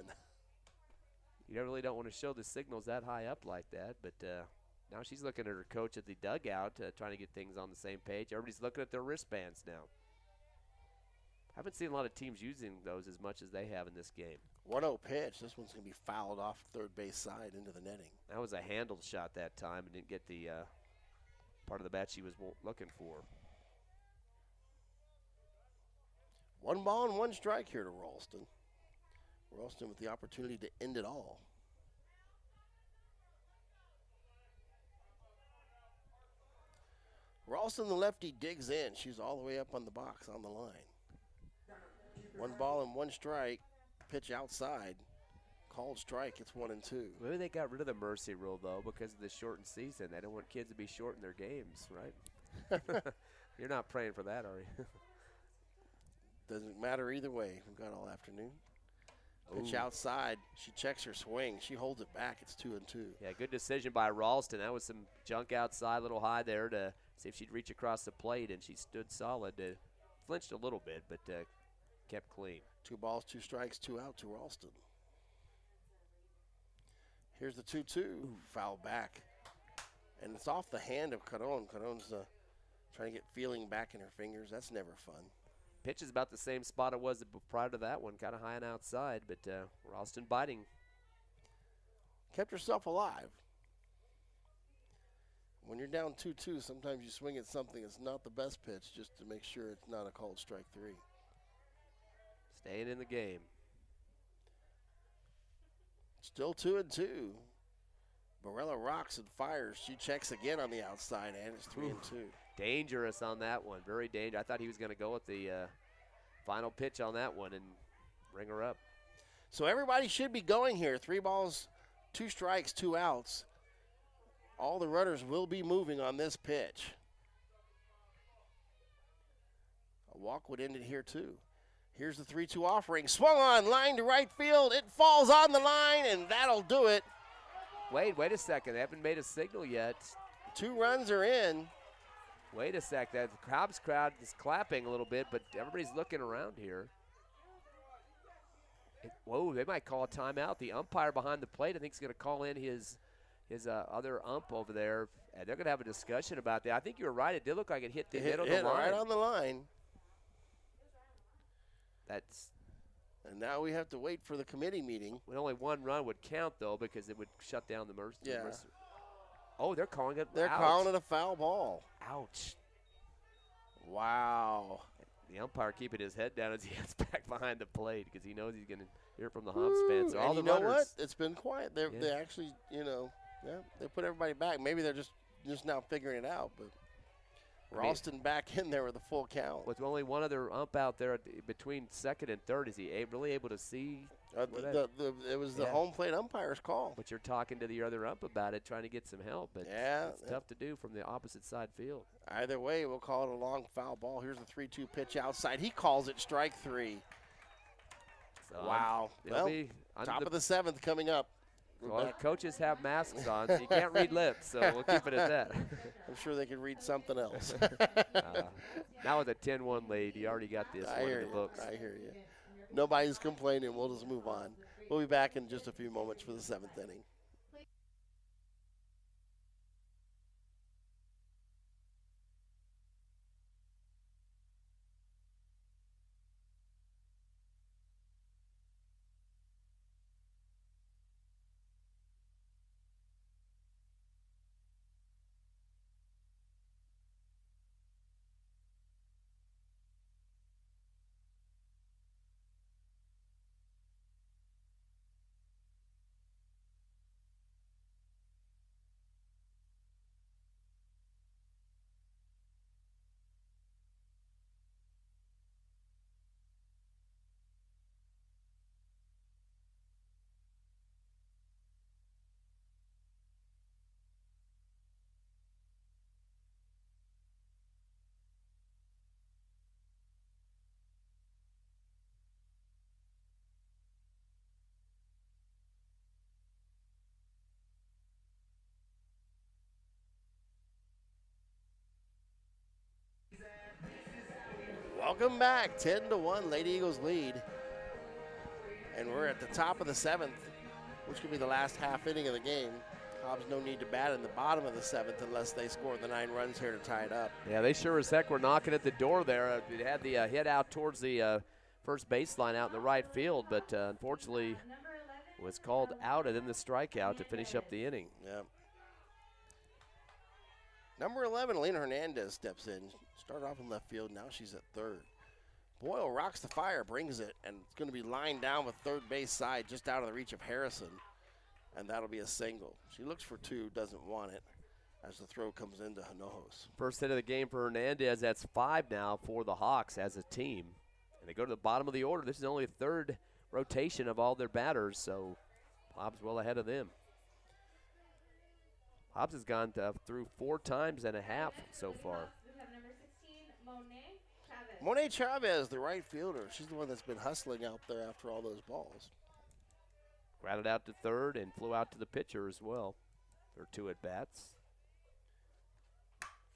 You really don't want to show the signals that high up like that, but now she's looking at her coach at the dugout, trying to get things on the same page. Everybody's looking at their wristbands now. Haven't seen a lot of teams using those as much as they have in this game. 1-0 pitch. This one's going to be fouled off third base side into the netting. That was a handled shot that time and didn't get the part of the bat she was looking for. 1 ball and 1 strike here to Ralston. Ralston with the opportunity to end it all. Ralston, the lefty, digs in. She's all the way up on the box on the line. 1 ball and 1 strike. Pitch outside. Called strike. It's 1-2. Maybe they got rid of the mercy rule, though, because of the shortened season. They don't want kids to be short in their games, right? You're not praying for that, are you? Doesn't matter either way. We've got all afternoon. Pitch Ooh. Outside. She checks her swing. She holds it back. It's 2-2. Yeah, good decision by Ralston. That was some junk outside, a little high there to see if she'd reach across the plate, and she stood solid. Flinched a little bit, but kept clean. 2 balls, 2 strikes, 2 out to Ralston. Here's the 2-2. Foul back. And it's off the hand of Caron. Caron's trying to get feeling back in her fingers. That's never fun. Pitch is about the same spot it was prior to that one, kind of high and outside, but Ralston biting. Kept herself alive. When you're down 2-2, sometimes you swing at something that's not the best pitch just to make sure it's not a called strike 3. Staying in the game. Still 2-2. Barella rocks and fires. She checks again on the outside, and it's 3-2. Dangerous on that one. Very dangerous. I thought he was going to go with the final pitch on that one and bring her up. So everybody should be going here. 3 balls, 2 strikes, 2 outs. All the runners will be moving on this pitch. A walk would end it here, too. Here's the 3-2 offering. Swung on, line to right field. It falls on the line, and that'll do it. Wait a second. They haven't made a signal yet. 2 runs are in. Wait a sec. The Hobbs crowd is clapping a little bit, but everybody's looking around here. Whoa, they might call a timeout. The umpire behind the plate, I think, is going to call in his other ump over there, and they're going to have a discussion about that. I think you were right. It did look like it hit the line. Right on the line. And now we have to wait for the committee meeting. With only 1 run would count, though, because it would shut down the Mercy. Yeah. Oh, they're calling it They're out. calling it a foul ball. Ouch. Wow. The umpire keeping his head down as he gets back behind the plate because he knows he's going to hear from the Hobbs fans. So all the you know runners, what? It's been quiet. They actually, they put everybody back. Maybe they're just now figuring it out, but Ralston back in there with a full count. With only 1 other ump out there between second and third, is he really able to see? It was the home plate umpire's call. But you're talking to the other ump about it, trying to get some help. But it's tough to do from the opposite side field. Either way, we'll call it a long foul ball. Here's the 3-2 pitch outside. He calls it strike 3. So wow. Well, top of the 7th coming up. Well, coaches have masks on, so you can't read lips, so we'll keep it at that. I'm sure they can read something else. Now with a 10-1 lead, you already got this one in the books. I hear you. Nobody's complaining. We'll just move on. We'll be back in just a few moments for the 7th inning. Welcome back. 10-1, Lady Eagles lead. And we're at the top of the 7th, which could be the last half inning of the game. Hobbs no need to bat in the bottom of the 7th unless they score the 9 runs here to tie it up. Yeah, they sure as heck were knocking at the door there. It had the hit out towards the first baseline out in the right field, but unfortunately was called out and then the strikeout to finish up the inning. Yeah. Number 11, Elena Hernandez steps in. Started off in left field, now she's at third. Boyle rocks the fire, brings it, and it's going to be lined down with third base side just out of the reach of Harrison, and that'll be a single. She looks for 2, doesn't want it, as the throw comes into Hinojos. First hit of the game for Hernandez. That's 5 now for the Hawks as a team. And they go to the bottom of the order. This is only the 3rd rotation of all their batters, so Hobbs well ahead of them. Hobbs has gone through 4 times and a half so far. We have number 16, Monet Chavez. Monet Chavez, the right fielder. She's the one that's been hustling out there after all those balls. Grounded out to third and flew out to the pitcher as well. There are 2 at-bats.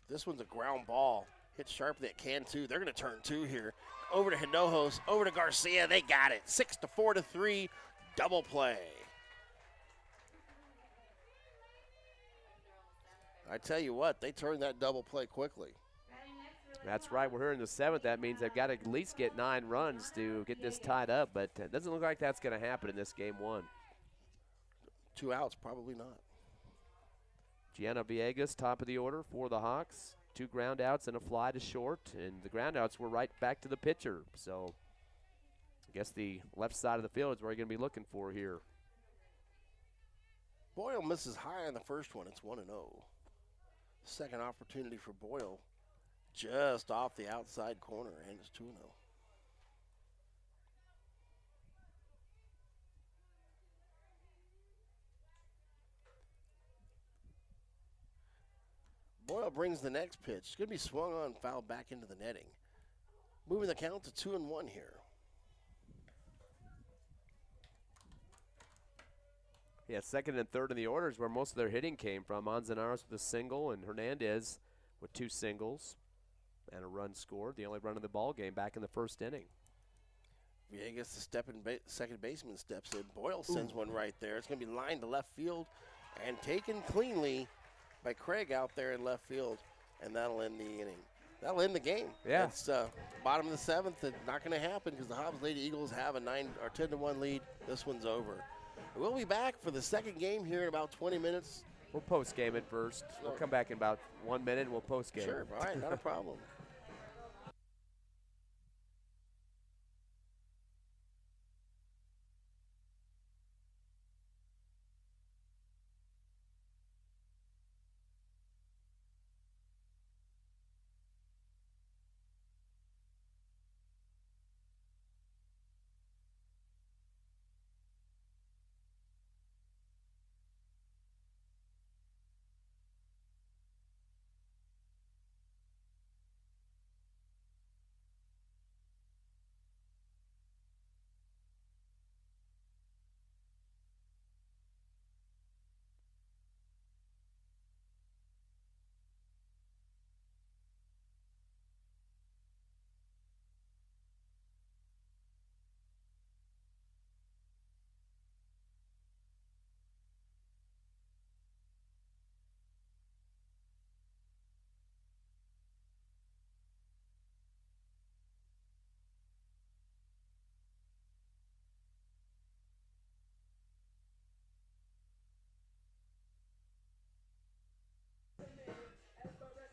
This one's a ground ball. Hit sharply at can 2. They're going to turn 2 here. Over to Hinojos, over to Garcia. They got it. 6-4-3, double play. I tell you what, they turned that double play quickly. That's right. We're here in the 7th. That means they've got to at least get 9 runs to get this tied up, but it doesn't look like that's going to happen in this game 1. 2 outs, probably not. Gianna Villegas, top of the order for the Hawks. 2 ground outs and a fly to short, and the ground outs were right back to the pitcher. So I guess the left side of the field is where you're going to be looking for here. Boyle misses high on the first one. It's 1-0. Second opportunity for Boyle, just off the outside corner, and it's 2-0. Boyle brings the next pitch. It's going to be swung on, fouled back into the netting. Moving the count to 2-1 here. Yeah, second and third in the order is where most of their hitting came from. Manzanares with a single and Hernandez with 2 singles and a run scored. The only run of the ball game back in the first inning. Villegas, the second baseman, steps in. Boyle sends one right there. It's going to be lined to left field and taken cleanly by Craig out there in left field, and that'll end the inning. That'll end the game. Yeah. It's bottom of the 7th. It's not going to happen because the Hobbs Lady Eagles have a 10-1 lead. This one's over. We'll be back for the second game here in about 20 minutes. We'll post-game it first. We'll come back in about 1 minute and we'll post-game. Sure, all right, not a problem.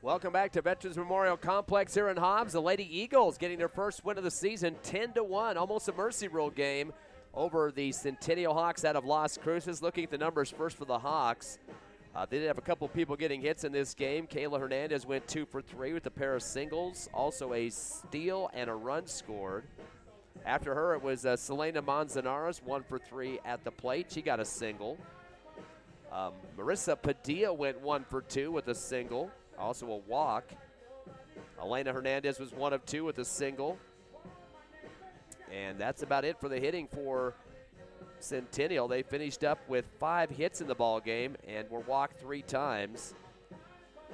Welcome back to Veterans Memorial Complex here in Hobbs. The Lady Eagles getting their first win of the season, 10-1, almost a mercy rule game over the Centennial Hawks out of Las Cruces. Looking at the numbers first for the Hawks. They did have a couple people getting hits in this game. Kayla Hernandez went 2 for 3 with a pair of singles, also a steal and a run scored. After her, it was Selena Manzanares, 1 for 3 at the plate. She got a single. Marissa Padilla went 1 for 2 with a single, also a walk. Elena Hernandez was 1 of 2 with a single. And that's about it for the hitting for Centennial. They finished up with 5 hits in the ball game and were walked 3 times.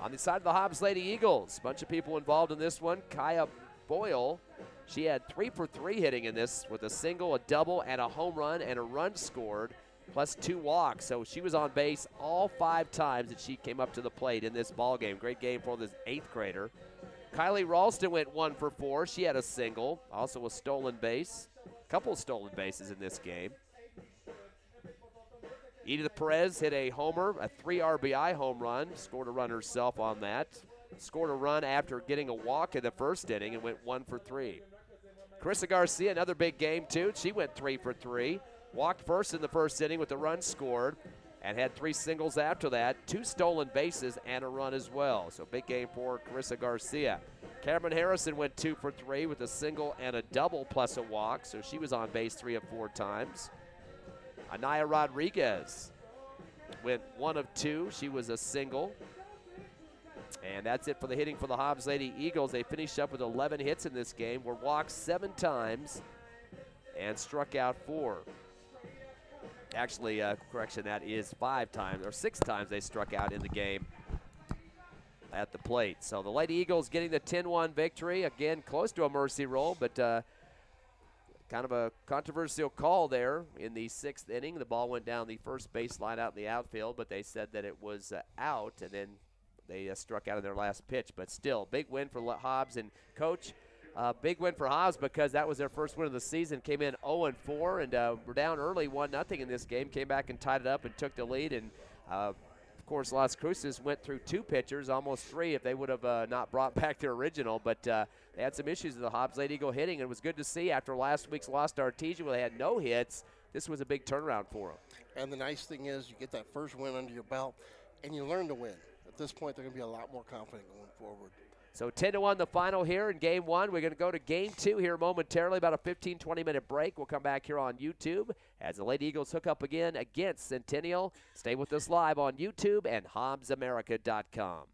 On the side of the Hobbs Lady Eagles, a bunch of people involved in this one. Kaya Boyle, she had 3 for 3 hitting in this with a single, a double, and a home run and a run scored, plus 2 walks. So she was on base all 5 times that she came up to the plate in this ball game. Great game for this 8th grader. Kylie Ralston went 1 for 4. She had a single, also a stolen base. A couple of stolen bases in this game. Edith Perez hit a homer, a 3 RBI home run, scored a run herself on that. Scored a run after getting a walk in the first inning and went 1 for 3. Carissa Garcia, another big game too. She went 3 for 3. Walked first in the first inning with a run scored and had 3 singles after that, 2 stolen bases and a run as well. So big game for Carissa Garcia. Cameron Harrison went 2 for 3 with a single and a double plus a walk, so she was on base 3 of 4 times. Anaya Rodriguez went 1 of 2. She was a single. And that's it for the hitting for the Hobbs Lady Eagles. They finished up with 11 hits in this game, were walked 7 times, and struck out 4. Actually, correction, that is 5 times, or 6 times they struck out in the game at the plate. So the Lady Eagles getting the 10-1 victory. Again, close to a mercy roll, but kind of a controversial call there in the 6th inning. The ball went down the first baseline out in the outfield, but they said that it was out, and then they struck out in their last pitch. But still, big win for Hobbs. And, Coach, big win for Hobbs because that was their first win of the season. Came in 0-4, and were down early 1-0 in this game. Came back and tied it up and took the lead. And, of course, Las Cruces went through 2 pitchers, almost 3 if they would have not brought back their original. But they had some issues with the Hobbs Lady Eagle hitting, and it was good to see after last week's loss to Artesia where they had no hits. This was a big turnaround for them. And the nice thing is you get that first win under your belt, and you learn to win. At this point, they're going to be a lot more confident going forward. So 10-1 the final here in Game 1. We're going to go to Game 2 here momentarily, about a 15-20 minute break. We'll come back here on YouTube as the Lady Eagles hook up again against Centennial. Stay with us live on YouTube and HobbsAmerica.com.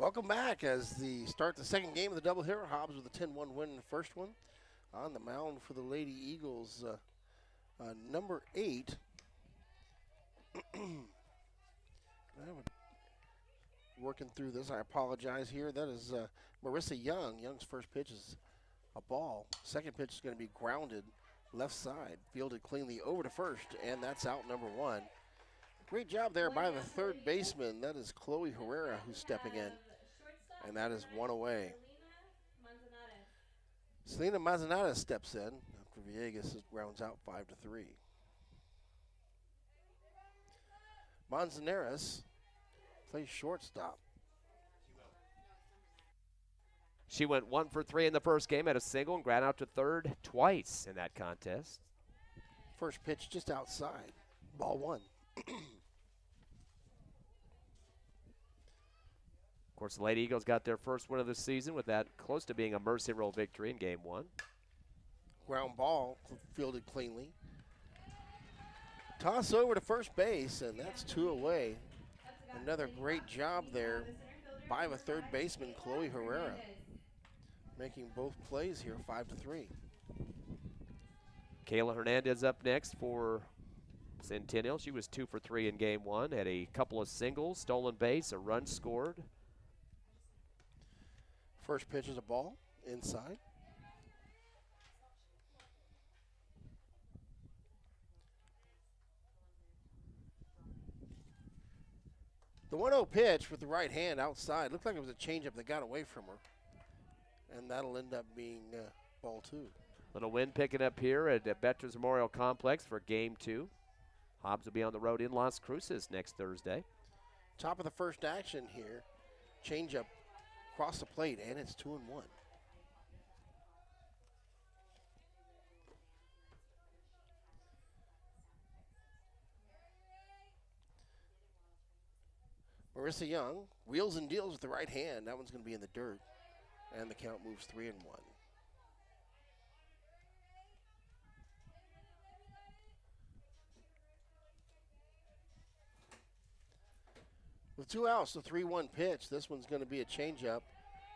Welcome back as the start the second game of the doubleheader. Hobbs with a 10-1 win in the first one. On the mound for the Lady Eagles, number 8. Working through this, I apologize here. That is Marissa Young. Young's first pitch is a ball. Second pitch is going to be grounded left side, fielded cleanly over to first, and that's out number 1. Great job there by the third baseman. That is Chloe Herrera who's stepping in, and that is 1 away. Selena Manzanares steps in after Villegas grounds out 5-3. Manzanares plays shortstop. She went 1 for 3 in the first game, had a single and ground out to third twice in that contest. First pitch just outside, ball 1. Of course, the Lady Eagles got their first win of the season with that close to being a mercy rule victory in game 1. Ground ball fielded cleanly. Toss over to first base, and that's 2 away. Another great job there by the third baseman, Chloe Herrera, making both plays here 5-3. Kayla Hernandez up next for Centennial. She was 2 for 3 in game 1, had a couple of singles, stolen base, a run scored. First pitch is a ball inside. The 1-0 pitch with the right hand outside. Looked like it was a changeup that got away from her. And that'll end up being ball 2. Little wind picking up here at Veterans Memorial Complex for game 2. Hobbs will be on the road in Las Cruces next Thursday. Top of the first action here. Changeup across the plate, and it's 2-1. Marissa Young wheels and deals with the right hand. That one's going to be in the dirt, and the count moves 3-1. With 2 outs, the 3-1 pitch. This one's going to be a changeup,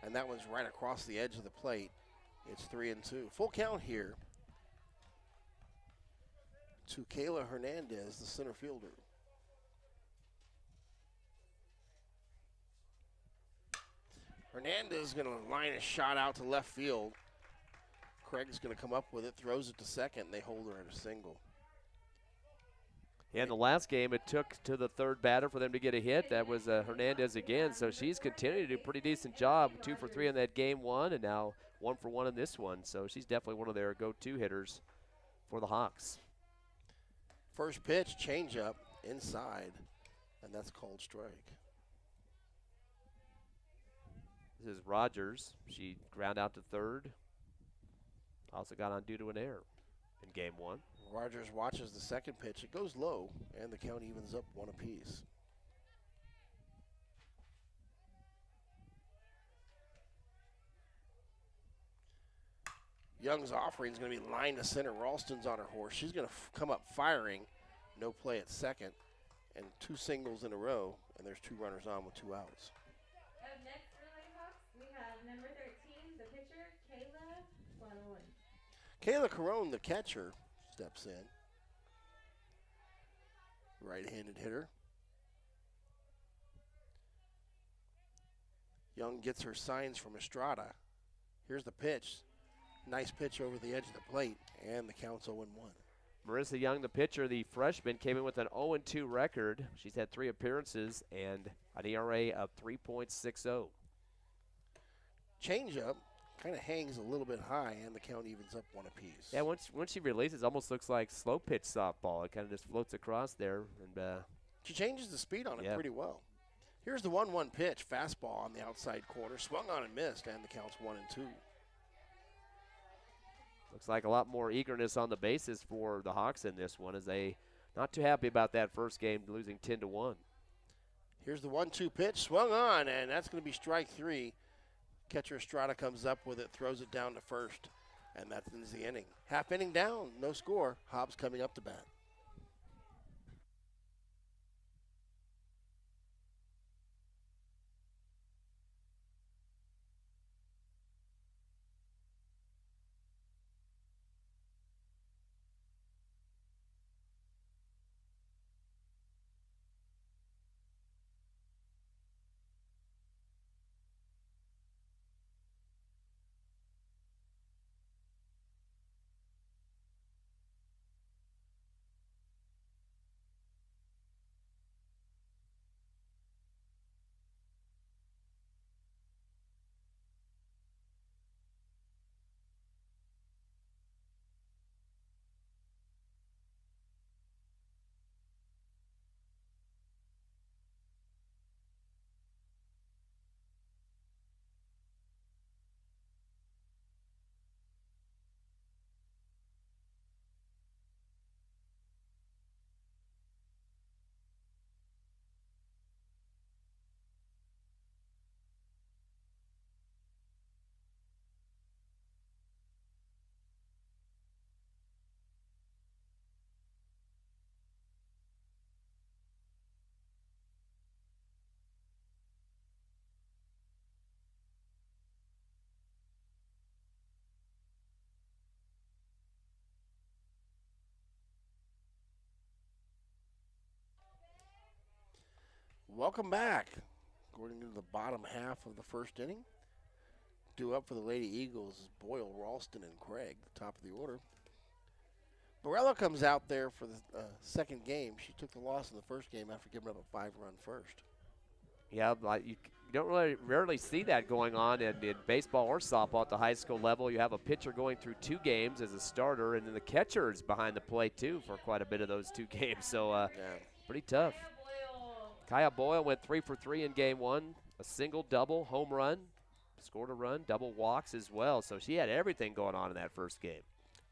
and that one's right across the edge of the plate. It's 3-2. Full count here to Kayla Hernandez, the center fielder. Hernandez is going to line a shot out to left field. Craig's going to come up with it, throws it to second, and they hold her at a single. Yeah, in the last game, it took to the third batter for them to get a hit. That was Hernandez again, so she's continued to do a pretty decent job. 2 for 3 in that game 1, and now 1 for 1 in this one. So she's definitely one of their go-to hitters for the Hawks. First pitch, changeup, inside, and that's called strike. This is Rogers. She ground out to third. Also got on due to an error in game 1. Rogers watches the second pitch. It goes low, and the count evens up 1 apiece. Young's offering is going to be lined to center. Ralston's on her horse. She's going to come up firing. No play at second, and 2 singles in a row, and there's 2 runners on with 2 outs. Up next for the Lady Hawks, we have number 13, the pitcher, Kayla Caron. Kayla Caron, the catcher, steps in. Right-handed hitter. Young gets her signs from Estrada. Here's the pitch. Nice pitch over the edge of the plate, and the count's 0-1. Marissa Young, the pitcher, the freshman, came in with an 0-2 record. She's had 3 appearances and an ERA of 3.60. Changeup kind of hangs a little bit high, and the count evens up 1 apiece. Yeah, once she releases, it almost looks like slow pitch softball. It kind of just floats across there. And she changes the speed on it pretty well. Here's the 1-1 pitch, fastball on the outside corner, swung on and missed, and the count's 1-2. Looks like a lot more eagerness on the bases for the Hawks in this one, as they not too happy about that first game, losing 10-1. Here's the 1-2 pitch, swung on, and that's going to be strike 3. Catcher Estrada comes up with it, throws it down to first, and that ends the inning. Half inning down, no score. Hobbs coming up to bat. welcome back. Going into the bottom half of the first inning. Due up for the Lady Eagles is Boyle, Ralston, and Craig, the top of the order. Barella comes out there for the second game. She took the loss in the first game after giving up a 5-run first. Yeah, but you don't really rarely see that going on in baseball or softball at the high school level. You have a pitcher going through 2 games as a starter, and then the catcher is behind the plate, too, for quite a bit of those 2 games. So pretty tough. Kaya Boyle went 3 for 3 in game 1, a single, double, home run, scored a run, double walks as well. So she had everything going on in that first game.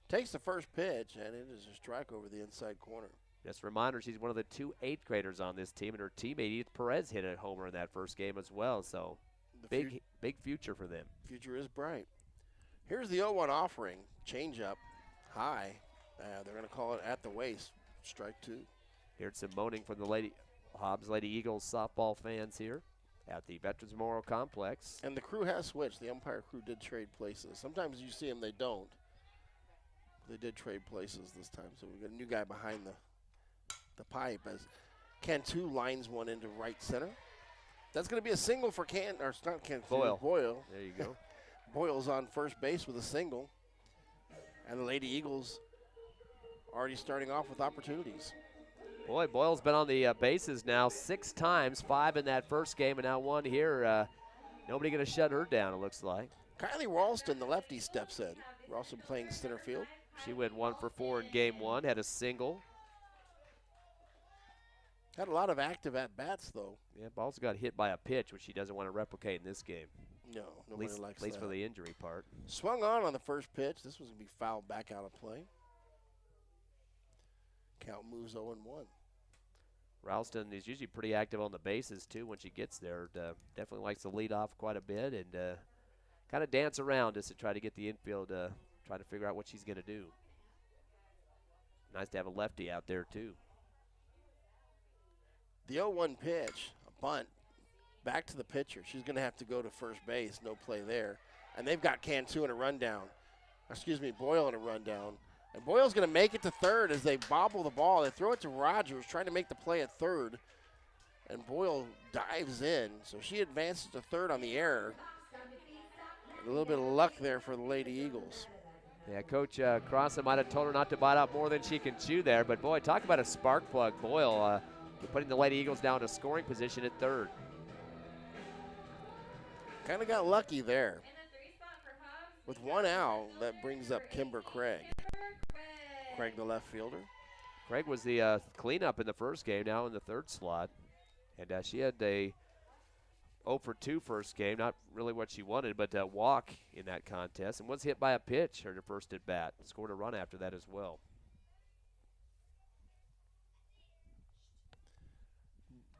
Takes the first pitch, and it is a strike over the inside corner. Just a reminder, she's one of the 2 8th graders on this team, and her teammate Edith Perez hit a homer in that first game as well. So big future for them. Future is bright. Here's the 0-1 offering. Change up, high. They're going to call it at the waist. Strike 2. Here's some moaning from the Hobbs Lady Eagles softball fans here at the Veterans Memorial Complex. And the crew has switched. The umpire crew did trade places. Sometimes you see them, they don't. They did trade places this time. So we've got a new guy behind the pipe as Cantu lines one into right center. That's going to be a single for Boyle. Boyle. There you go. Boyle's on first base with a single. And the Lady Eagles already starting off with opportunities. Boy, Boyle's been on the bases now 6 times, 5 in that first game, and now 1 here. Nobody going to shut her down, it looks like. Kylie Ralston, the lefty, steps in. Ralston playing center field. She went 1 for 4 in game 1, had a single. Had a lot of active at-bats, though. Yeah, ball's got hit by a pitch, which she doesn't want to replicate in this game. No, nobody likes that. At least for the injury part. Swung on the first pitch. This was going to be fouled back out of play. Count moves 0-1. Ralston is usually pretty active on the bases, too, when she gets there. Definitely likes to lead off quite a bit and kind of dance around just to try to get the infield, try to figure out what she's going to do. Nice to have a lefty out there, too. The 0-1 pitch, a bunt, back to the pitcher. She's going to have to go to first base, no play there. And they've got Cantu in a rundown. Boyle in a rundown. And Boyle's going to make it to third as they bobble the ball. They throw it to Rogers, trying to make the play at third. And Boyle dives in, so she advances to third on the error. A little bit of luck there for the Lady Eagles. Yeah, Coach Crossan might have told her not to bite out more than she can chew there. But, boy, talk about a spark plug. Boyle putting the Lady Eagles down to scoring position at third. Kind of got lucky there. With 1 out, that brings up Kimber Craig. Craig, the left fielder. Craig was the cleanup in the first game, now in the third slot. And she had a 0 for 2 first game, not really what she wanted, but a walk in that contest. And was hit by a pitch her first at bat. Scored a run after that as well.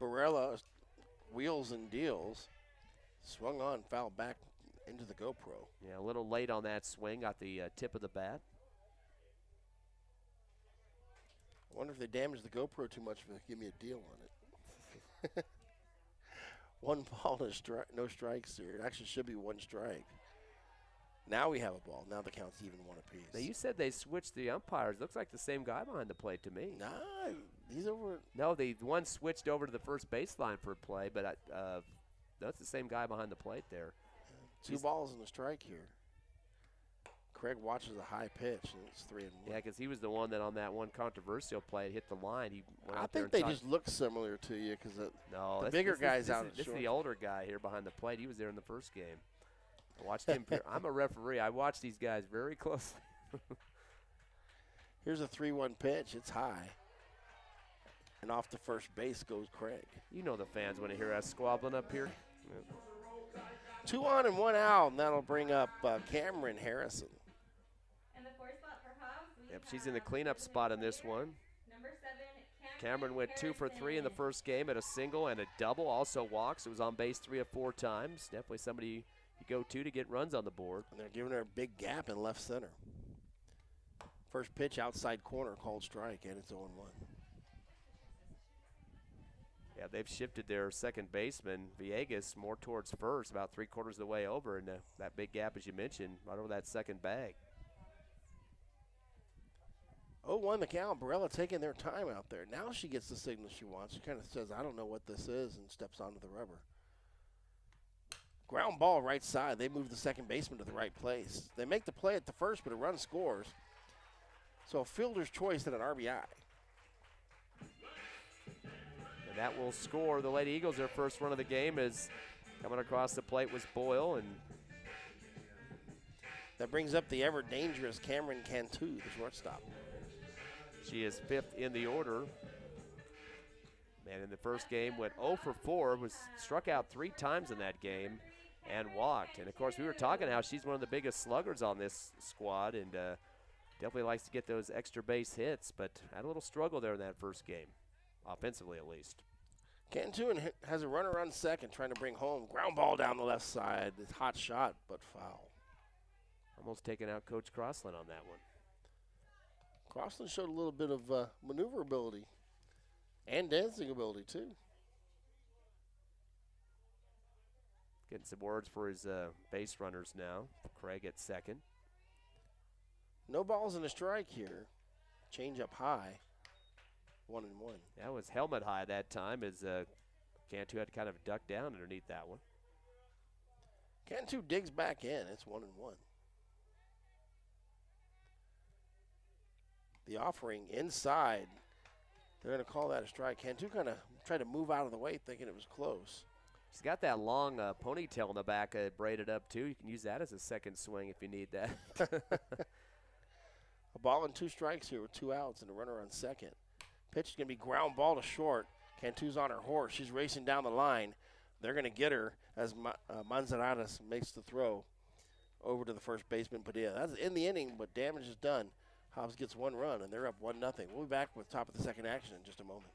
Barella wheels and deals. Swung on, foul back into the GoPro. Yeah, a little late on that swing, got the tip of the bat. I wonder if they damaged the GoPro too much if they give me a deal on it. 1 ball, no strikes here. It actually should be 1 strike. Now we have a ball. Now the count's even 1 apiece. Now you said they switched the umpires. Looks like the same guy behind the plate to me. Nah, he's over. No, the one switched over to the first baseline for a play, but that's the same guy behind the plate there. 2 balls and a strike here. Craig watches a high pitch, and it's 3-1. Yeah, because he was the one that on that one controversial play hit the line. He went out there think they just look similar to you because the bigger guy's out. This is the older guy here behind the plate. He was there in the first game. I watched him. I'm a referee. I watch these guys very closely. Here's a 3-1 pitch. It's high. And off to first base goes Craig. You know the fans want to hear us squabbling up here. Yeah. 2 on and 1 out, and that'll bring up Cameron Harrison. And the 4th spot for Hobbs. Yep, she's in the cleanup spot in this one. Number 7, Cameron went 2 for 3 in the first game at a single and a double. Also walks. It was on base 3 of 4 times. Definitely somebody you go to get runs on the board. And they're giving her a big gap in left center. First pitch outside corner called strike, and it's 0-1. Yeah, they've shifted their second baseman, Villegas, more towards first, about 3/4 of the way over, and that big gap, as you mentioned, right over that second bag. 0-1 the count. Barella taking their time out there. Now she gets the signal she wants. She kind of says, I don't know what this is, and steps onto the rubber. Ground ball right side. They move the second baseman to the right place. They make the play at the first, but a run scores. So a fielder's choice and an RBI. And that will score the Lady Eagles. Their first run of the game is coming across the plate was Boyle, and that brings up the ever-dangerous Cameron Cantu, the shortstop. She is 5th in the order. Man, in the first game went 0 for 4, was struck out 3 times in that game and walked. And, of course, we were talking how she's one of the biggest sluggers on this squad and definitely likes to get those extra base hits, but had a little struggle there in that first game, offensively at least. Cantu has a runner on second trying to bring home. Ground ball down the left side. It's hot shot, but foul. Almost taking out Coach Crossland on that one. Crossland showed a little bit of maneuverability and dancing ability, too. Getting some words for his base runners now. Craig at second. No balls and a strike here. Change up high. 1-1. That was helmet high that time as Cantu had to kind of duck down underneath that one. Cantu digs back in. It's 1-1. The offering inside. They're going to call that a strike. Cantu kind of tried to move out of the way thinking it was close. She's got that long ponytail in the back braided up, too. You can use that as a second swing if you need that. A ball and 2 strikes here with 2 outs and a runner on second. Pitch is going to be ground ball to short. Cantu's on her horse. She's racing down the line. They're going to get her as Manzanares makes the throw over to the first baseman, Padilla. That's in the inning, but damage is done. Hobbs gets 1 run, and they're up 1-0. We'll be back with top of the second action in just a moment.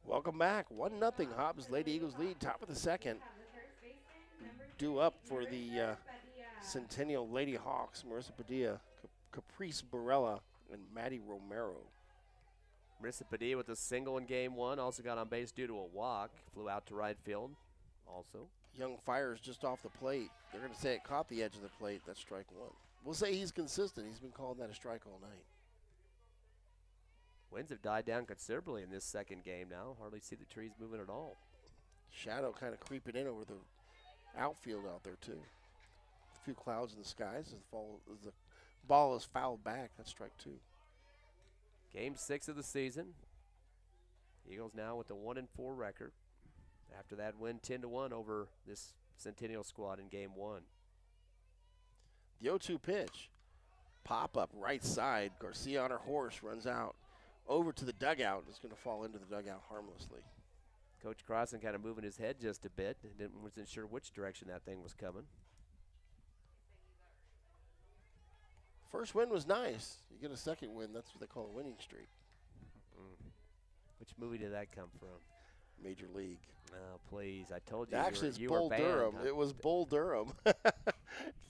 Welcome back. 1-0 Hobbs. Lady Eagles lead. Top of the second. Due up for the Centennial Lady Hawks. Marissa Padilla, Caprice Barella, and Maddie Romero. Marissa Padilla with a single in game 1. Also got on base due to a walk. Flew out to right field also. Young Fires just off the plate. They're going to say it caught the edge of the plate. That's strike 1. We'll say he's consistent. He's been calling that a strike all night. Winds have died down considerably in this second game now. Hardly see the trees moving at all. Shadow kind of creeping in over the outfield out there, too. A few clouds in the skies as the ball is fouled back. That's strike 2. Game 6 of the season. Eagles now with a 1-4 record. After that win 10-1 over this Centennial squad in game 1. The 0-2 pitch. Pop up right side. Garcia on her horse runs out. Over to the dugout. It's going to fall into the dugout harmlessly. Coach Crossan kind of moving his head just a bit. Wasn't sure which direction that thing was coming. First win was nice. You get a second win, that's what they call a winning streak. Which movie did that come from? Major League. Oh, please. I told you Actually, it's you Bull were banned. Durham. It was Bull Durham.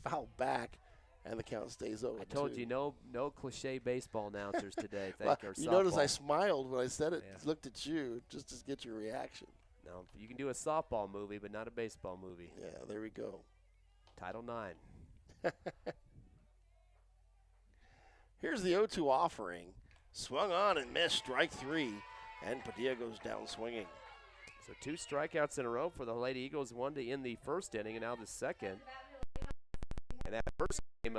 Foul back, and the count stays over. I told you, no cliche baseball announcers today. Well, you notice I smiled when I said it, looked at you, just to get your reaction. No, you can do a softball movie, but not a baseball movie. Yeah, there we go. Title IX. Here's the 0-2 offering. Swung on and missed, strike 3, and Padilla goes down swinging. So 2 strikeouts in a row for the Lady Eagles, 1 to end the first inning and now the second. And that first game,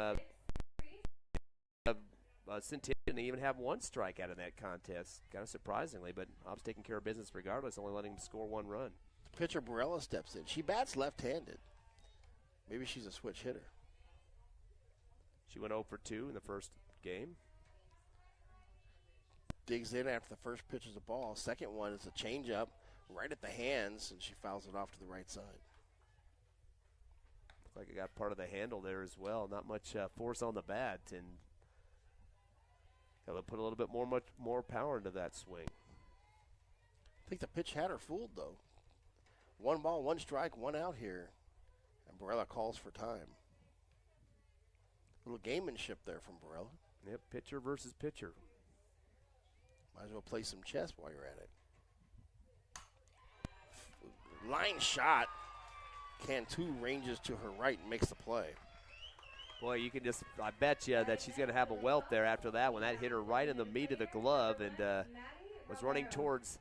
Centennial didn't even have 1 strikeout in that contest, kind of surprisingly, but Hobbs taking care of business regardless, only letting him score 1 run. Pitcher Borella steps in. She bats left-handed. Maybe she's a switch hitter. She went 0 for 2 in the first game. Digs in after the first pitch is a ball. Second one is a changeup right at the hands, and she fouls it off to the right side. Looks like it got part of the handle there as well. Not much force on the bat, and got to put a little bit more power into that swing. I think the pitch had her fooled, though. 1 ball, 1 strike, 1 out here, and Borella calls for time. A little gamemanship there from Borella. Yep, pitcher versus pitcher. Might as well play some chess while you're at it. Line shot. Cantu ranges to her right and makes the play. Boy, you can just, I bet you that she's going to have a welt there after that one. That hit her right in the meat of the glove and was running towards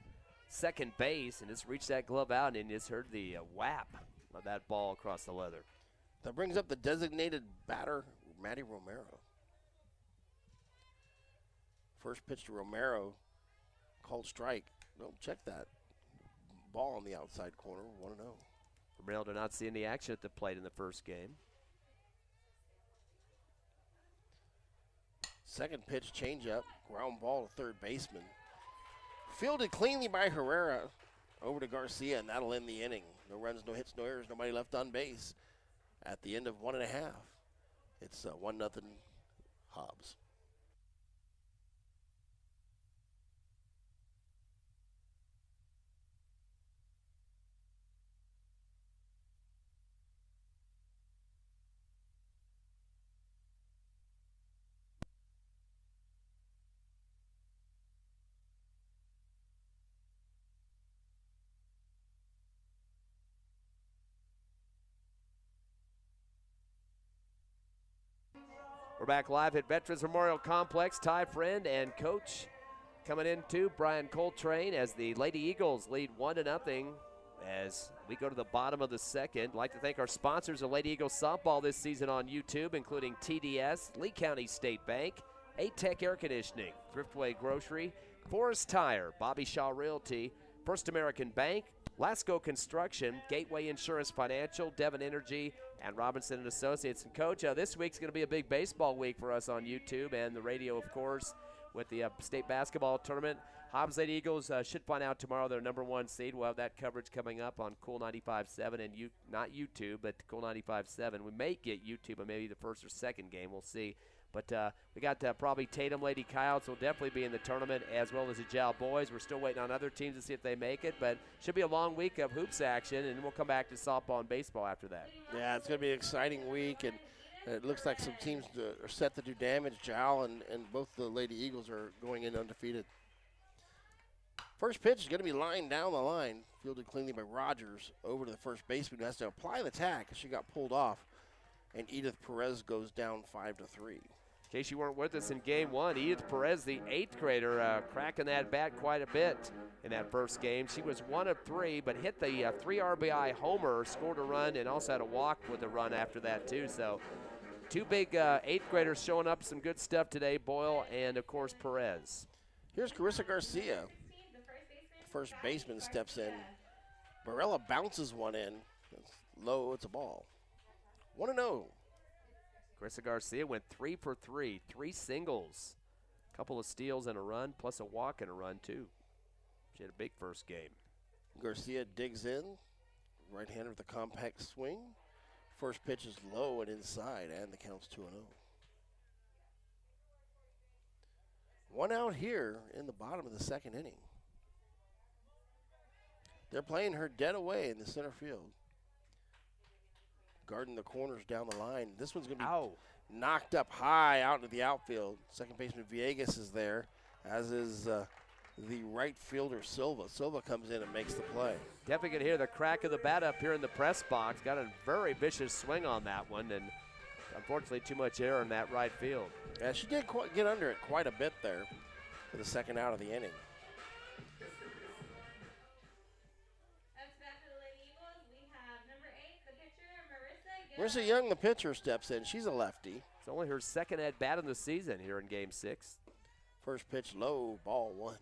second base and just reached that glove out and just heard the whap of that ball across the leather. That brings up the designated batter, Maddie Romero. First pitch to Romero, called strike. No, check that. Ball on the outside corner, 1-0. Romero did not see any action at the plate in the first game. Second pitch, changeup, ground ball to third baseman. Fielded cleanly by Herrera over to Garcia, and that'll end the inning. No runs, no hits, no errors, nobody left on base. At the end of 1.5, it's 1-0 Hobbs. We're back live at Veterans Memorial Complex. Ty Friend and Coach coming in too, Brian Coltrane, as the Lady Eagles lead 1-0 as we go to the bottom of the second. I'd like to thank our sponsors of Lady Eagles softball this season on YouTube, including TDS, Lee County State Bank, A-Tech Air Conditioning, Thriftway Grocery, Forest Tire, Bobby Shaw Realty, First American Bank, Lasco Construction, Gateway Insurance Financial, Devon Energy, and Robinson and Associates. And Coach, this week's going to be a big baseball week for us on YouTube and the radio, of course, with the state basketball tournament. Hobbs Lady Eagles should find out tomorrow their #1 seed. We'll have that coverage coming up on Cool 95.7 and not YouTube, but Cool 95.7. We may get YouTube on maybe the first or second game. We'll see. But we got probably Tatum Lady Coyotes will definitely be in the tournament, as well as the Jal Boys. We're still waiting on other teams to see if they make it, but should be a long week of hoops action, and we'll come back to softball and baseball after that. Yeah, it's going to be an exciting week, and it looks like some teams are set to do damage. Jal and both the Lady Eagles are going in undefeated. First pitch is going to be lined down the line, fielded cleanly by Rogers over to the first baseman, who has to apply the tack as she got pulled off, and Edith Perez goes down 5-3. In case you weren't with us in game one, Edith Perez, the 8th grader, cracking that bat quite a bit in that first game. She was 1 of 3, but hit the 3 RBI homer, scored a run, and also had a walk with a run after that too. So 2 big 8th graders showing up some good stuff today, Boyle and, of course, Perez. Here's Carissa Garcia. The first baseman steps in. Barella bounces one in. It's low, it's a ball. 1-0. Carissa Garcia went 3 for 3, 3 singles, a couple of steals and a run, plus a walk and a run too. She had a big first game. Garcia digs in, right-hander with a compact swing. First pitch is low and inside, and the count's 2-0. 1 out here in the bottom of the second inning. They're playing her dead away in the center field. Guarding the corners down the line. This one's going to be knocked up high out into the outfield. Second baseman Villegas is there, as is the right fielder Silva. Silva comes in and makes the play. Definitely can hear the crack of the bat up here in the press box. Got a very vicious swing on that one, and unfortunately too much air in that right field. Yeah, she did get under it quite a bit there. for the second out of the inning. Up back for the Lady Eagles, we have number 8, the pitcher, Marissa Marissa Young, the pitcher, steps in. She's a lefty. It's only her second at bat in the season here in Game 6. First pitch low, ball 1.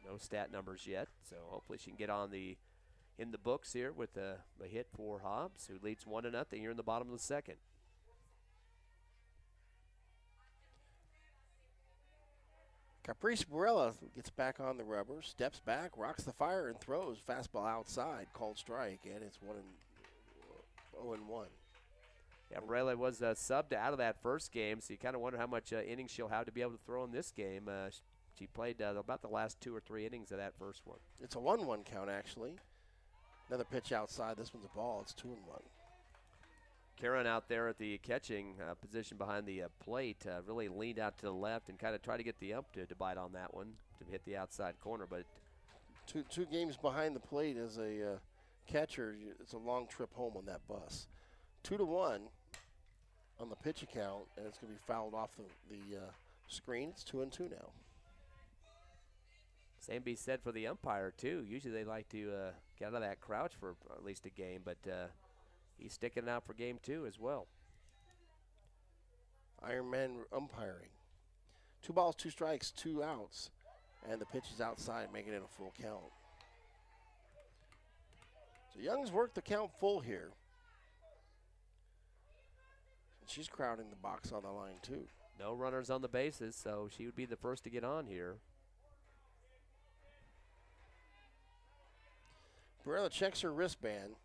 No stat numbers yet, so hopefully she can get on in the books here with a hit for Hobbs, who leads 1-0 here in the bottom of the second. Caprice Barella gets back on the rubber, steps back, rocks the fire, and throws. Fastball outside, called strike, and it's 0-1. Yeah, Barella was subbed out of that first game, so you kind of wonder how much innings she'll have to be able to throw in this game. She played about the last 2 or 3 innings of that first one. It's a 1-1 count, actually. Another pitch outside. This one's a ball. It's 2-1. Karen out there at the catching position behind the plate really leaned out to the left and kind of tried to get the ump to bite on that one to hit the outside corner. But two games behind the plate as a catcher, it's a long trip home on that bus. 2-1 on the pitch account, and it's going to be fouled off the screen. It's 2-2 now. Same be said for the umpire, too. Usually they like to get out of that crouch for at least a game, but he's sticking it out for Game 2 as well. Ironman umpiring. 2 balls, 2 strikes, 2 outs, and the pitch is outside, making it a full count. So Young's worked the count full here. And she's crowding the box on the line, too. No runners on the bases, so she would be the first to get on here. Barella checks her wristband,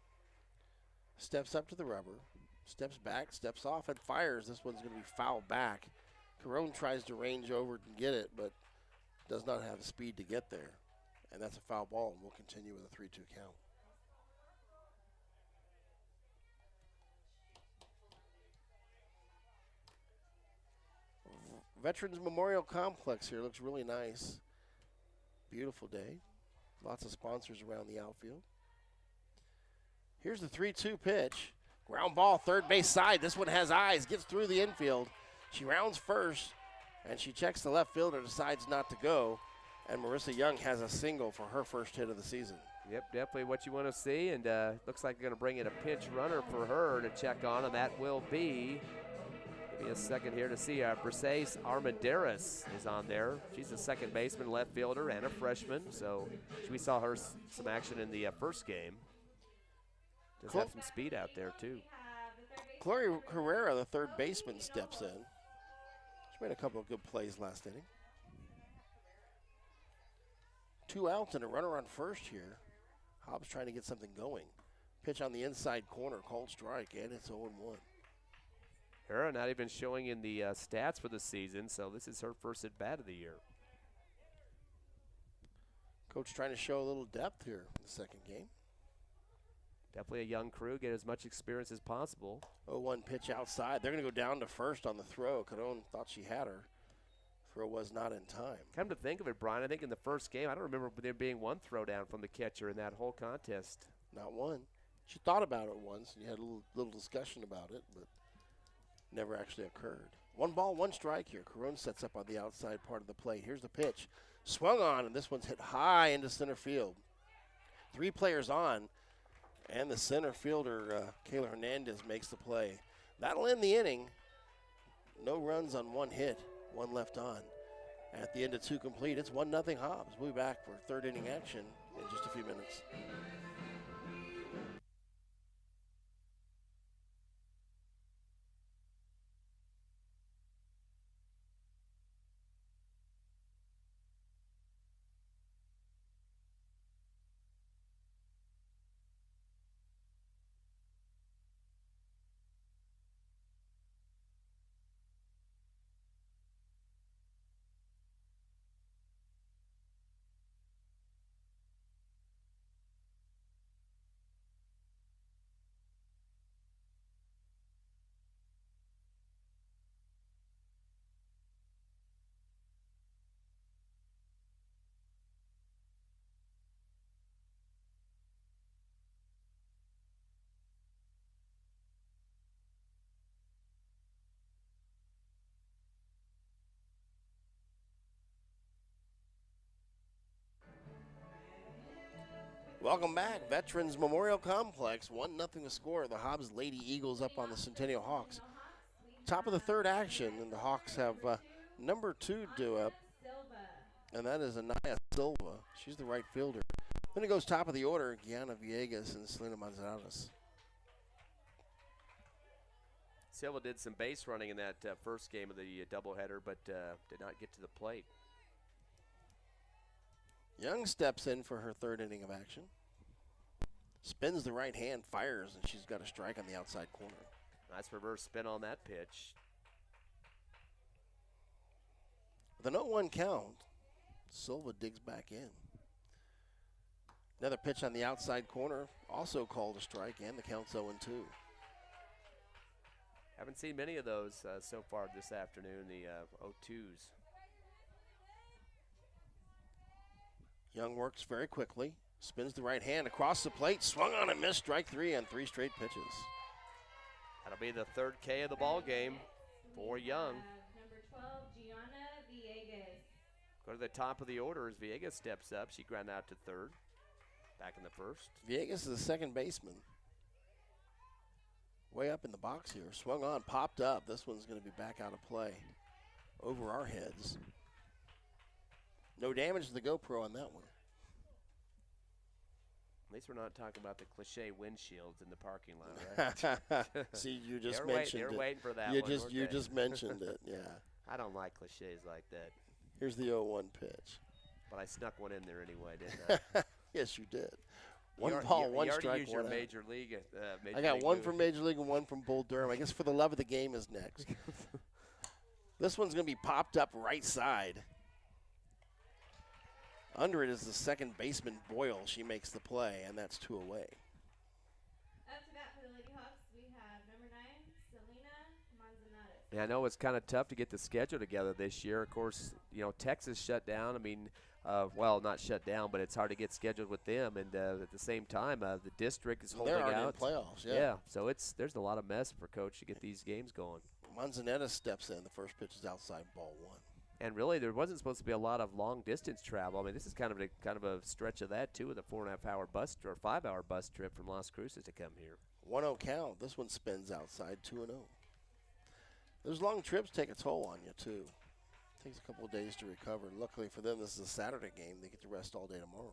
steps up to the rubber, steps back, steps off, and fires. This one's going to be fouled back. Carone tries to range over and get it, but does not have the speed to get there. And that's a foul ball, and we'll continue with a 3-2 count. Veterans Memorial Complex here looks really nice. Beautiful day. Lots of sponsors around the outfield. Here's the 3-2 pitch. Ground ball, third base side. This one has eyes, gets through the infield. She rounds first, and she checks the left fielder, decides not to go. And Marissa Young has a single for her first hit of the season. Yep, definitely what you want to see, and looks like they're going to bring in a pinch runner for her to check on, and that will be, give me a second here to see, Briseis Armendariz is on there. She's a second baseman, left fielder, and a freshman, so we saw her some action in the first game. Does have some speed out there, too. Chloe Herrera, the third baseman, steps in. She made a couple of good plays last inning. 2 outs and a runner on first here. Hobbs trying to get something going. Pitch on the inside corner, called strike, and it's 0-1. Herrera not even showing in the stats for the season, so this is her first at-bat of the year. Coach trying to show a little depth here in the second game. Definitely a young crew, get as much experience as possible. 0-1 pitch outside. They're going to go down to first on the throw. Cadone thought she had her. Throw was not in time. Come to think of it, Brian, I think in the first game, I don't remember there being one throw down from the catcher in that whole contest. Not one. She thought about it once, and you had a little discussion about it, but never actually occurred. 1 ball, 1 strike here. Carone sets up on the outside part of the plate. Here's the pitch. Swung on, and this one's hit high into center field. 3 players on, and the center fielder, Kayla Hernandez, makes the play. That'll end the inning. No runs on 1 hit, 1 left on. At the end of 2 complete, it's 1-0 Hobbs. We'll be back for third inning action in just a few minutes. Welcome back. Veterans Memorial Complex, 1-0 the score. The Hobbs Lady Eagles up on the Centennial Hawks. Top of the third action, and the Hawks have number 2 due up, and that is Anaya Silva. She's the right fielder. Then it goes top of the order, Gianna Villegas and Selena Manzanares. Silva did some base running in that first game of the doubleheader, but did not get to the plate. Young steps in for her third inning of action. Spins the right hand, fires, and she's got a strike on the outside corner. Nice reverse spin on that pitch. With an 0-1 count, Silva digs back in. Another pitch on the outside corner, also called a strike, and the count's 0-2. Haven't seen many of those so far this afternoon, the 0-2s. Young works very quickly, spins the right hand across the plate, swung on and missed, strike 3 on 3 straight pitches. That'll be the third K of the ball game for Young. Number 12, Gianna Villegas. Go to the top of the order as Villegas steps up. She ground out to third. Back in the first. Villegas is the second baseman. Way up in the box here. Swung on, popped up. This one's going to be back out of play over our heads. No damage to the GoPro on that one. At least we're not talking about the cliche windshields in the parking lot, right? See, you just mentioned it. They're waiting for that you one. You just mentioned it, yeah. I don't like cliches like that. Here's the 0-1 pitch. But I snuck one in there anyway, didn't I? Yes, you did. One ball, one strike, you already used your one major league. I got one from Major League and one from Bull Durham. I guess For the Love of the Game is next. This one's going to be popped up right side. Under it is the second baseman, Boyle. She makes the play, and that's 2 away. Up to bat for the Lady Hawks, we have number 9, Selena Manzanares. Yeah, I know it's kind of tough to get the schedule together this year. Of course, Texas shut down. I mean, well, not shut down, but it's hard to get scheduled with them. And at the same time, the district is holding They're out. in playoffs, yeah. Yeah, so there's a lot of mess for Coach to get these games going. Manzanetta steps in. The first pitch is outside, ball 1. And really, there wasn't supposed to be a lot of long-distance travel. I mean, this is kind of a stretch of that, too, with a 4.5-hour bus or 5-hour bus trip from Las Cruces to come here. 1-0 count. This one spins outside, 2-0. Those long trips take a toll on you, too. Takes a couple of days to recover. Luckily for them, this is a Saturday game. They get to rest all day tomorrow.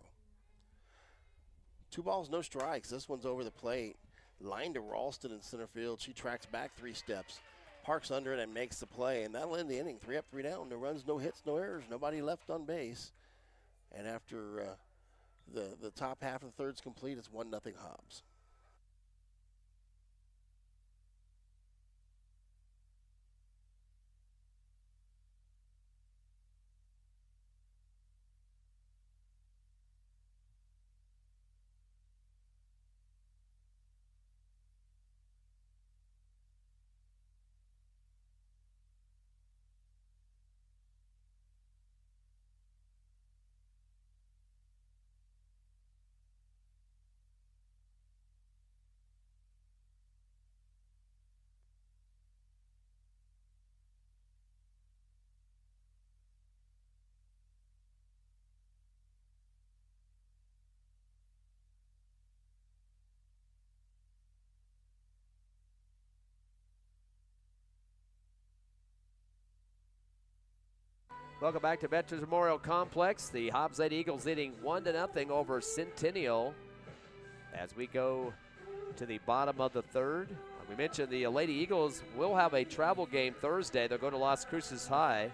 2 balls, no strikes. This one's over the plate. Line to Ralston in center field. She tracks back 3 steps. Parks under it and makes the play, and that'll end the inning. 3 up, 3 down. No runs, no hits, no errors. Nobody left on base. And after the top half of the third's complete, it's 1-0 Hobbs. Welcome back to Veterans Memorial Complex. The Hobbs Lady Eagles leading 1-0 over Centennial as we go to the bottom of the third. We mentioned the Lady Eagles will have a travel game Thursday. They'll go to Las Cruces High.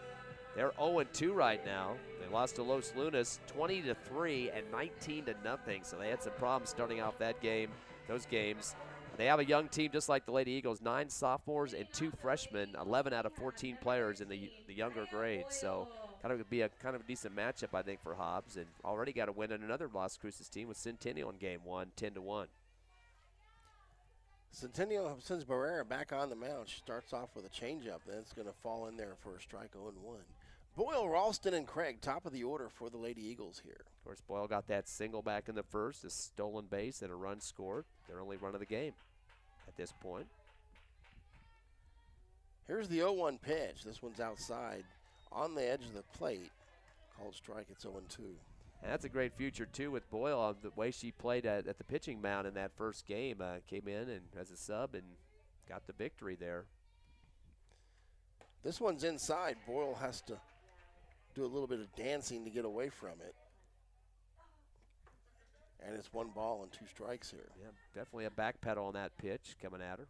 They're 0-2 right now. They lost to Los Lunas 20-3 and 19-0. So they had some problems starting off those games. They have a young team just like the Lady Eagles, 9 sophomores and 2 freshmen, 11 out of 14 players in the younger grades. So kind of be a decent matchup, I think, for Hobbs. And already got a win on another Las Cruces team with Centennial in game 1, 10-1. Centennial sends Barrera back on the mound. She starts off with a changeup, then it's going to fall in there for a strike 0-1. Boyle, Ralston, and Craig, top of the order for the Lady Eagles here. Of course, Boyle got that single back in the first, a stolen base, and a run scored. Their only run of the game at this point. Here's the 0-1 pitch. This one's outside on the edge of the plate. Called strike, it's 0-2. And that's a great future, too, with Boyle on the way she played at the pitching mound in that first game. Came in and as a sub and got the victory there. This one's inside. Boyle has to do a little bit of dancing to get away from it. And it's 1 ball and 2 strikes here. Yeah, definitely a back pedal on that pitch coming at her.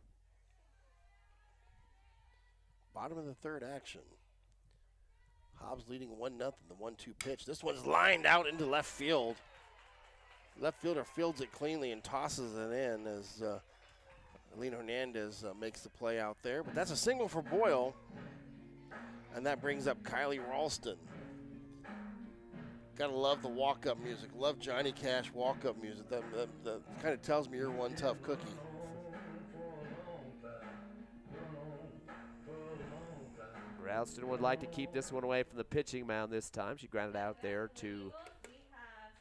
Bottom of the 3rd action. Hobbs leading 1-0, the 1-2 pitch. This one's lined out into left field. Left fielder fields it cleanly and tosses it in as Alina Hernandez makes the play out there. But that's a single for Boyle. And that brings up Kylie Ralston. Gotta love the walk-up music. Love Johnny Cash walk-up music. That kind of tells me you're one tough cookie. Ralston would like to keep this one away from the pitching mound this time. She grounded out there to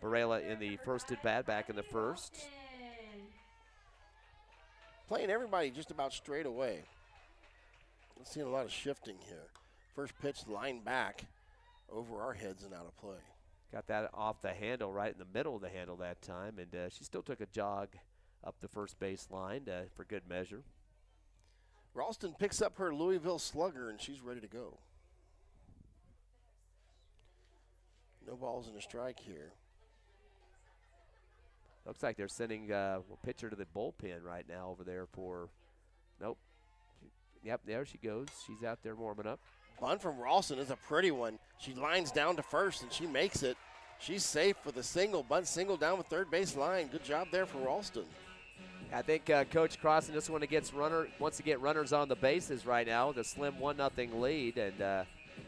Barela in the first at bat, back in the first. Playing everybody just about straight away. I'm seeing a lot of shifting here. First pitch line back over our heads and out of play. Got that off the handle, right in the middle of the handle that time, and she still took a jog up the first base line for good measure. Ralston picks up her Louisville slugger, and she's ready to go. No balls and a strike here. Looks like they're sending a pitcher to the bullpen right now over there for, nope. Yep, there she goes. She's out there warming up. Bunt from Ralston is a pretty one. She lines down to first, and she makes it. She's safe with a single. Bunt single down with third base line. Good job there for Ralston. I think Coach Crossan just wants to get runners on the bases right now with a slim 1-0 lead. And, of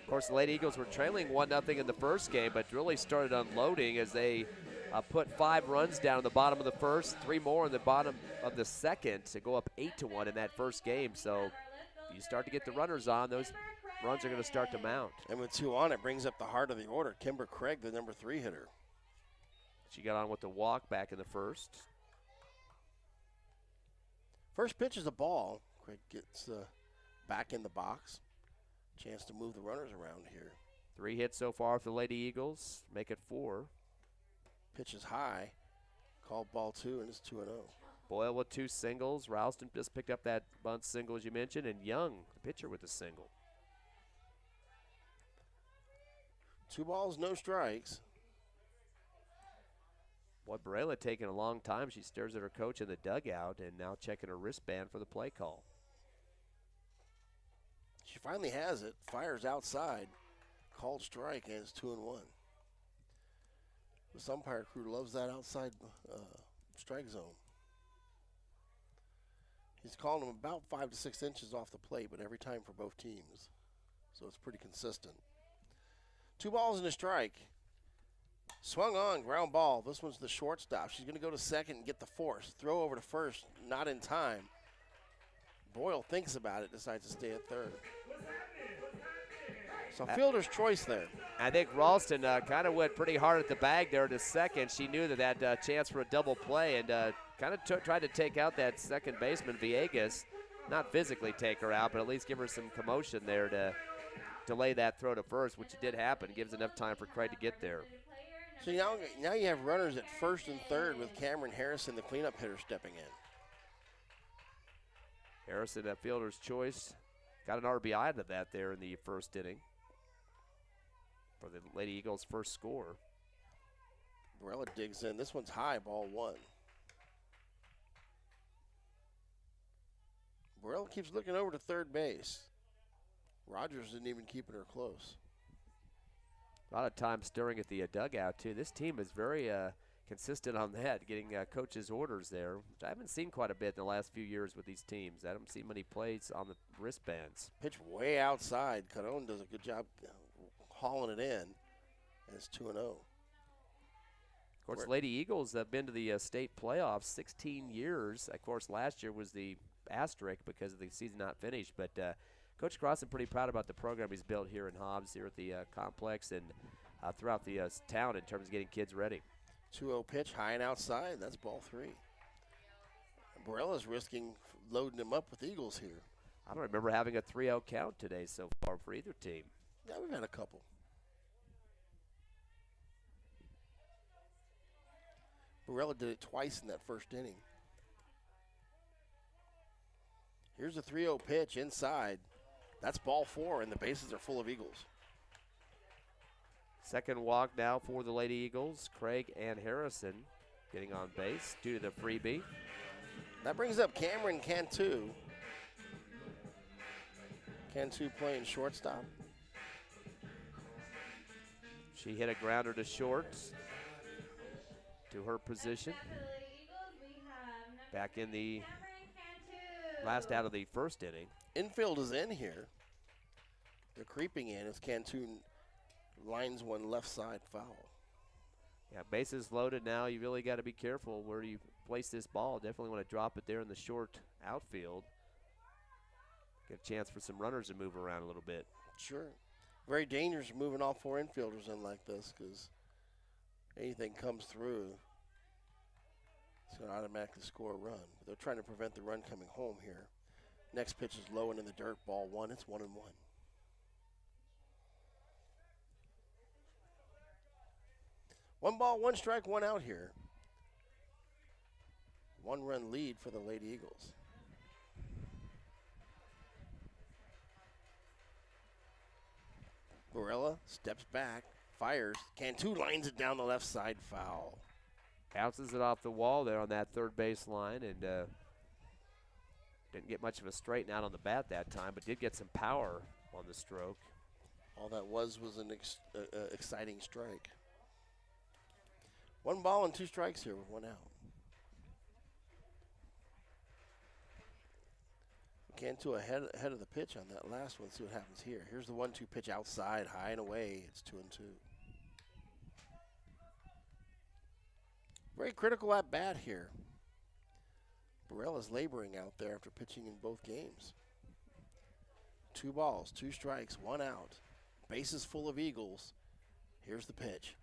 course, the Lady Eagles were trailing 1-0 in the first game, but really started unloading as they put 5 runs down in the bottom of the first, 3 more in the bottom of the second to go up 8-1 in that first game. So you start to get the runners on, those runs are going to start to mount. And with 2 on, it brings up the heart of the order. Kimber Craig, the number 3 hitter. She got on with the walk back in the first. First pitch is a ball. Craig gets back in the box. Chance to move the runners around here. 3 hits so far for the Lady Eagles. Make it 4. Pitch is high. Called ball 2, and it's 2-0. Boyle with 2 singles. Ralston just picked up that bunt single, as you mentioned, and Young, the pitcher, with a single. 2 balls, no strikes. Boy, Barela taking a long time. She stares at her coach in the dugout and now checking her wristband for the play call. She finally has it. Fires outside. Called strike, and it's 2-1. This umpire crew loves that outside strike zone. He's calling them about 5 to 6 inches off the plate, but every time for both teams. So it's pretty consistent. 2 balls and a strike. Swung on, ground ball. This one's the shortstop. She's going to go to second and get the force. Throw over to first, not in time. Boyle thinks about it, decides to stay at third. So fielder's choice there. I think Ralston kind of went pretty hard at the bag there to second. She knew that that chance for a double play and kind of tried to take out that second baseman, Villegas. Not physically take her out, but at least give her some commotion there to delay that throw to first, which did happen. Gives enough time for Craig to get there. So now you have runners at first and third with Cameron Harrison, the cleanup hitter, stepping in. Harrison, that fielder's choice, got an RBI to that there in the first inning for the Lady Eagles' first score. Barela digs in. This one's high, ball 1. Barela keeps looking over to third base. Rogers isn't even keeping her close. A lot of time stirring at the dugout, too. This team is very consistent on that, getting coaches' orders there, which I haven't seen quite a bit in the last few years with these teams. I haven't seen many plays on the wristbands. Pitch way outside. Cadone does a good job hauling it in, and it's 2-0. Of course, Lady Eagles have been to the state playoffs 16 years. Of course, last year was the asterisk because of the season not finished, but Coach Crossan pretty proud about the program he's built here in Hobbs, here at the complex, and throughout the town in terms of getting kids ready. 2-0 pitch, high and outside. That's ball 3. Barela's risking loading him up with Eagles here. I don't remember having a 3-0 count today so far for either team. Yeah, we've had a couple. Barella did it twice in that first inning. Here's a 3-0 pitch inside. That's ball 4, and the bases are full of Eagles. Second walk now for the Lady Eagles. Craig and Harrison getting on base due to the freebie. That brings up Cameron Cantu. Cantu playing shortstop. She hit a grounder to short to her position. Back in the last out of the first inning. Infield is in here. They're creeping in as Cantu lines one left side foul. Yeah, bases loaded now. You really got to be careful where you place this ball. Definitely want to drop it there in the short outfield. Get a chance for some runners to move around a little bit. Sure. Very dangerous moving all 4 infielders in like this because anything comes through, it's going to automatically score a run. But they're trying to prevent the run coming home here. Next pitch is low and in the dirt, ball 1. It's 1-1. One ball, 1 strike, 1 out here. 1-run lead for the Lady Eagles. Barella steps back, fires. Cantu lines it down the left side, foul. Bounces it off the wall there on that third base line, and didn't get much of a straighten out on the bat that time, but did get some power on the stroke. All that was an exciting strike. 1 ball and 2 strikes here with 1 out. Cantu ahead of the pitch on that last one. See what happens here. Here's the 1-2 pitch outside, high and away. It's 2-2. Very critical at bat here. Barella's laboring out there after pitching in both games. 2 balls, 2 strikes, 1 out. Bases full of Eagles. Here's the pitch.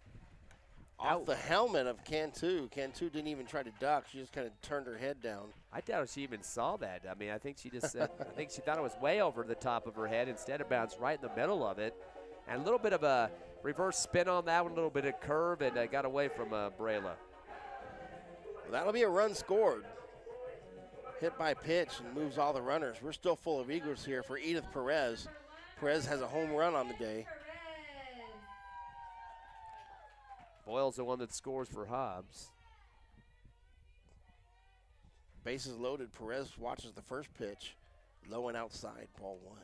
Off the helmet of Cantu. Cantu didn't even try to duck. She just kind of turned her head down. I doubt she even saw that. I mean, I think she just I think she thought it was way over the top of her head. Instead, it bounced right in the middle of it. And a little bit of a reverse spin on that one, a little bit of curve, and got away from Brayla. Well, that'll be a run scored. Hit by pitch and moves all the runners. We're still full of Eagles here for Edith Perez. Perez has a home run on the day. Boyle's the one that scores for Hobbs. Bases loaded. Perez watches the first pitch. Low and outside, ball 1.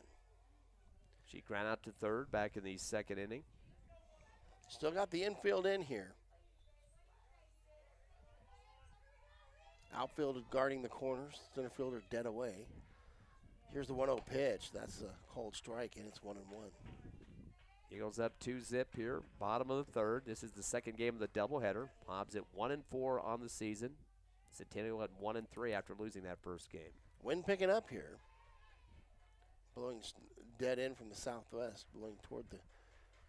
She ground out to third back in the second inning. Still got the infield in here. Outfield guarding the corners. Center fielder dead away. Here's the 1-0 pitch. That's a called strike, and it's 1-1. Eagles up 2-0 here, bottom of the third. This is the second game of the doubleheader. Hobbs at 1-4 on the season. Centennial at 1-3 after losing that first game. Wind picking up here. Blowing dead in from the southwest, blowing toward the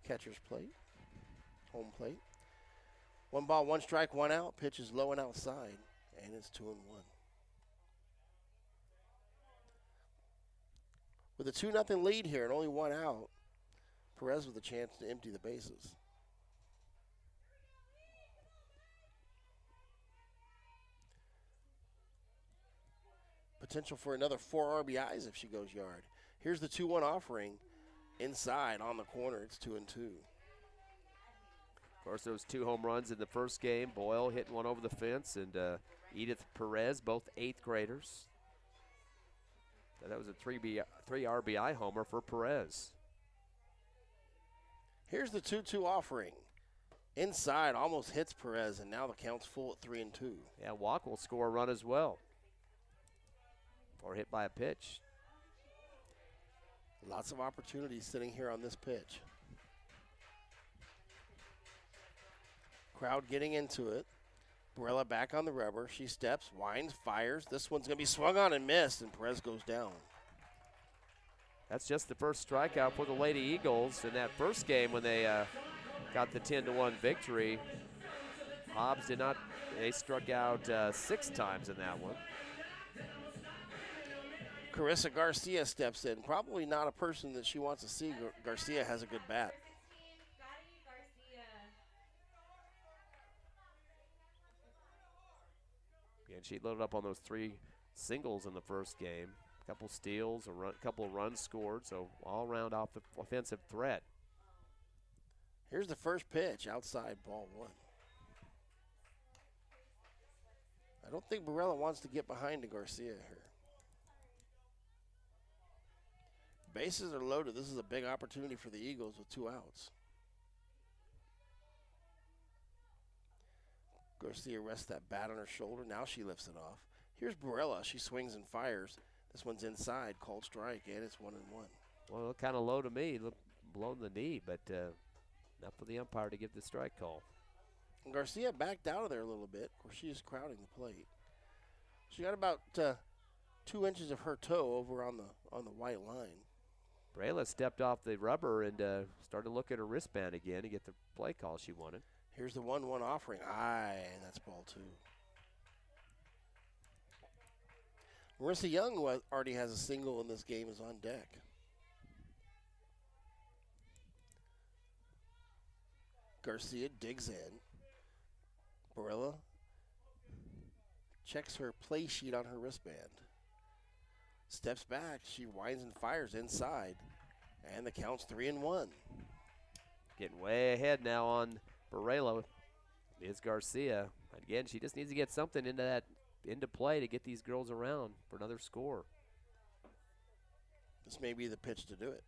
catcher's plate, home plate. 1 ball, 1 strike, 1 out. Pitch is low and outside, and it's 2-1. With a 2-0 lead here and only 1 out, Perez with a chance to empty the bases. Potential for another 4 RBIs if she goes yard. Here's the 2-1 offering. Inside on the corner, it's 2-2. Of course, those 2 home runs in the first game. Boyle hitting one over the fence, and Edith Perez, both 8th graders. So that was a 3 RBI homer for Perez. Here's the 2-2 offering. Inside, almost hits Perez, and now the count's full at 3-2. Yeah, Walk will score a run as well. Or hit by a pitch. Lots of opportunities sitting here on this pitch. Crowd getting into it. Barella back on the rubber. She steps, winds, fires. This one's going to be swung on and missed, and Perez goes down. That's just the first strikeout for the Lady Eagles in that first game when they got the 10-1 victory. Hobbs did not, they struck out 6 times in that one. Carissa Garcia steps in. Probably not a person that she wants to see. Garcia has a good bat. And she loaded up on those 3 singles in the first game. A couple steals, a couple of runs scored, so all around off the offensive threat. Here's the first pitch, outside, ball 1. I don't think Barella wants to get behind to Garcia here. Bases are loaded. This is a big opportunity for the Eagles with 2 outs. Garcia rests that bat on her shoulder. Now she lifts it off. Here's Barella. She swings and fires. This one's inside, called strike, and it's 1-1. Well, it looked kind of low to me, below the knee, but enough for the umpire to give the strike call. And Garcia backed out of there a little bit. Of course, she is crowding the plate. She got about 2 inches of her toe over on the white line. Brayla stepped off the rubber and started to look at her wristband again to get the play call she wanted. Here's the 1-1 offering. And that's ball 2. Marissa Young, who already has a single in this game, is on deck. Garcia digs in. Barella checks her play sheet on her wristband. Steps back. She winds and fires inside. And the count's 3-1. Getting way ahead now on Barela is Garcia. Again, she just needs to get something into play to get these girls around for another score. This may be the pitch to do it.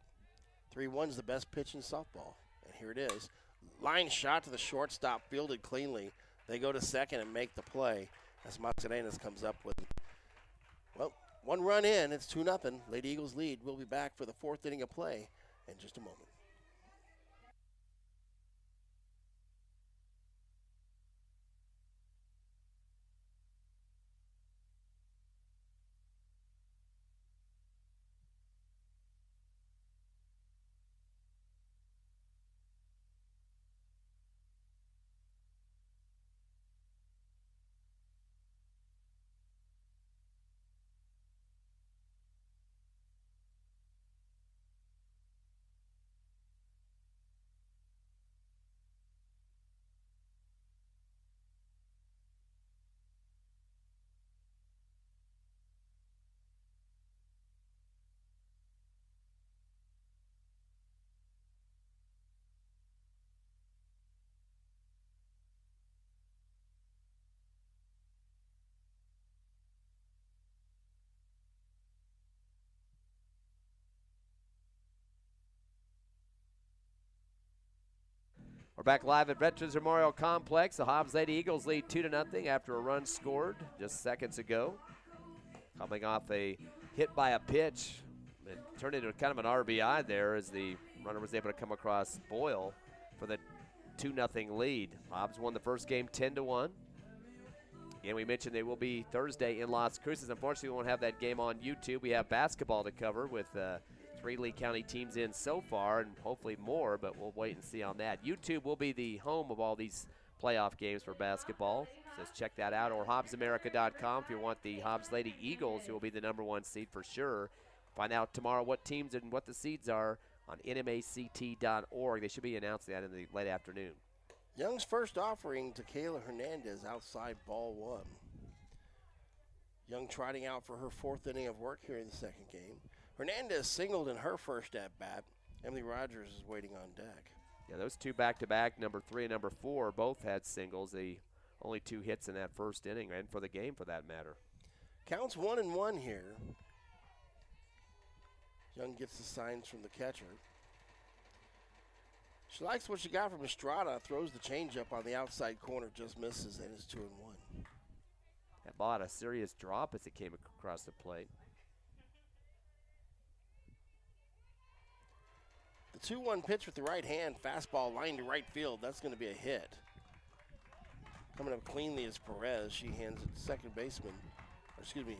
3-1's the best pitch in softball. And here it is. Line shot to the shortstop, fielded cleanly. They go to second and make the play as Mascarenas comes up with, well, 1 run in. It's 2-0. Lady Eagles lead. We'll be back for the 4th inning of play in just a moment. We're back live at Veterans Memorial Complex. The Hobbs Lady Eagles lead 2-0 after a run scored just seconds ago. Coming off a hit by a pitch. It turned into kind of an RBI there as the runner was able to come across Boyle for the 2-0 lead. Hobbs won the first game 10-1. Again, we mentioned they will be Thursday in Las Cruces. Unfortunately, we won't have that game on YouTube. We have basketball to cover with 3 Lee County teams in so far, and hopefully more, but we'll wait and see on that. YouTube will be the home of all these playoff games for basketball. Just check that out, or HobbsAmerica.com if you want the Hobbs Lady Eagles, who will be the #1 seed for sure. Find out tomorrow what teams and what the seeds are on nmact.org. They should be announcing that in the late afternoon. Young's first offering to Kayla Hernandez, outside, ball 1. Young trotting out for her 4th inning of work here in the second game. Hernandez singled in her first at-bat. Emily Rogers is waiting on deck. Yeah, those 2 back-to-back, number 3 and number 4, both had singles. The only 2 hits in that first inning, and for the game for that matter. Counts 1-1 here. Young gets the signs from the catcher. She likes what she got from Estrada. Throws the changeup on the outside corner, just misses, and it's 2-1. That ball had a serious drop as it came across the plate. The 2-1 pitch with the right hand, fastball line to right field. That's going to be a hit. Coming up cleanly is Perez. She hands it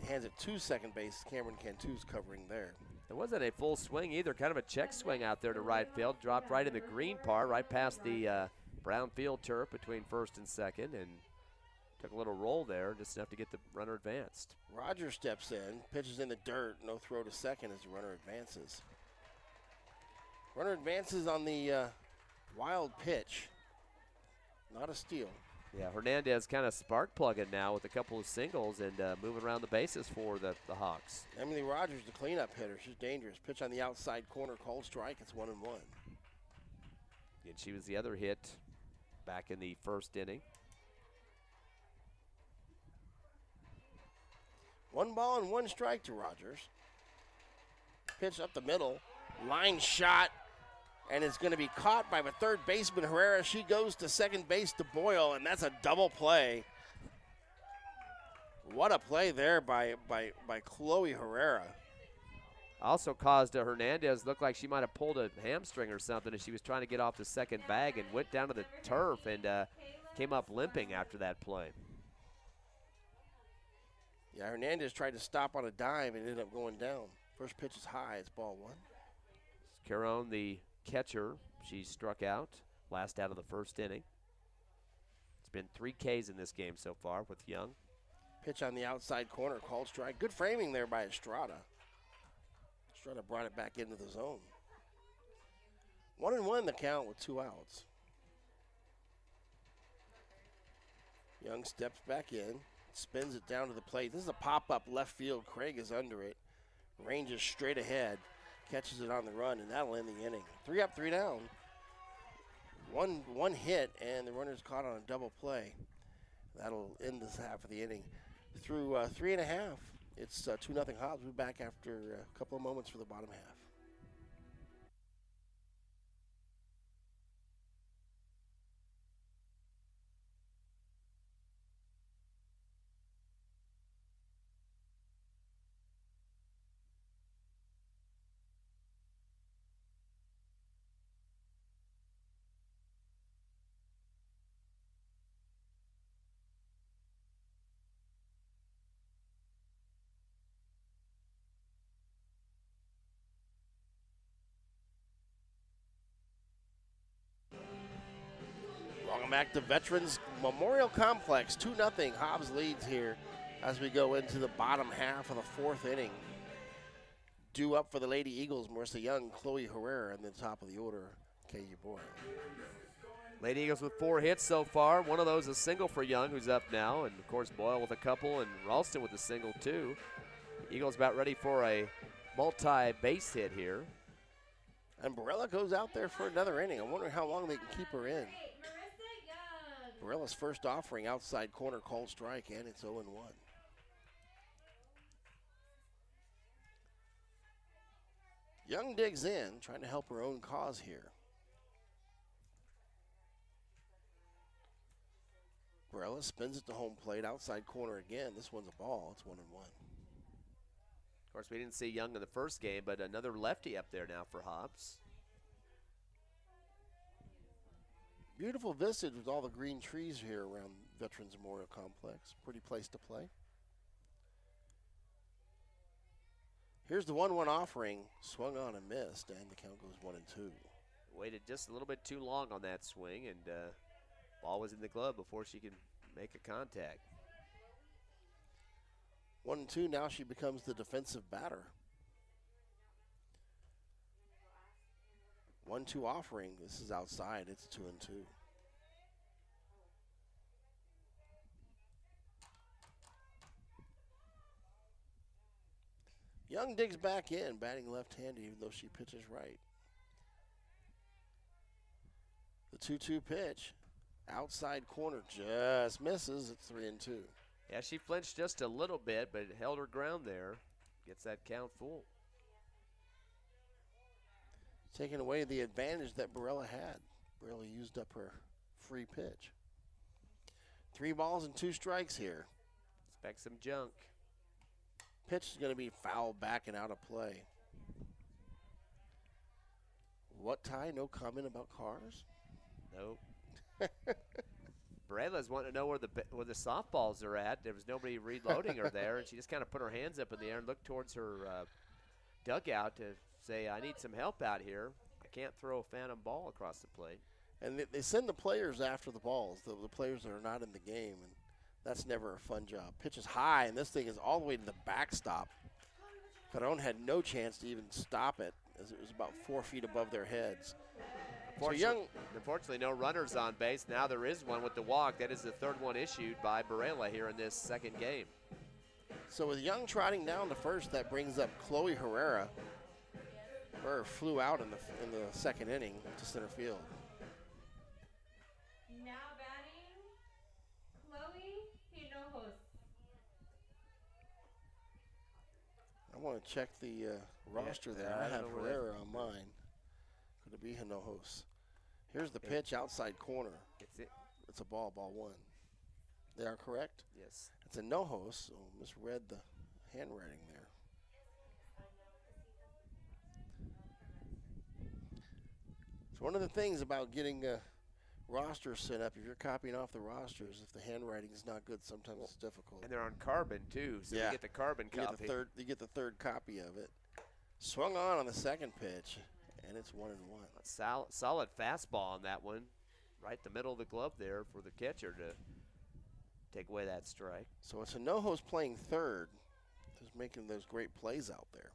hands it to second base. Cameron Cantu's covering there. It wasn't a full swing either, kind of a check swing out there to right field. Dropped right in the green part, right past the brown field turf between first and second, and took a little roll there, just enough to get the runner advanced. Rogers steps in, pitches in the dirt, no throw to second as the runner advances. Runner advances on the wild pitch. Not a steal. Yeah, Hernandez kind of spark plugging now with a couple of singles and moving around the bases for the Hawks. Emily Rogers, the cleanup hitter. She's dangerous. Pitch on the outside corner, called strike. It's 1-1. And she was the other hit back in the first inning. 1 ball and 1 strike to Rogers. Pitch up the middle. Line shot. And it's going to be caught by the third baseman, Herrera. She goes to second base to Boyle, and that's a double play. What a play there by Chloe Herrera. Also caused Hernandez look like she might have pulled a hamstring or something as she was trying to get off the second bag and went down to the turf and came up limping after that play. Yeah, Hernandez tried to stop on a dime and ended up going down. First pitch is high. It's ball 1. Caron, the catcher, she struck out last out of the first inning. It's been 3 Ks in this game so far with Young. Pitch on the outside corner, called strike. Good framing there by Estrada. Estrada brought it back into the zone. 1-1 the count with 2 outs. Young steps back in, spins it down to the plate. This is a pop-up left field. Craig is under it. Ranges straight ahead. Catches it on the run, and that'll end the inning. 3 up, 3 down. One hit, and the runner's caught on a double play. That'll end this half of the inning. Through 3 1/2, it's 2-0 Hobbs. We'll be back after a couple of moments for the bottom half. Welcome back to Veterans Memorial Complex. 2-0 Hobbs leads here as we go into the bottom half of the 4th inning. Due up for the Lady Eagles, Marissa Young, Chloe Herrera in the top of the order, KU Boyle. Lady Eagles with 4 hits so far. One of those a single for Young, who's up now, and of course Boyle with a couple, and Ralston with a single too. Eagles about ready for a multi-base hit here. And Barella goes out there for another inning. I wonder how long they can keep her in. Barella's first offering, outside corner, called strike, and it's 0-1. Young digs in, trying to help her own cause here. Barella spins it to home plate, outside corner again. This one's a ball. It's 1-1. Of course, we didn't see Young in the first game, but another lefty up there now for Hobbs. Beautiful vistage with all the green trees here around Veterans Memorial Complex. Pretty place to play. Here's the 1-1 offering. Swung on and missed, and the count goes 1-2. Waited just a little bit too long on that swing, and ball was in the glove before she could make a contact. 1-2, now she becomes the defensive batter. 1-2 offering. This is outside. It's 2-2. Young digs back in, batting left-handed, even though she pitches right. The 2-2 pitch, outside corner, just misses. It's 3-2. Yeah, she flinched just a little bit, but held her ground there. Gets that count full. Taking away the advantage that Barella had. Barella used up her free pitch. 3 balls and 2 strikes here. Expect some junk. Pitch is going to be fouled back and out of play. What, Ty? No comment about cars? Nope. Barella's wanting to know where the softballs are at. There was nobody reloading her there, and she just kind of put her hands up in the air and looked towards her dugout to say, I need some help out here. I can't throw a phantom ball across the plate. And they send the players after the balls, the players that are not in the game, and that's never a fun job. Pitch is high, and this thing is all the way to the backstop. Caron had no chance to even stop it, as it was about 4 feet above their heads. Unfortunately, no runners on base. Now there is one with the walk. That is the third one issued by Barela here in this second game. So with Young trotting down to first, that brings up Chloe Herrera. Herrera flew out in the second inning to center field. Now batting, Chloe Hinojos. I want to check the roster there. I have Herrera on mine. Could it be Hinojos? Here's the pitch, outside corner. It's a ball one. They are correct? Yes. It's a Hinojos, so misread the handwriting there. So one of the things about getting rosters set up, if you're copying off the rosters, if the handwriting is not good, sometimes it's difficult. And they're on carbon too, so you get the carbon copy. You get the third copy of it. Swung on the second pitch, and it's 1-1. Solid fastball on that one, right the middle of the glove there for the catcher to take away that strike. So it's Hinojos playing third, just making those great plays out there.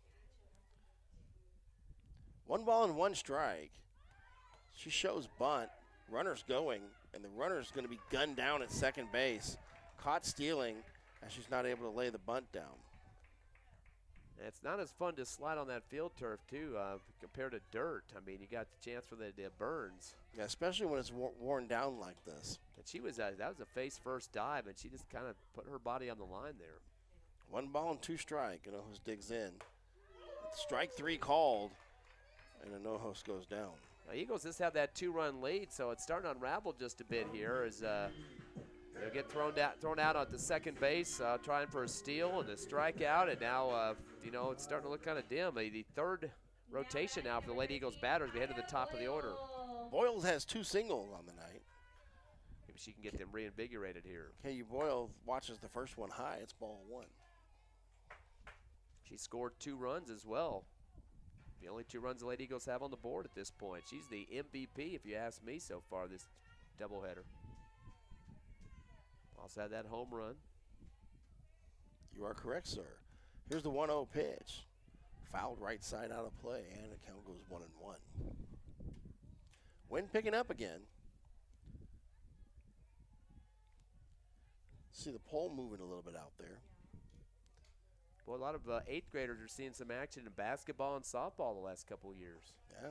1 ball and 1 strike. She shows bunt. Runner's going, and the runner's going to be gunned down at second base. Caught stealing, and she's not able to lay the bunt down. And it's not as fun to slide on that field turf, too, compared to dirt. I mean, you got the chance for the burns. Yeah, especially when it's worn down like this. And she was that was a face-first dive, and she just kind of put her body on the line there. 1 ball and 2 strike. Hinojos digs in. Strike 3 called, and Hinojos goes down. Now, Eagles just have that 2-run lead, so it's starting to unravel just a bit here as they'll get thrown out at the second base, trying for a steal and a strikeout, and now it's starting to look kind of dim. The third rotation now for the Lady Eagles batters. We head to the top of the order. Boyles has 2 singles on the night. Maybe she can get them reinvigorated here. KU Boyle watches the first one high. It's ball 1. She scored 2 runs as well. The only 2 runs the Lady Eagles have on the board at this point. She's the MVP, if you ask me, so far this doubleheader. Also had that home run. You are correct, sir. Here's the 1-0 pitch. Fouled right side out of play, and the count goes 1-1. Wind picking up again. See the pole moving a little bit out there. Boy, a lot of 8th graders are seeing some action in basketball and softball the last couple of years. Yeah.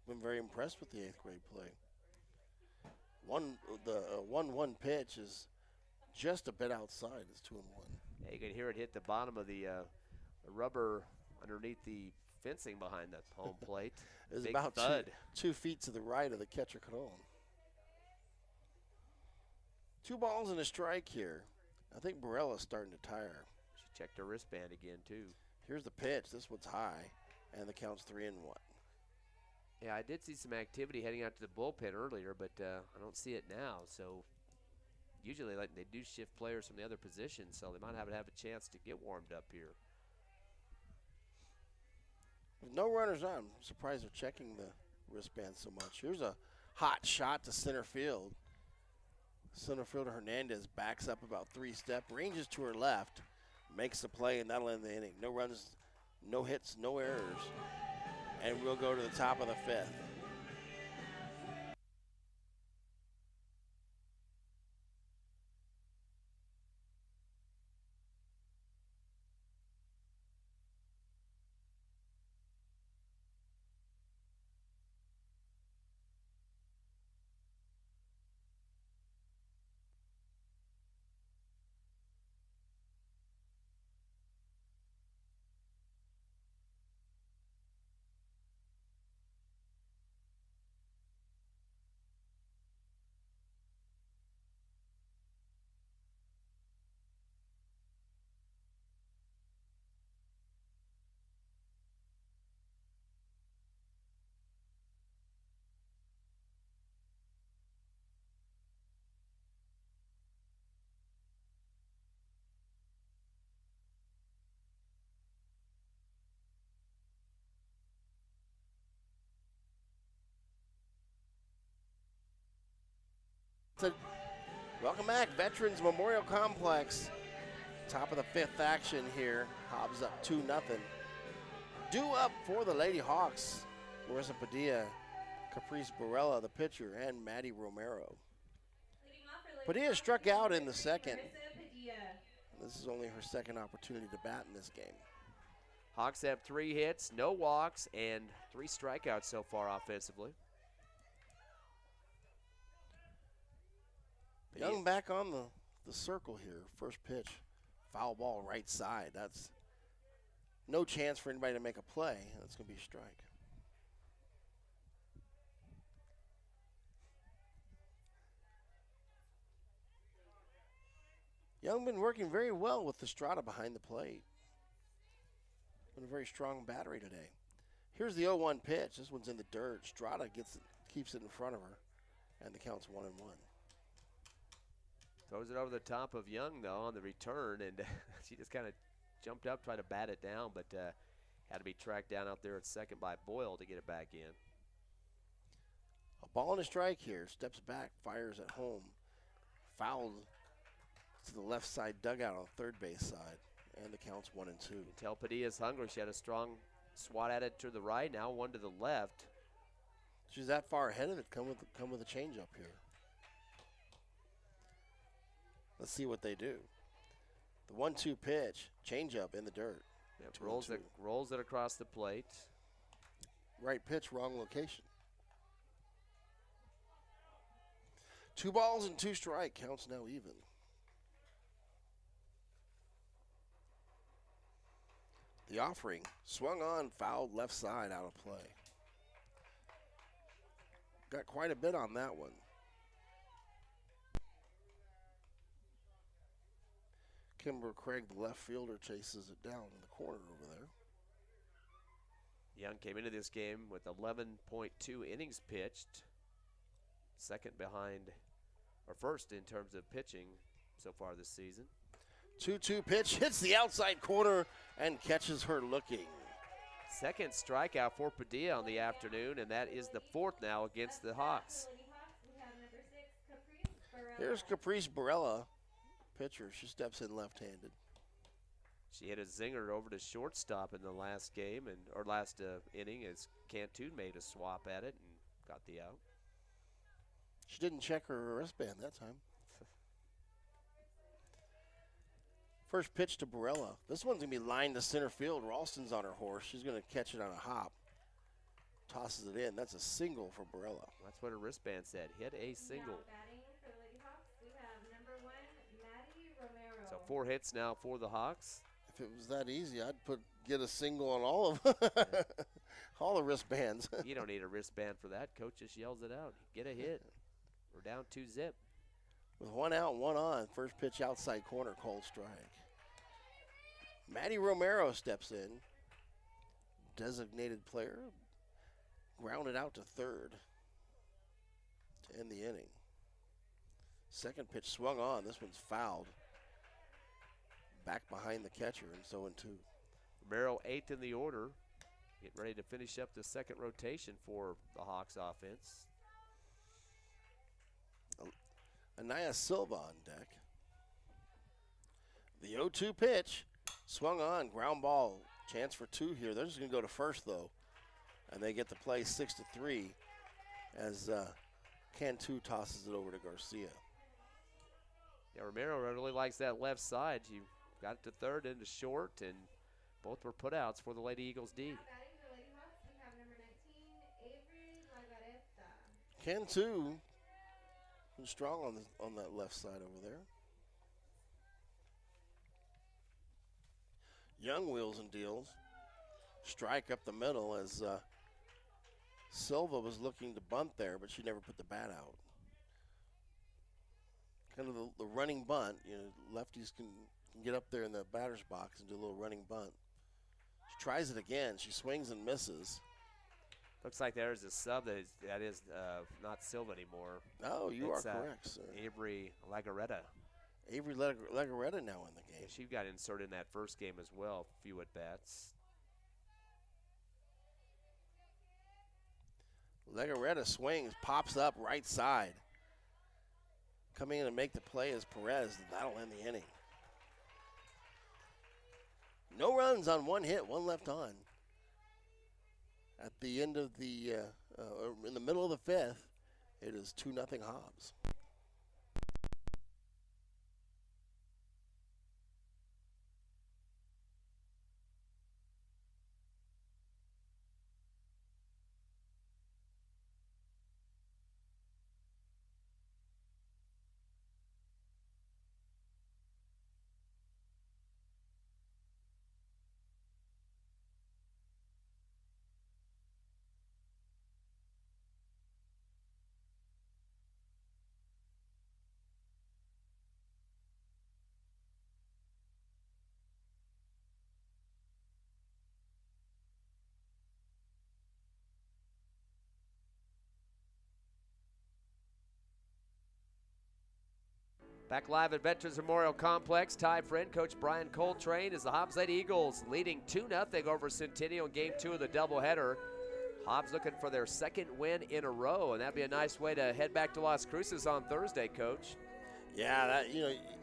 Been very impressed with the 8th grade play. The 1-1 pitch is just a bit outside. It's 2-1. Yeah, you can hear it hit the bottom of the rubber underneath the fencing behind the home plate. It was Big about thud. 2 feet to the right of the catcher Cadon. 2 balls and a strike here. I think Barella's starting to tire. She checked her wristband again, too. Here's the pitch. This one's high, and the count's 3-1. Yeah, I did see some activity heading out to the bullpen earlier, but I don't see it now. So usually they do shift players from the other positions, so they might have a chance to get warmed up here. With no runners on, I'm surprised they're checking the wristband so much. Here's a hot shot to center field. Center fielder Hernandez backs up about 3 steps, ranges to her left, makes the play, and that'll end the inning. No runs, no hits, no errors. And we'll go to the top of the 5th. Welcome back, Veterans Memorial Complex. Top of the 5th action here. Hobbs up 2-0. Due up for the Lady Hawks. Marissa Padilla, Caprice Barella, the pitcher, and Maddie Romero. Padilla struck out in the second. This is only her second opportunity to bat in this game. Hawks have 3 hits, no walks, and 3 strikeouts so far offensively. Young back on the circle here. First pitch, foul ball right side. That's no chance for anybody to make a play. That's going to be a strike. Young been working very well with Estrada behind the plate. Been a very strong battery today. Here's the 0-1 pitch. This one's in the dirt. Estrada keeps it in front of her, and the count's 1-1. Throws it over the top of Young, though, on the return, and she just kind of jumped up, tried to bat it down, but had to be tracked down out there at second by Boyle to get it back in. A ball and a strike here. Steps back, fires at home. Fouled to the left side dugout on third base side, and the count's 1-2. You can tell Padilla's hungry. She had a strong swat at it to the right, now one to the left. She's that far ahead of it. Come with a changeup here. Let's see what they do. The 1-2 pitch, changeup in the dirt. Yep, rolls it across the plate. Right pitch, wrong location. 2 balls and 2 strikes. Counts now even. The offering swung on, fouled left side, out of play. Got quite a bit on that one. Kimber Craig, the left fielder, chases it down in the corner over there. Young came into this game with 11.2 innings pitched. Second behind, or first in terms of pitching so far this season. 2-2 pitch, hits the outside corner and catches her looking. Second strikeout for Padilla on the afternoon, and that is the 4th now against the Hawks. Here's Caprice Barella, pitcher. She steps in left-handed. She hit a zinger over to shortstop in the last game, or last inning, as Cantu made a swap at it and got the out. She didn't check her wristband that time. First pitch to Barella. This one's going to be lined to center field. Ralston's on her horse. She's going to catch it on a hop. Tosses it in. That's a single for Barella. That's what her wristband said. Hit a single. So 4 hits now for the Hawks. If it was that easy, I'd get a single on all of them. All the wristbands. You don't need a wristband for that. Coach just yells it out. Get a hit. We're down 2-0. With 1 out, 1 on. First pitch outside corner, cold strike. Maddie Romero steps in. Designated player. Grounded out to third to end the inning. Second pitch swung on. This one's fouled. Back behind the catcher, and so in 2. Romero 8th in the order. Getting ready to finish up the second rotation for the Hawks offense. Anaya Silva on deck. The 0-2 pitch. Swung on, ground ball. Chance for 2 here. They're just going to go to first, though. And they get to play 6-3 as Cantu tosses it over to Garcia. Yeah, Romero really likes that left side. You got it to third into short, and both were putouts for the Lady Eagles D. Cantu strong on that left side over there. Young wheels and deals. Strike up the middle as Silva was looking to bunt there, but she never put the bat out. Kind of the running bunt. You know, lefties can get up there in the batter's box and do a little running bunt. She tries it again. She swings and misses. Looks like there's a sub that is not Silva anymore. Oh, you are correct, sir. Avery Lagaretta. Avery Lagaretta now in the game. Yeah, she got inserted in that first game as well, a few at-bats. Lagaretta swings, pops up right side. Coming in and make the play is Perez, and that'll end the inning. No runs on one hit, one left on. At the end of the, in the middle of the fifth, it is 2-0 Hobbs. Back live at Veterans Memorial Complex, Ty Friend, Coach Brian Coltrane, as the Hobbs Lady Eagles leading 2-0 over Centennial in Game 2 of the doubleheader. Hobbs looking for their second win in a row, and that'd be a nice way to head back to Las Cruces on Thursday, Coach. Yeah,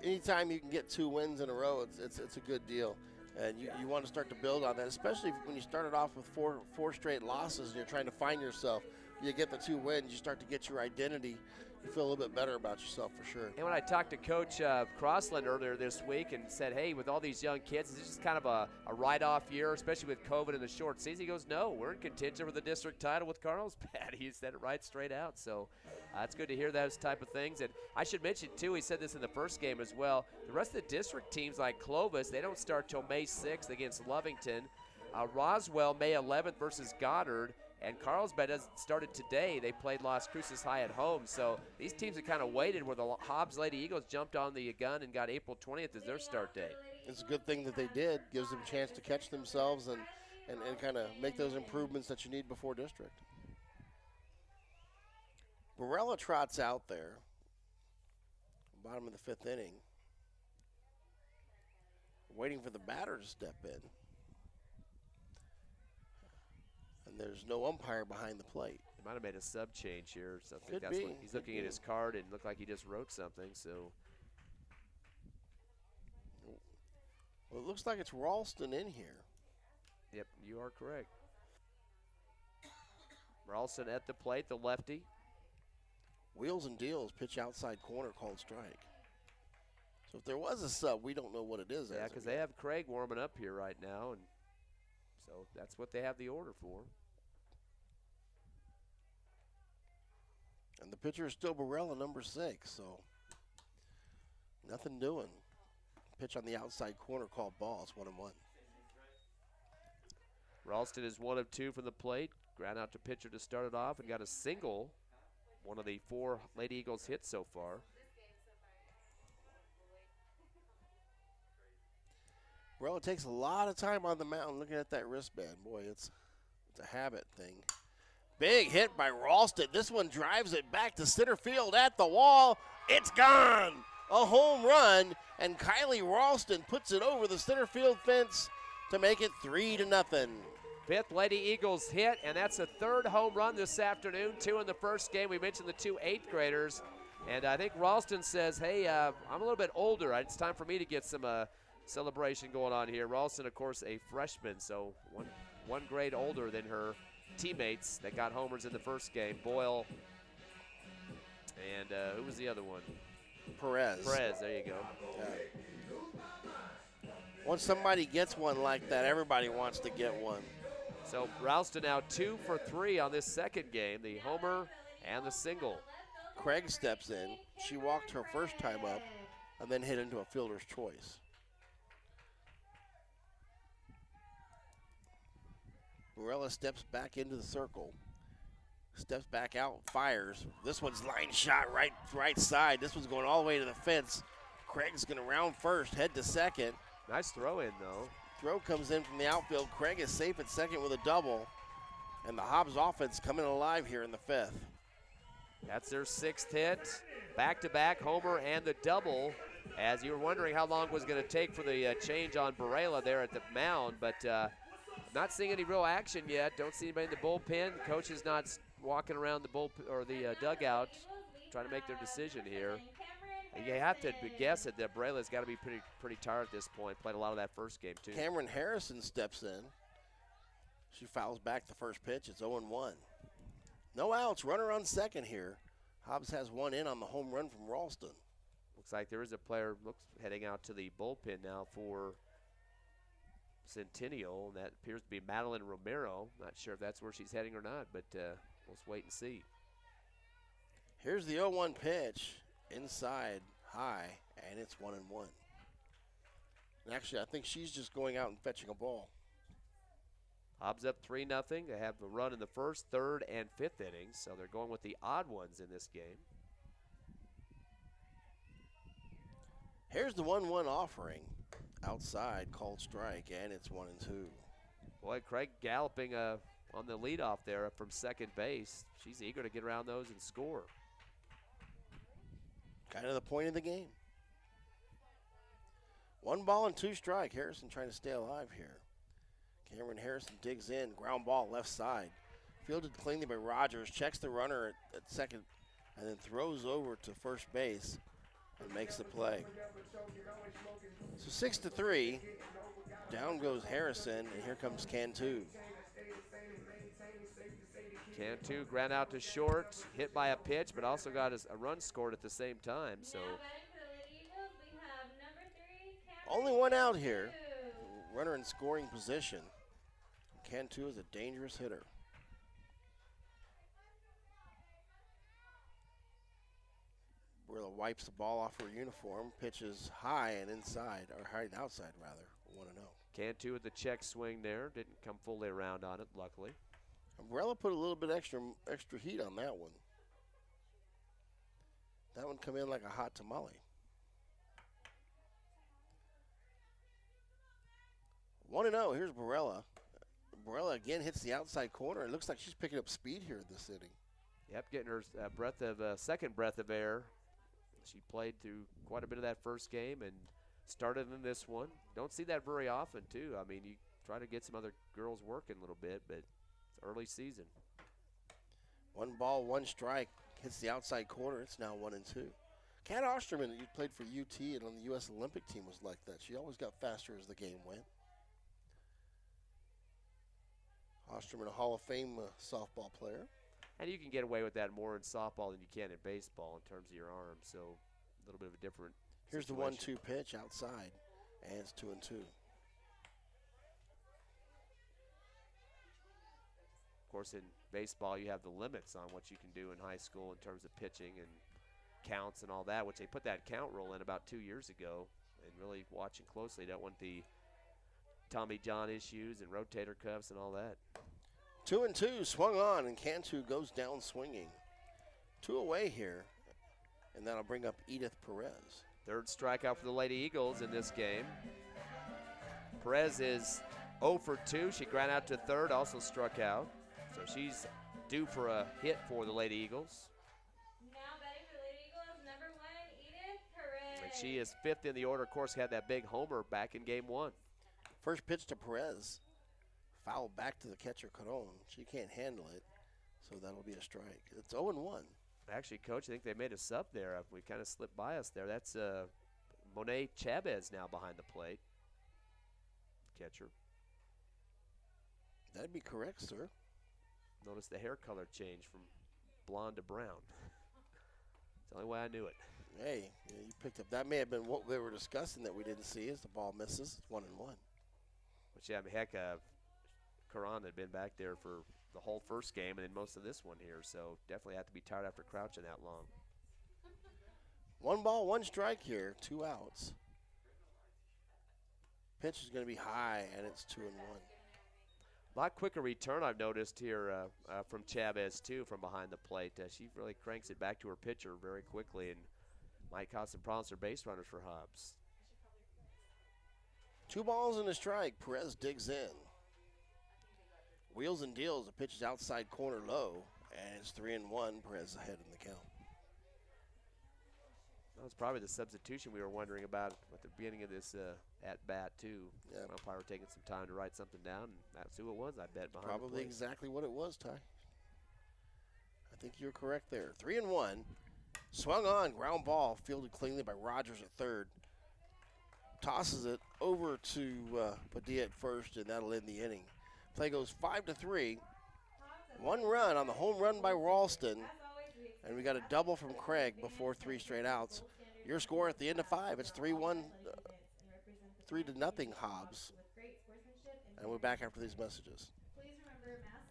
anytime you can get 2 wins in a row, it's a good deal. And you want to start to build on that, especially when you started off with four straight losses and you're trying to find yourself. You get the 2 wins, you start to get your identity. You feel a little bit better about yourself for sure. And when I talked to Coach Crossland earlier this week and said, hey, with all these young kids, is this just kind of a write-off year, especially with COVID and the short season? He goes, no, we're in contention for the district title with Carlsbad. He said it right straight out. So it's good to hear those type of things. And I should mention, too, he said this in the first game as well, the rest of the district teams like Clovis, they don't start till May 6th against Lovington. Roswell, May 11th versus Goddard. And Carlsbad hasn't started today. They played Las Cruces High at home. So these teams have kind of waited where the Hobbs Lady Eagles jumped on the gun and got April 20th as their start date. It's a good thing that they did. Gives them a chance to catch themselves and kind of make those improvements that you need before district. Barella trots out there. Bottom of the 5th inning. Waiting for the batter to step in. And there's no umpire behind the plate. He might have made a sub change here. So I think Could that's be. what he's looking at his card and looked like he just wrote something. So, well, it looks like it's Ralston in here. yep, you are correct. Ralston at the plate, the lefty. Wheels and deals, pitch outside corner, called strike. So if there was a sub, we don't know what it is. Yeah, because they have Craig warming up here right now, and so that's what they have the order for. And the pitcher is still Barella, number 6, so nothing doing. Pitch on the outside corner called ball. It's 1-1. Ralston is 1 of 2 from the plate. Ground out to pitcher to start it off and got a single. One of the 4 Lady Eagles hits so far. Barella takes a lot of time on the mound looking at that wristband. Boy, it's a habit thing. Big hit by Ralston. This one drives it back to center field at the wall. It's gone. A home run, and Kylie Ralston puts it over the center field fence to make it 3-0. 5th Lady Eagles hit, and that's a 3rd home run this afternoon. 2 in the first game. We mentioned the 2 8th graders. And I think Ralston says, hey, I'm a little bit older. It's time for me to get some celebration going on here. Ralston, of course, a freshman, so one grade older than her teammates that got homers in the first game. Boyle and who was the other one? Perez, there you go. Once somebody gets one like that, everybody wants to get one. So Ralston now 2 for 3 on this second game, the homer and the single. Craig steps in. She walked her first time up and then hit into a fielder's choice. Barella steps back into the circle. Steps back out, fires. This one's line shot right side. This one's going all the way to the fence. Craig's going to round first, head to second. Nice throw in, though. Throw comes in from the outfield. Craig is safe at second with a double. And the Hobbs offense coming alive here in the 5th. That's their 6th hit. Back-to-back homer and the double. As you were wondering how long it was going to take for the change on Barella there at the mound, but not seeing any real action yet. Don't see anybody in the bullpen. Coach is not walking around the dugout trying to make their decision here. You have to guess that Brayla's got to be pretty tired at this point. Played a lot of that first game, too. Cameron Harrison steps in. She fouls back the first pitch. It's 0-1. No outs. Runner on second here. Hobbs has one in on the home run from Ralston. Looks like there is a player heading out to the bullpen now for Centennial, and that appears to be Madeline Romero. Not sure if that's where she's heading or not, but we'll wait and see. Here's the 0-1 pitch. Inside, high, and it's 1-1. And actually, I think she's just going out and fetching a ball. Hobbs up 3-0. They have the run in the first, third, and fifth innings, so they're going with the odd ones in this game. Here's the 1-1 offering. Outside, called strike, and it's 1-2. Boy, Craig galloping on the leadoff there from second base. She's eager to get around those and score. Kind of the point of the game. 1 ball and 2 strike. Harrison trying to stay alive here. Cameron Harrison digs in. Ground ball left side. Fielded cleanly by Rogers. Checks the runner at second and then throws over to first base and makes the play. So 6-3. Down goes Harrison, and here comes Cantu. Cantu ground out to short, hit by a pitch, but also got a run scored at the same time. So Now batting for the Lady Eagles, we have number 3, Cameron Only one out here. Cantu. Runner in scoring position. Cantu is a dangerous hitter. Willa wipes the ball off her uniform, pitches high and inside, or high and outside rather, 1-0. Cantu with the check swing there, didn't come fully around on it, luckily. Umbrella put a little bit extra heat on that one. That one come in like a hot tamale. 1-0, here's Barella. Barella again hits the outside corner. It looks like she's picking up speed here this inning. Yep, getting her second breath of air. She played through quite a bit of that first game and started in this one. Don't see that very often, too. I mean, you try to get some other girls working a little bit, but it's early season. 1 ball, 1 strike. Hits the outside corner. It's now 1-2. Kat Osterman, that you played for UT and on the U.S. Olympic team, was like that. She always got faster as the game went. Osterman, a Hall of Fame softball player. And you can get away with that more in softball than you can in baseball in terms of your arm. So a little bit of a different Here's situation. the 1-2 pitch outside, and it's 2-2. Of course, in baseball, you have the limits on what you can do in high school in terms of pitching and counts and all that, which they put that count rule in about 2 years ago. And really watching closely, don't want the Tommy John issues and rotator cuffs and all that. 2-2, swung on, and Cantu goes down swinging. 2 away here, and that'll bring up Edith Perez. Third strikeout for the Lady Eagles in this game. Perez is 0 for 2. She ground out to third, also struck out. So she's due for a hit for the Lady Eagles. Now batting for the Lady Eagles, number 1, Edith Perez. And she is 5th in the order. Of course, had that big homer back in game 1. First pitch to Perez. Foul back to the catcher, Caron. She can't handle it, so that'll be a strike. It's 0-1. Actually, Coach, I think they made a sub there. We kind of slipped by us there. That's Monet Chavez now behind the plate. Catcher. That'd be correct, sir. Notice the hair color change from blonde to brown. It's the only way I knew it. Hey, you picked up. That may have been what we were discussing that we didn't see as the ball misses. It's 1-1. Which, yeah, I mean, heck, Karan had been back there for the whole first game and then most of this one here, so definitely have to be tired after crouching that long. 1 ball, 1 strike here, 2 outs. Pitch is going to be high, and it's 2-1. A lot quicker return I've noticed here from Chavez, too, from behind the plate. She really cranks it back to her pitcher very quickly and might cause some problems for base runners for Hobbs. 2 balls and a strike. Perez digs in. Wheels and deals. The pitch is outside corner low, and it's 3-1. Perez ahead in the count. That was probably the substitution we were wondering about at the beginning of this at-bat, too. Yeah. Umpire taking some time to write something down, and that's who it was, I bet, behind Probably the plate. exactly what it was, Ty. I think you're correct there. 3-1. Swung on, ground ball, fielded cleanly by Rogers at third. Tosses it over to Padilla at first, and that'll end the inning. Play goes 5-3. 1 run on the home run by Ralston, and we got a double from Craig before 3 straight outs. Your score at the end of 5, it's 3-1, 3-0 Hobbs. And we're back after these messages. Please remember mask.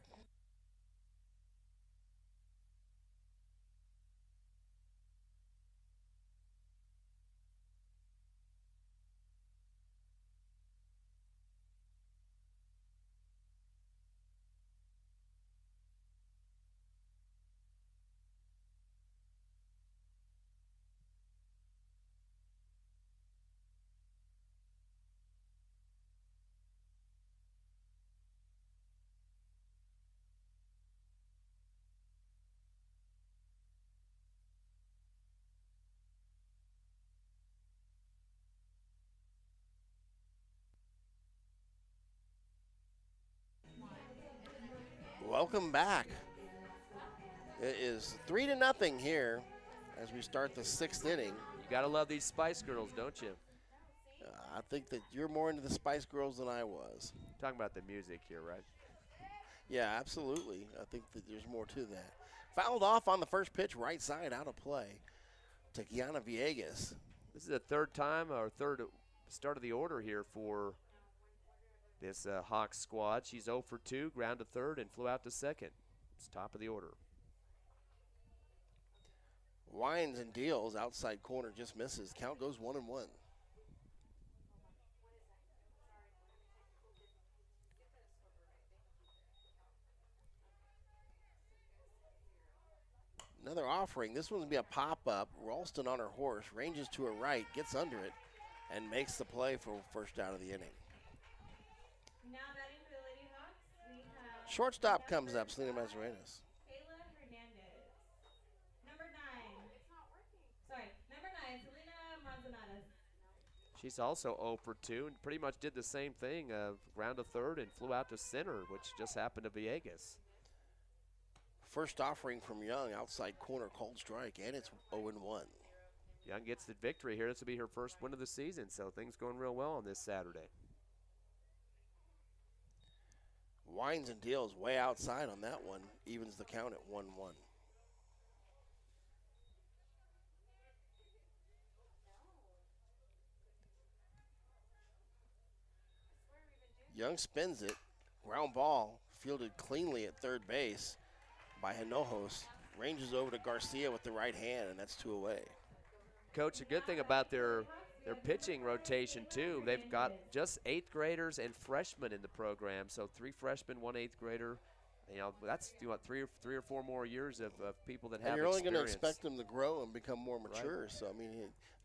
Welcome back. It is 3-0 here as we start the 6th inning. You got to love these Spice Girls, don't you? I think that you're more into the Spice Girls than I was. Talking about the music here, right? Yeah, absolutely. I think that there's more to that. Fouled off on the first pitch, right side, out of play to Kiana Villegas. This is the third time or third start of the order here for this Hawks squad. She's 0 for 2, ground to third, and flew out to second. It's top of the order. Wines and deals, outside corner, just misses. Count goes 1-1. Another offering. This one's going to be a pop-up. Ralston on her horse, ranges to her right, gets under it, and makes the play for first out of the inning. Now batting for the Lady Hawks, we have Shortstop comes up, Selena Mazarenas. Kayla Hernandez. Number 9, Selena Manzanares. She's also 0 for 2 and pretty much did the same thing, ground to third and flew out to center, which just happened to Villegas. First offering from Young, outside corner, called strike, and it's 0-1. Young gets the victory here. This will be her first win of the season, so things going real well on this Saturday. Wines and deals way outside on that one, evens the count at 1-1. Young spins it, ground ball, fielded cleanly at third base by Hinojos, ranges over to Garcia with the right hand, and that's 2 away. Coach, a good thing about their pitching rotation, too, they've got just 8th graders and freshmen in the program. So 3 freshmen, 1 8th grader. You know, that's what, three or four more years of people that have and you're only experience. going to expect them to grow and become more mature. Right. So, I mean,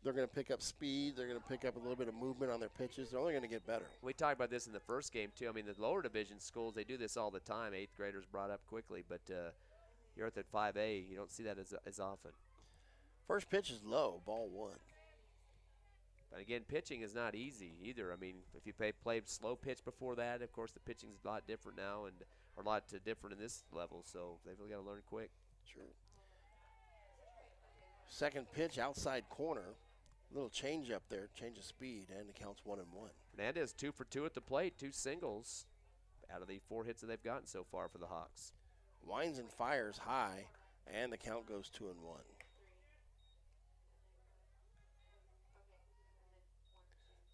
they're going to pick up speed. They're going to pick up a little bit of movement on their pitches. They're only going to get better. We talked about this in the first game, too. I mean, the lower division schools, they do this all the time. 8th graders brought up quickly. But you're at that 5A, you don't see that as often. First pitch is low, ball 1. But again, pitching is not easy either. I mean, if you played slow pitch before that, of course the pitching's a lot different now and a lot different in this level. So they've really got to learn quick. Sure. Second pitch, outside corner. Little change up there, change of speed, and it counts 1-1. Hernandez 2 for 2 at the plate, 2 singles out of the 4 hits that they've gotten so far for the Hawks. Winds and fires high, and the count goes 2-1.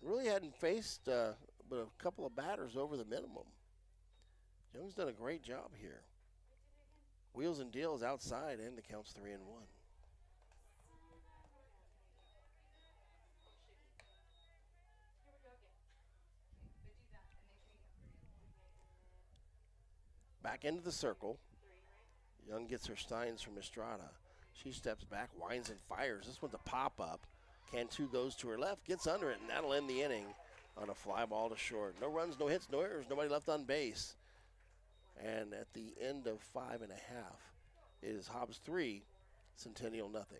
Really hadn't faced but a couple of batters over the minimum. Young's done a great job here. Wheels and deals outside, and the count's 3-1. Back into the circle. Young gets her signs from Estrada. She steps back, winds and fires. This one's a pop-up. Cantu goes to her left, gets under it, and that'll end the inning on a fly ball to short. No runs, no hits, no errors, nobody left on base. And at the end of 5.5, it is Hobbs 3, Centennial nothing.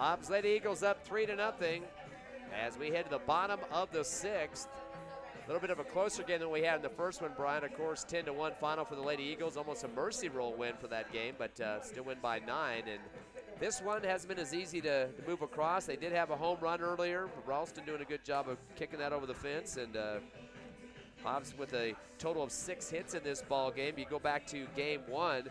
Hobbs Lady Eagles up 3-0 as we head to the bottom of the 6th. A little bit of a closer game than we had in the first one, Brian. Of course, 10-1 final for the Lady Eagles. Almost a mercy rule win for that game, but still win by 9. And this one hasn't been as easy to move across. They did have a home run earlier. Ralston doing a good job of kicking that over the fence. And Hobbs with a total of 6 hits in this ball game. You go back to game 1.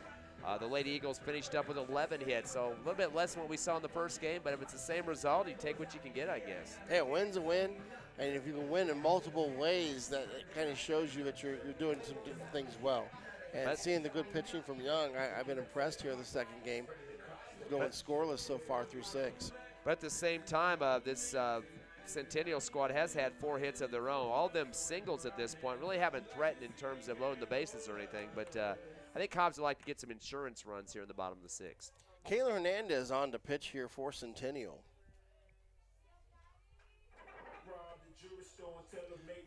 The Lady Eagles finished up with 11 hits, so a little bit less than what we saw in the first game, but if it's the same result, you take what you can get, I guess. Hey, a win's a win, and if you can win in multiple ways, that kind of shows you that you're doing some different things well. And seeing the good pitching from Young, I've been impressed here in the second game, going scoreless so far through 6. But at the same time, this Centennial squad has had 4 hits of their own. All of them singles at this point, really haven't threatened in terms of loading the bases or anything, but I think Hobbs would like to get some insurance runs here in the bottom of the 6th. Kayla Hernandez on to pitch here for Centennial.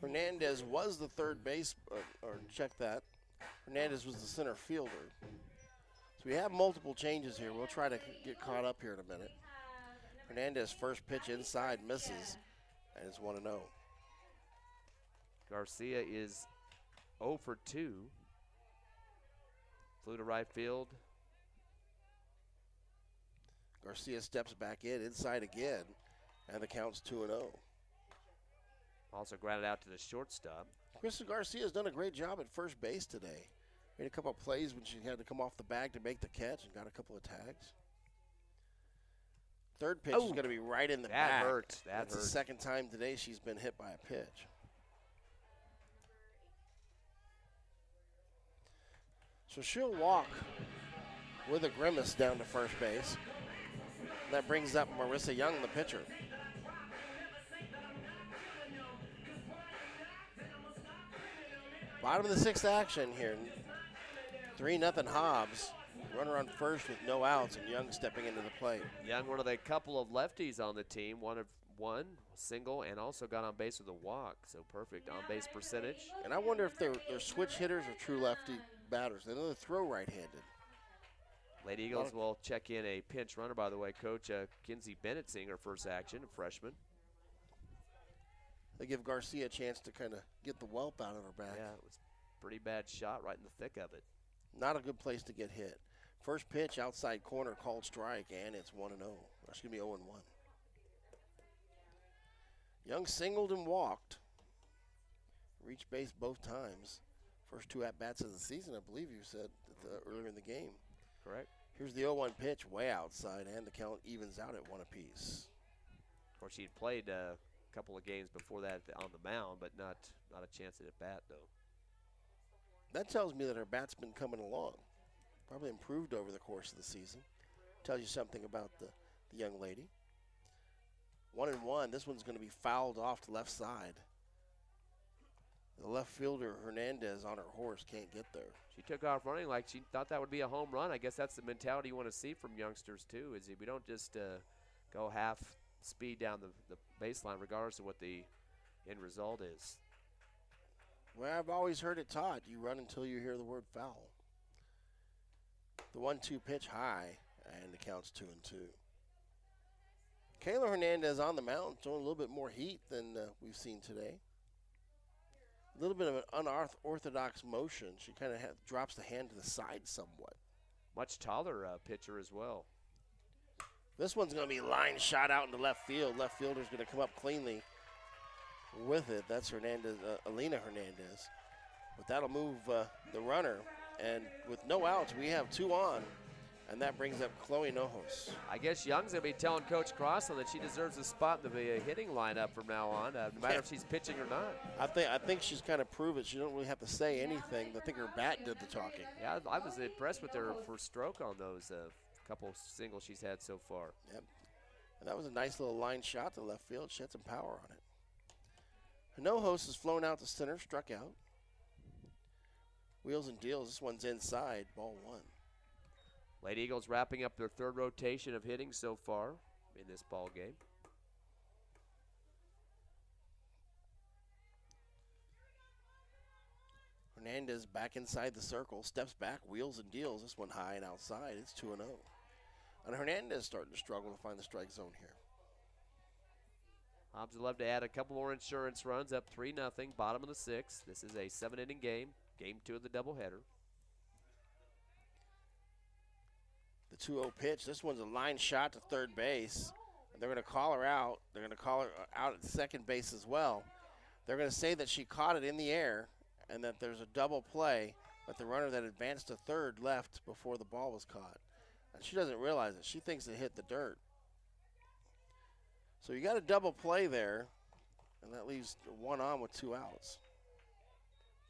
Hernandez was the third base, or check that. Hernandez was the center fielder. So we have multiple changes here. We'll try to get caught up here in a minute. Hernandez first pitch inside misses, and it's 1-0. Garcia is 0 for 2. Flew to right field. Garcia steps back inside again, and the count's 2-0. Also grounded out to the shortstop. Kristen Garcia's done a great job at first base today. Made a couple of plays when she had to come off the bag to make the catch and got a couple of tags. Third pitch is going to be right in the back. That hurt. That's the second time today she's been hit by a pitch. So she'll walk with a grimace down to first base. That brings up Marissa Young, the pitcher. Bottom of the 6th action here. 3-0 Hobbs. Runner on first with no outs, and Young stepping into the plate. Young, one of the couple of lefties on the team, one single, and also got on base with a walk. So perfect on base percentage. And I wonder if they're switch hitters or true lefty batters. They know they throw right-handed. Lady Eagles will check in a pinch runner, by the way. Coach Kinsey Bennett seeing her first action, a freshman. They give Garcia a chance to kind of get the whelp out of her back. Yeah, it was a pretty bad shot right in the thick of it. Not a good place to get hit. First pitch, outside corner, called strike, and it's 1-0. Excuse me, 0-1. Young singled and walked. Reached base both times. First 2 at-bats of the season, I believe you said earlier in the game. Correct. Here's the 0-1 pitch, way outside, and the count evens out at 1 apiece. Of course, she'd played a couple of games before that on the mound, but not a chance at bat, though. That tells me that her bat's been coming along. Probably improved over the course of the season. Tells you something about the young lady. 1-1. This one's going to be fouled off to left side. The left fielder, Hernandez, on her horse, can't get there. She took off running like she thought that would be a home run. I guess that's the mentality you want to see from youngsters, too, is we don't just go half speed down the baseline regardless of what the end result is. Well, I've always heard it taught, you run until you hear the word foul. The 1-2 pitch high, and the count's 2-2. Kayla Hernandez on the mound, throwing a little bit more heat than we've seen today. A little bit of an unorthodox motion. She kind of drops the hand to the side somewhat. Much taller pitcher as well. This one's going to be line shot out into left field. Left fielder's going to come up cleanly with it. That's Hernandez, Alina Hernandez. But that'll move the runner. And with no outs, we have 2 on. And that brings up Chloe Nojos. I guess Young's going to be telling Coach Crossland that she deserves a spot in the hitting lineup from now on, no matter if she's pitching or not. I think she's kind of proved it. She don't really have to say anything. I think her bat did the talking. Yeah, I was impressed with her first stroke on those couple of singles she's had so far. Yep. And that was a nice little line shot to left field. She had some power on it. Hinojos has flown out to center, struck out. Wheels and deals. This one's inside, ball 1. Lady Eagles wrapping up their 3rd rotation of hitting so far in this ball game. Hernandez back inside the circle, steps back, wheels and deals. This one high and outside. It's 2-0. And Hernandez starting to struggle to find the strike zone here. Hobbs would love to add a couple more insurance runs, up 3-0, bottom of the 6th. This is a 7-inning game, game 2 of the doubleheader. The 2-0 pitch. This one's a line shot to third base. And they're going to call her out. They're going to call her out at second base as well. They're going to say that she caught it in the air and that there's a double play, but the runner that advanced to third left before the ball was caught. And she doesn't realize it. She thinks it hit the dirt. So you got a double play there, and that leaves one on with 2 outs.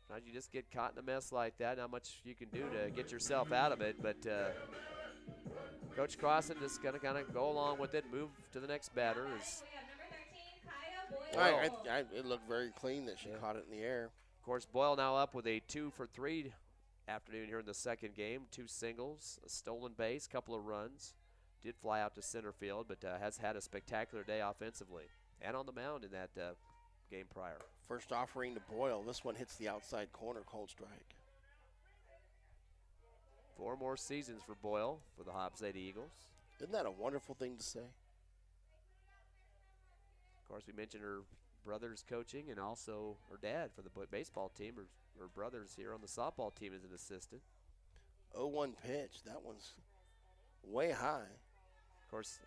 Sometimes you just get caught in a mess like that. Not much you can do to get yourself out of it, but Coach Crossan just going to kind of go along with it, move to the next batter. We have number 13, Kaya Boyle. It looked very clean that she caught it in the air. Of course, Boyle now up with a 2-for-3 afternoon here in the second game. 2 singles, a stolen base, couple of runs. Did fly out to center field, but has had a spectacular day offensively and on the mound in that game prior. First offering to Boyle. This one hits the outside corner, cold strike. 4 more seasons for Boyle for the Hobbs Lady Eagles. Isn't that a wonderful thing to say? Of course, we mentioned her brother's coaching and also her dad for the baseball team. Her brother's here on the softball team as an assistant. 0-1 pitch. That one's way high. Of course,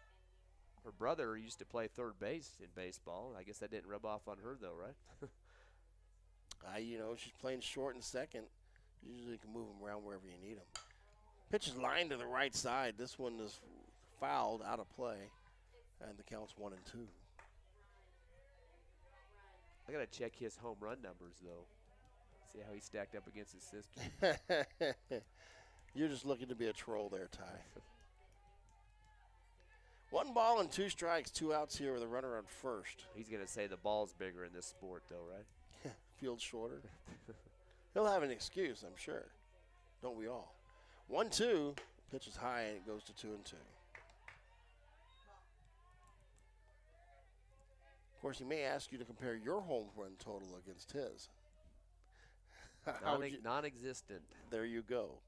her brother used to play third base in baseball. I guess that didn't rub off on her, though, right? She's playing short and second. Usually you can move them around wherever you need them. Pitch is lined to the right side. This one is fouled, out of play, and the count's 1-2. I got to check his home run numbers, though. See how he stacked up against his sister. You're just looking to be a troll there, Ty. 1 ball and 2 strikes, 2 outs here with a runner on first. He's going to say the ball's bigger in this sport, though, right? Field's shorter. He'll have an excuse, I'm sure. Don't we all? 1-2. Pitch is high, and it goes to 2-2. Of course, he may ask you to compare your home run total against his. Non-existent. There you go.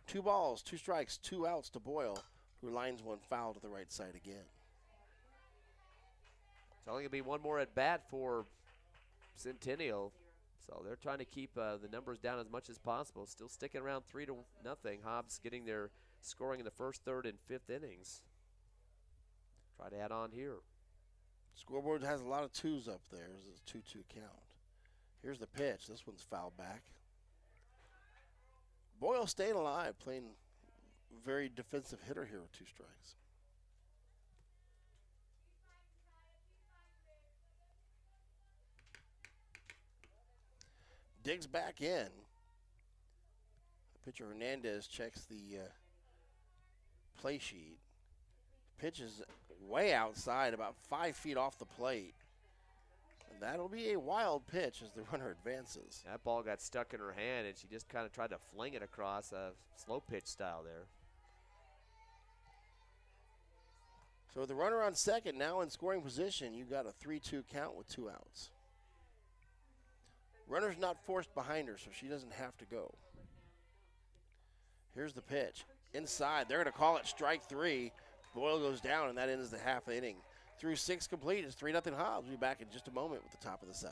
2 balls, 2 strikes, 2 outs to Boyle, who lines one foul to the right side again. It's only going to be 1 more at bat for Centennial. So they're trying to keep the numbers down as much as possible. Still sticking around 3-0. Hobbs getting their scoring in the first, third, and fifth innings. Try to add on here. Scoreboard has a lot of 2s up there. It's a 2-2 count. Here's the pitch. This one's fouled back. Boyle staying alive, playing very defensive hitter here with 2 strikes. Digs back in. Pitcher Hernandez checks the play sheet. Pitch is way outside, about 5 feet off the plate. And that'll be a wild pitch as the runner advances. That ball got stuck in her hand, and she just kind of tried to fling it across a slow pitch style there. So with the runner on second, now in scoring position, you got a 3-2 count with 2 outs. Runner's not forced behind her, so she doesn't have to go. Here's the pitch. Inside, they're going to call it strike 3. Boyle goes down, and that ends the half inning. Through 6 complete, it's 3-0 Hobbs. We'll be back in just a moment with the top of the 7th.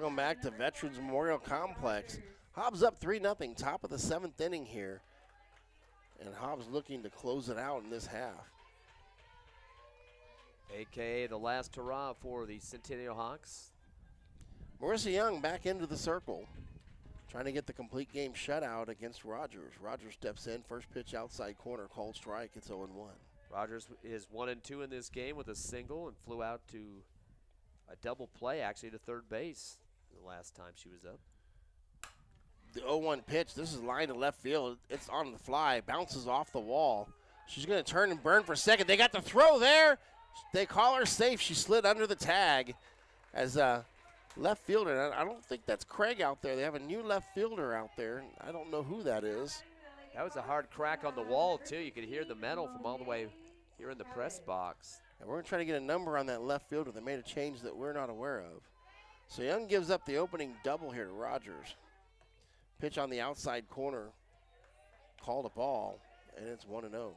Welcome back to Veterans Memorial Complex. Hobbs up 3-0, top of the 7th inning here. And Hobbs looking to close it out in this half. AKA the last hurrah for the Centennial Hawks. Marissa Young back into the circle, trying to get the complete game shutout against Rogers. Rogers steps in, first pitch outside corner, called strike. It's 0-1. Rogers is 1-2 in this game with a single and flew out to a double play, actually, to third base the last time she was up. The 0-1 pitch, this is line to left field. It's on the fly, bounces off the wall. She's going to turn and burn for second. They got the throw there. They call her safe. She slid under the tag as left fielder. I don't think that's Craig out there. They have a new left fielder out there. I don't know who that is. That was a hard crack on the wall, too. You could hear the metal from all the way here in the press box. And we're going to try to get a number on that left fielder. They made a change that we're not aware of. So Young gives up the opening double here to Rogers. Pitch on the outside corner. Called a ball, and it's 1-0.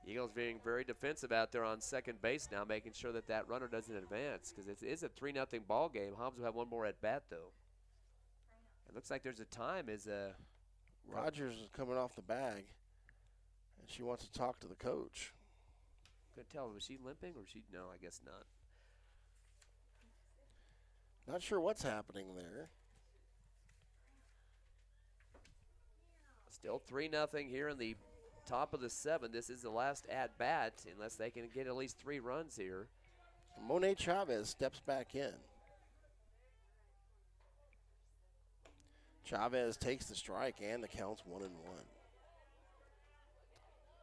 Eagles being very defensive out there on second base now, making sure that that runner doesn't advance because it is a 3-0 ball game. Hobbs will have one more at bat, though. It looks like there's a time as Rogers is coming off the bag, and she wants to talk to the coach. Couldn't tell. Was she limping or she? No, I guess not. Not sure what's happening there. Still 3-0 here in the top of the 7th. This is the last at bat, unless they can get at least 3 runs here. Monet Chavez steps back in. Chavez takes the strike, and the count's 1-1.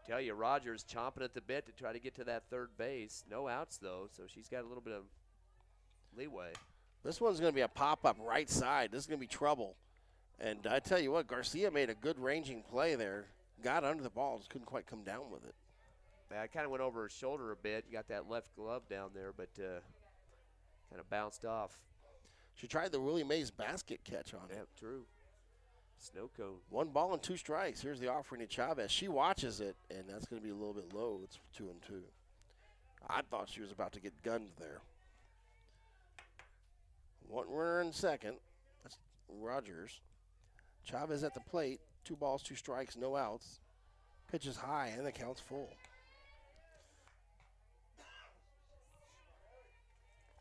Tell you, Rogers chomping at the bit to try to get to that third base. No outs, though, so she's got a little bit of leeway. This one's going to be a pop-up right side. This is going to be trouble. And I tell you what, Garcia made a good ranging play there. Got under the ball, just couldn't quite come down with it. I kind of went over her shoulder a bit. Got that left glove down there, but kind of bounced off. She tried the Willie Mays basket catch on it. Yep, true. Snow cone. 1 ball and 2 strikes. Here's the offering to Chavez. She watches it, and that's going to be a little bit low. It's 2-2. I thought she was about to get gunned there. 1 runner in second. That's Rogers. Chavez at the plate. 2 balls, 2 strikes, no outs. Pitch is high, and the count's full.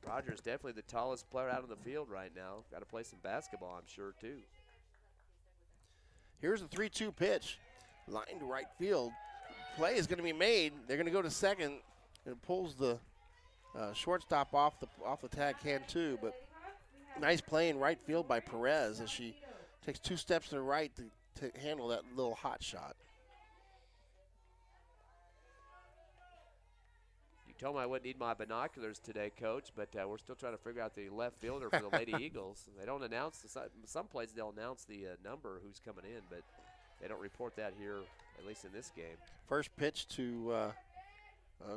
Rogers definitely the tallest player out on the field right now. Got to play some basketball, I'm sure, too. Here's the 3-2 pitch. Line to right field. Play is going to be made. They're going to go to second. It pulls the shortstop off the tag can too. But nice play in right field by Perez as she takes 2 steps to the right to handle that little hot shot. You told me I wouldn't need my binoculars today, Coach, but we're still trying to figure out the left fielder for the Lady Eagles. They don't announce some places they'll announce the number who's coming in, but they don't report that here, at least in this game. First pitch to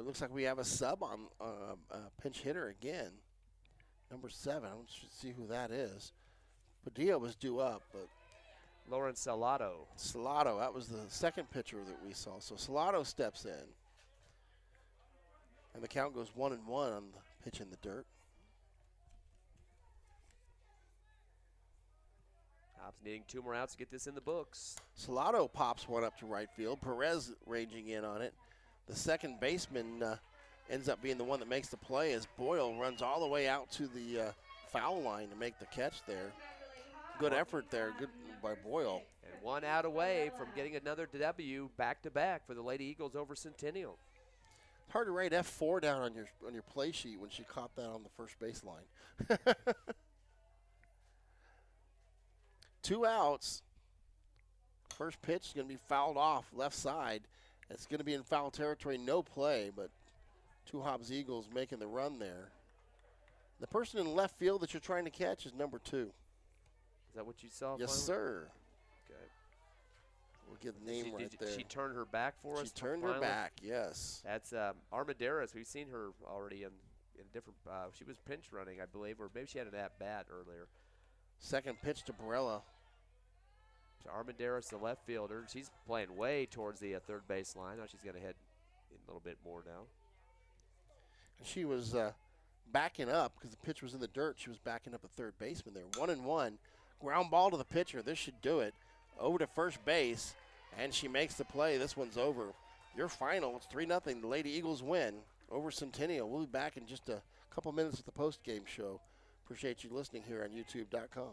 looks like we have a sub on pinch hitter again. Number 7. I want to see who that is. Padilla was due up, but Lauren Salado. Salado, that was the second pitcher that we saw. So Salado steps in. And the count goes 1-1 on the pitch in the dirt. Hobbs needing 2 more outs to get this in the books. Salado pops one up to right field. Perez ranging in on it. The second baseman ends up being the one that makes the play as Boyle runs all the way out to the foul line to make the catch there. Good effort there, good by Boyle. And 1 out away from getting another W back-to-back for the Lady Eagles over Centennial. It's hard to write F4 down on your play sheet when she caught that on the first baseline. 2 outs. First pitch is going to be fouled off left side. It's going to be in foul territory, no play, but 2 Hobbs Eagles making the run there. The person in left field that you're trying to catch is number 2. Is that what you saw? Yes, finally? sir. Okay. We'll get the name right there. She turned her back for us? She turned finally? her back, yes. That's Armendariz. We've seen her already in a different she was pinch running, I believe, or maybe she had an at-bat earlier. Second pitch to Barella. So Armendariz, the left fielder. She's playing way towards the third base line. Now she's going to head in a little bit more now. She was backing up because the pitch was in the dirt. She was backing up a third baseman there. 1-1. Ground ball to the pitcher. This should do it. Over to first base, and she makes the play. This one's over. Your final, it's 3-0. The Lady Eagles win over Centennial. We'll be back in just a couple minutes with the post-game show. Appreciate you listening here on YouTube.com.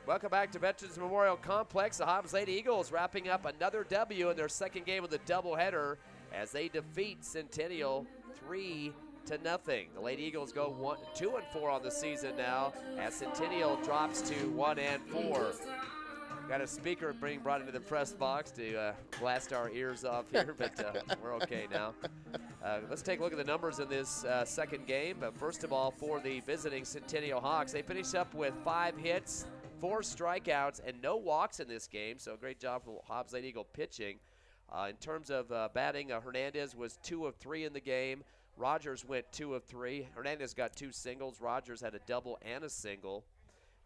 Welcome back to Veterans Memorial Complex. The Hobbs Lady Eagles wrapping up another W in their second game of the doubleheader as they defeat Centennial 3-0. The Lady Eagles go 2-4 on the season now as Centennial drops to 1-4. Got a speaker being brought into the press box to blast our ears off here, but we're okay now. Let's take a look at the numbers in this second game. But first of all, for the visiting Centennial Hawks, they finish up with 5 hits, 4 strikeouts, and no walks in this game, so great job for Hobbs Lady Eagle pitching. In terms of batting, Hernandez was 2 of 3 in the game. Rogers went 2 of 3. Hernandez got 2 singles. Rogers had a double and a single.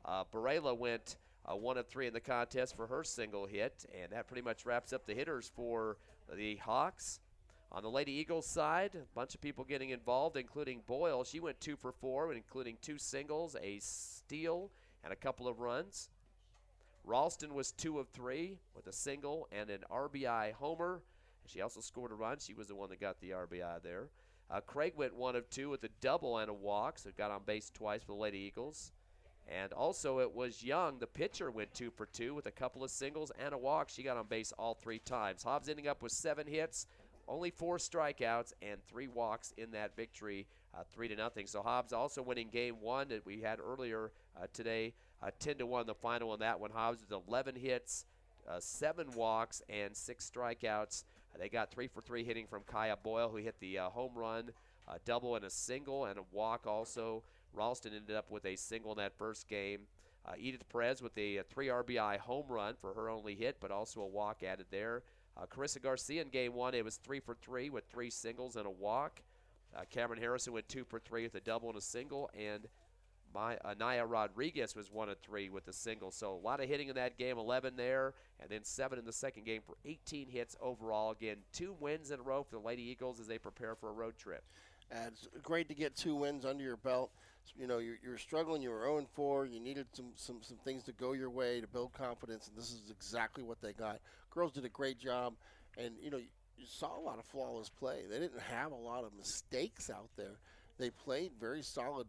Barela went 1 of 3 in the contest for her single hit, and that pretty much wraps up the hitters for the Hawks. On the Lady Eagles side, a bunch of people getting involved, including Boyle. She went 2 for 4, including 2 singles, a steal, and a couple of runs. Ralston was 2 of 3 with a single and an RBI homer. She also scored a run. She was the one that got the RBI there. Craig went 1 of 2 with a double and a walk, so got on base twice for the Lady Eagles. And also it was Young, the pitcher, went 2 for 2 with a couple of singles and a walk. She got on base all 3 times. Hobbs ending up with 7 hits, only 4 strikeouts, and 3 walks in that victory, 3-0. So Hobbs also winning game 1 that we had earlier today, 10-1 the final in that one. Hobbs with 11 hits, 7 walks, and 6 strikeouts. They got 3 for 3 hitting from Kaya Boyle, who hit the home run, a double and a single, and a walk also. Ralston ended up with a single in that first game. Edith Perez with a 3 RBI home run for her only hit, but also a walk added there. Carissa Garcia in game 1, it was 3 for 3 with 3 singles and a walk. Cameron Harrison went 2 for 3 with a double and a single, and Naya Rodriguez was 1 of 3 with a single. So a lot of hitting in that game, 11 there, and then 7 in the second game for 18 hits overall. Again, 2 wins in a row for the Lady Eagles as they prepare for a road trip. It's great to get 2 wins under your belt. You know, you're struggling. You were 0-4. You needed some things to go your way to build confidence, and this is exactly what they got. Girls did a great job, and, you know, you saw a lot of flawless play. They didn't have a lot of mistakes out there. They played very solid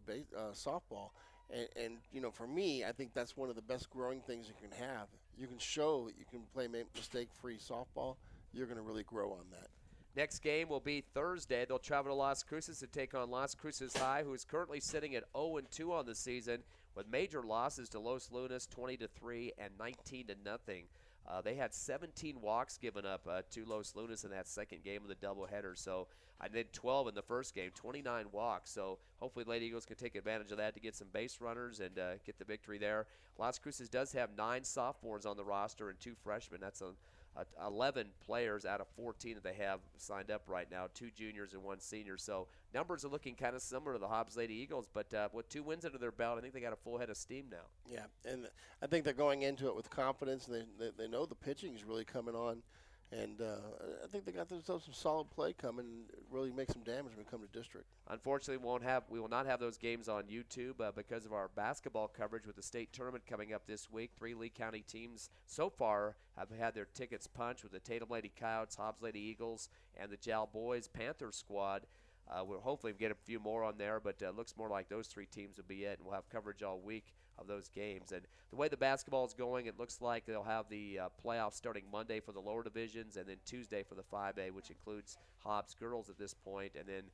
softball, and, you know, for me, I think that's one of the best growing things you can have. You can show that you can play mistake-free softball. You're going to really grow on that. Next game will be Thursday. They'll travel to Las Cruces to take on Las Cruces High, who is currently sitting at 0-2 on the season with major losses to Los Lunas 20-3 and 19-0. They had 17 walks given up to Los Lunas in that second game of the doubleheader. So I did 12 in the first game, 29 walks. So hopefully Lady Eagles can take advantage of that to get some base runners and get the victory there. Las Cruces does have 9 sophomores on the roster and 2 freshmen. That's 11 players out of 14 that they have signed up right now, 2 juniors and 1 senior. So numbers are looking kind of similar to the Hobbs Lady Eagles, but with 2 wins under their belt, I think they got a full head of steam now. Yeah, and I think they're going into it with confidence. They know the pitching is really coming on, and I think they got themselves some solid play coming and really make some damage when we come to district. Unfortunately, we will not have those games on YouTube because of our basketball coverage with the state tournament coming up this week. 3 Lee County teams so far have had their tickets punched with the Tatum Lady Coyotes, Hobbs Lady Eagles, and the Jal Boys Panther squad. We'll hopefully get a few more on there, but it looks more like those 3 teams will be it, and we'll have coverage all week of those games. And the way the basketball is going, it looks like they'll have the playoffs starting Monday for the lower divisions and then Tuesday for the 5A, which includes Hobbs girls at this point, and then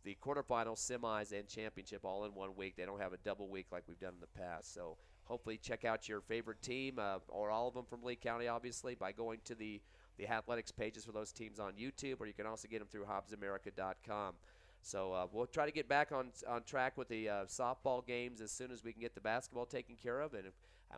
the quarterfinals, semis, and championship all in 1 week. They don't have a double week like we've done in the past. So hopefully check out your favorite team, or all of them from Lee County, obviously, by going to the athletics pages for those teams on YouTube, or you can also get them through hobbsamerica.com. So we'll try to get back on track with the softball games as soon as we can get the basketball taken care of, and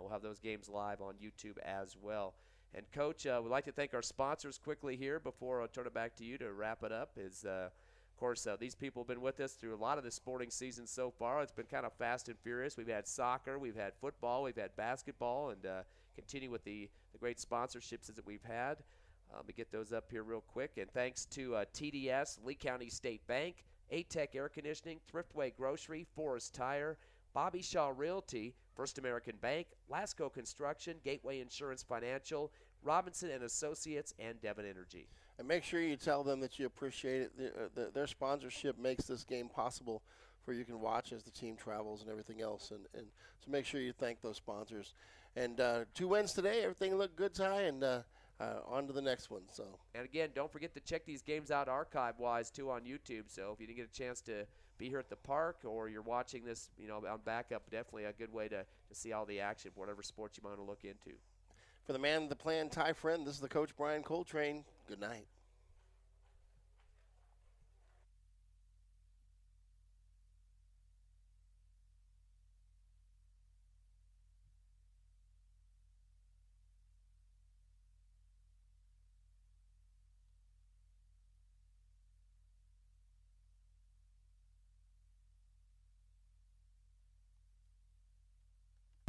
we'll have those games live on YouTube as well. And, Coach, we'd like to thank our sponsors quickly here before I turn it back to you to wrap it up. Of course, these people have been with us through a lot of the sporting season so far. It's been kind of fast and furious. We've had soccer, we've had football, we've had basketball, and continue with the great sponsorships that we've had. Let me get those up here real quick. And thanks to TDS, Lee County State Bank, A-Tech Air Conditioning, Thriftway Grocery, Forest Tire, Bobby Shaw Realty, First American Bank, Lasco Construction, Gateway Insurance Financial, Robinson and Associates, and Devon Energy. And make sure you tell them that you appreciate it. Their sponsorship makes this game possible for you can watch as the team travels and everything else. And so make sure you thank those sponsors. And 2 wins today. Everything looked good, Ty, and on to the next one. So. And again, don't forget to check these games out archive-wise too on YouTube. So if you didn't get a chance to be here at the park, or you're watching this, on backup, definitely a good way to see all the action for whatever sport you want to look into. For the man, the plan, Ty Friend, this is the Coach Brian Coltrane. Good night.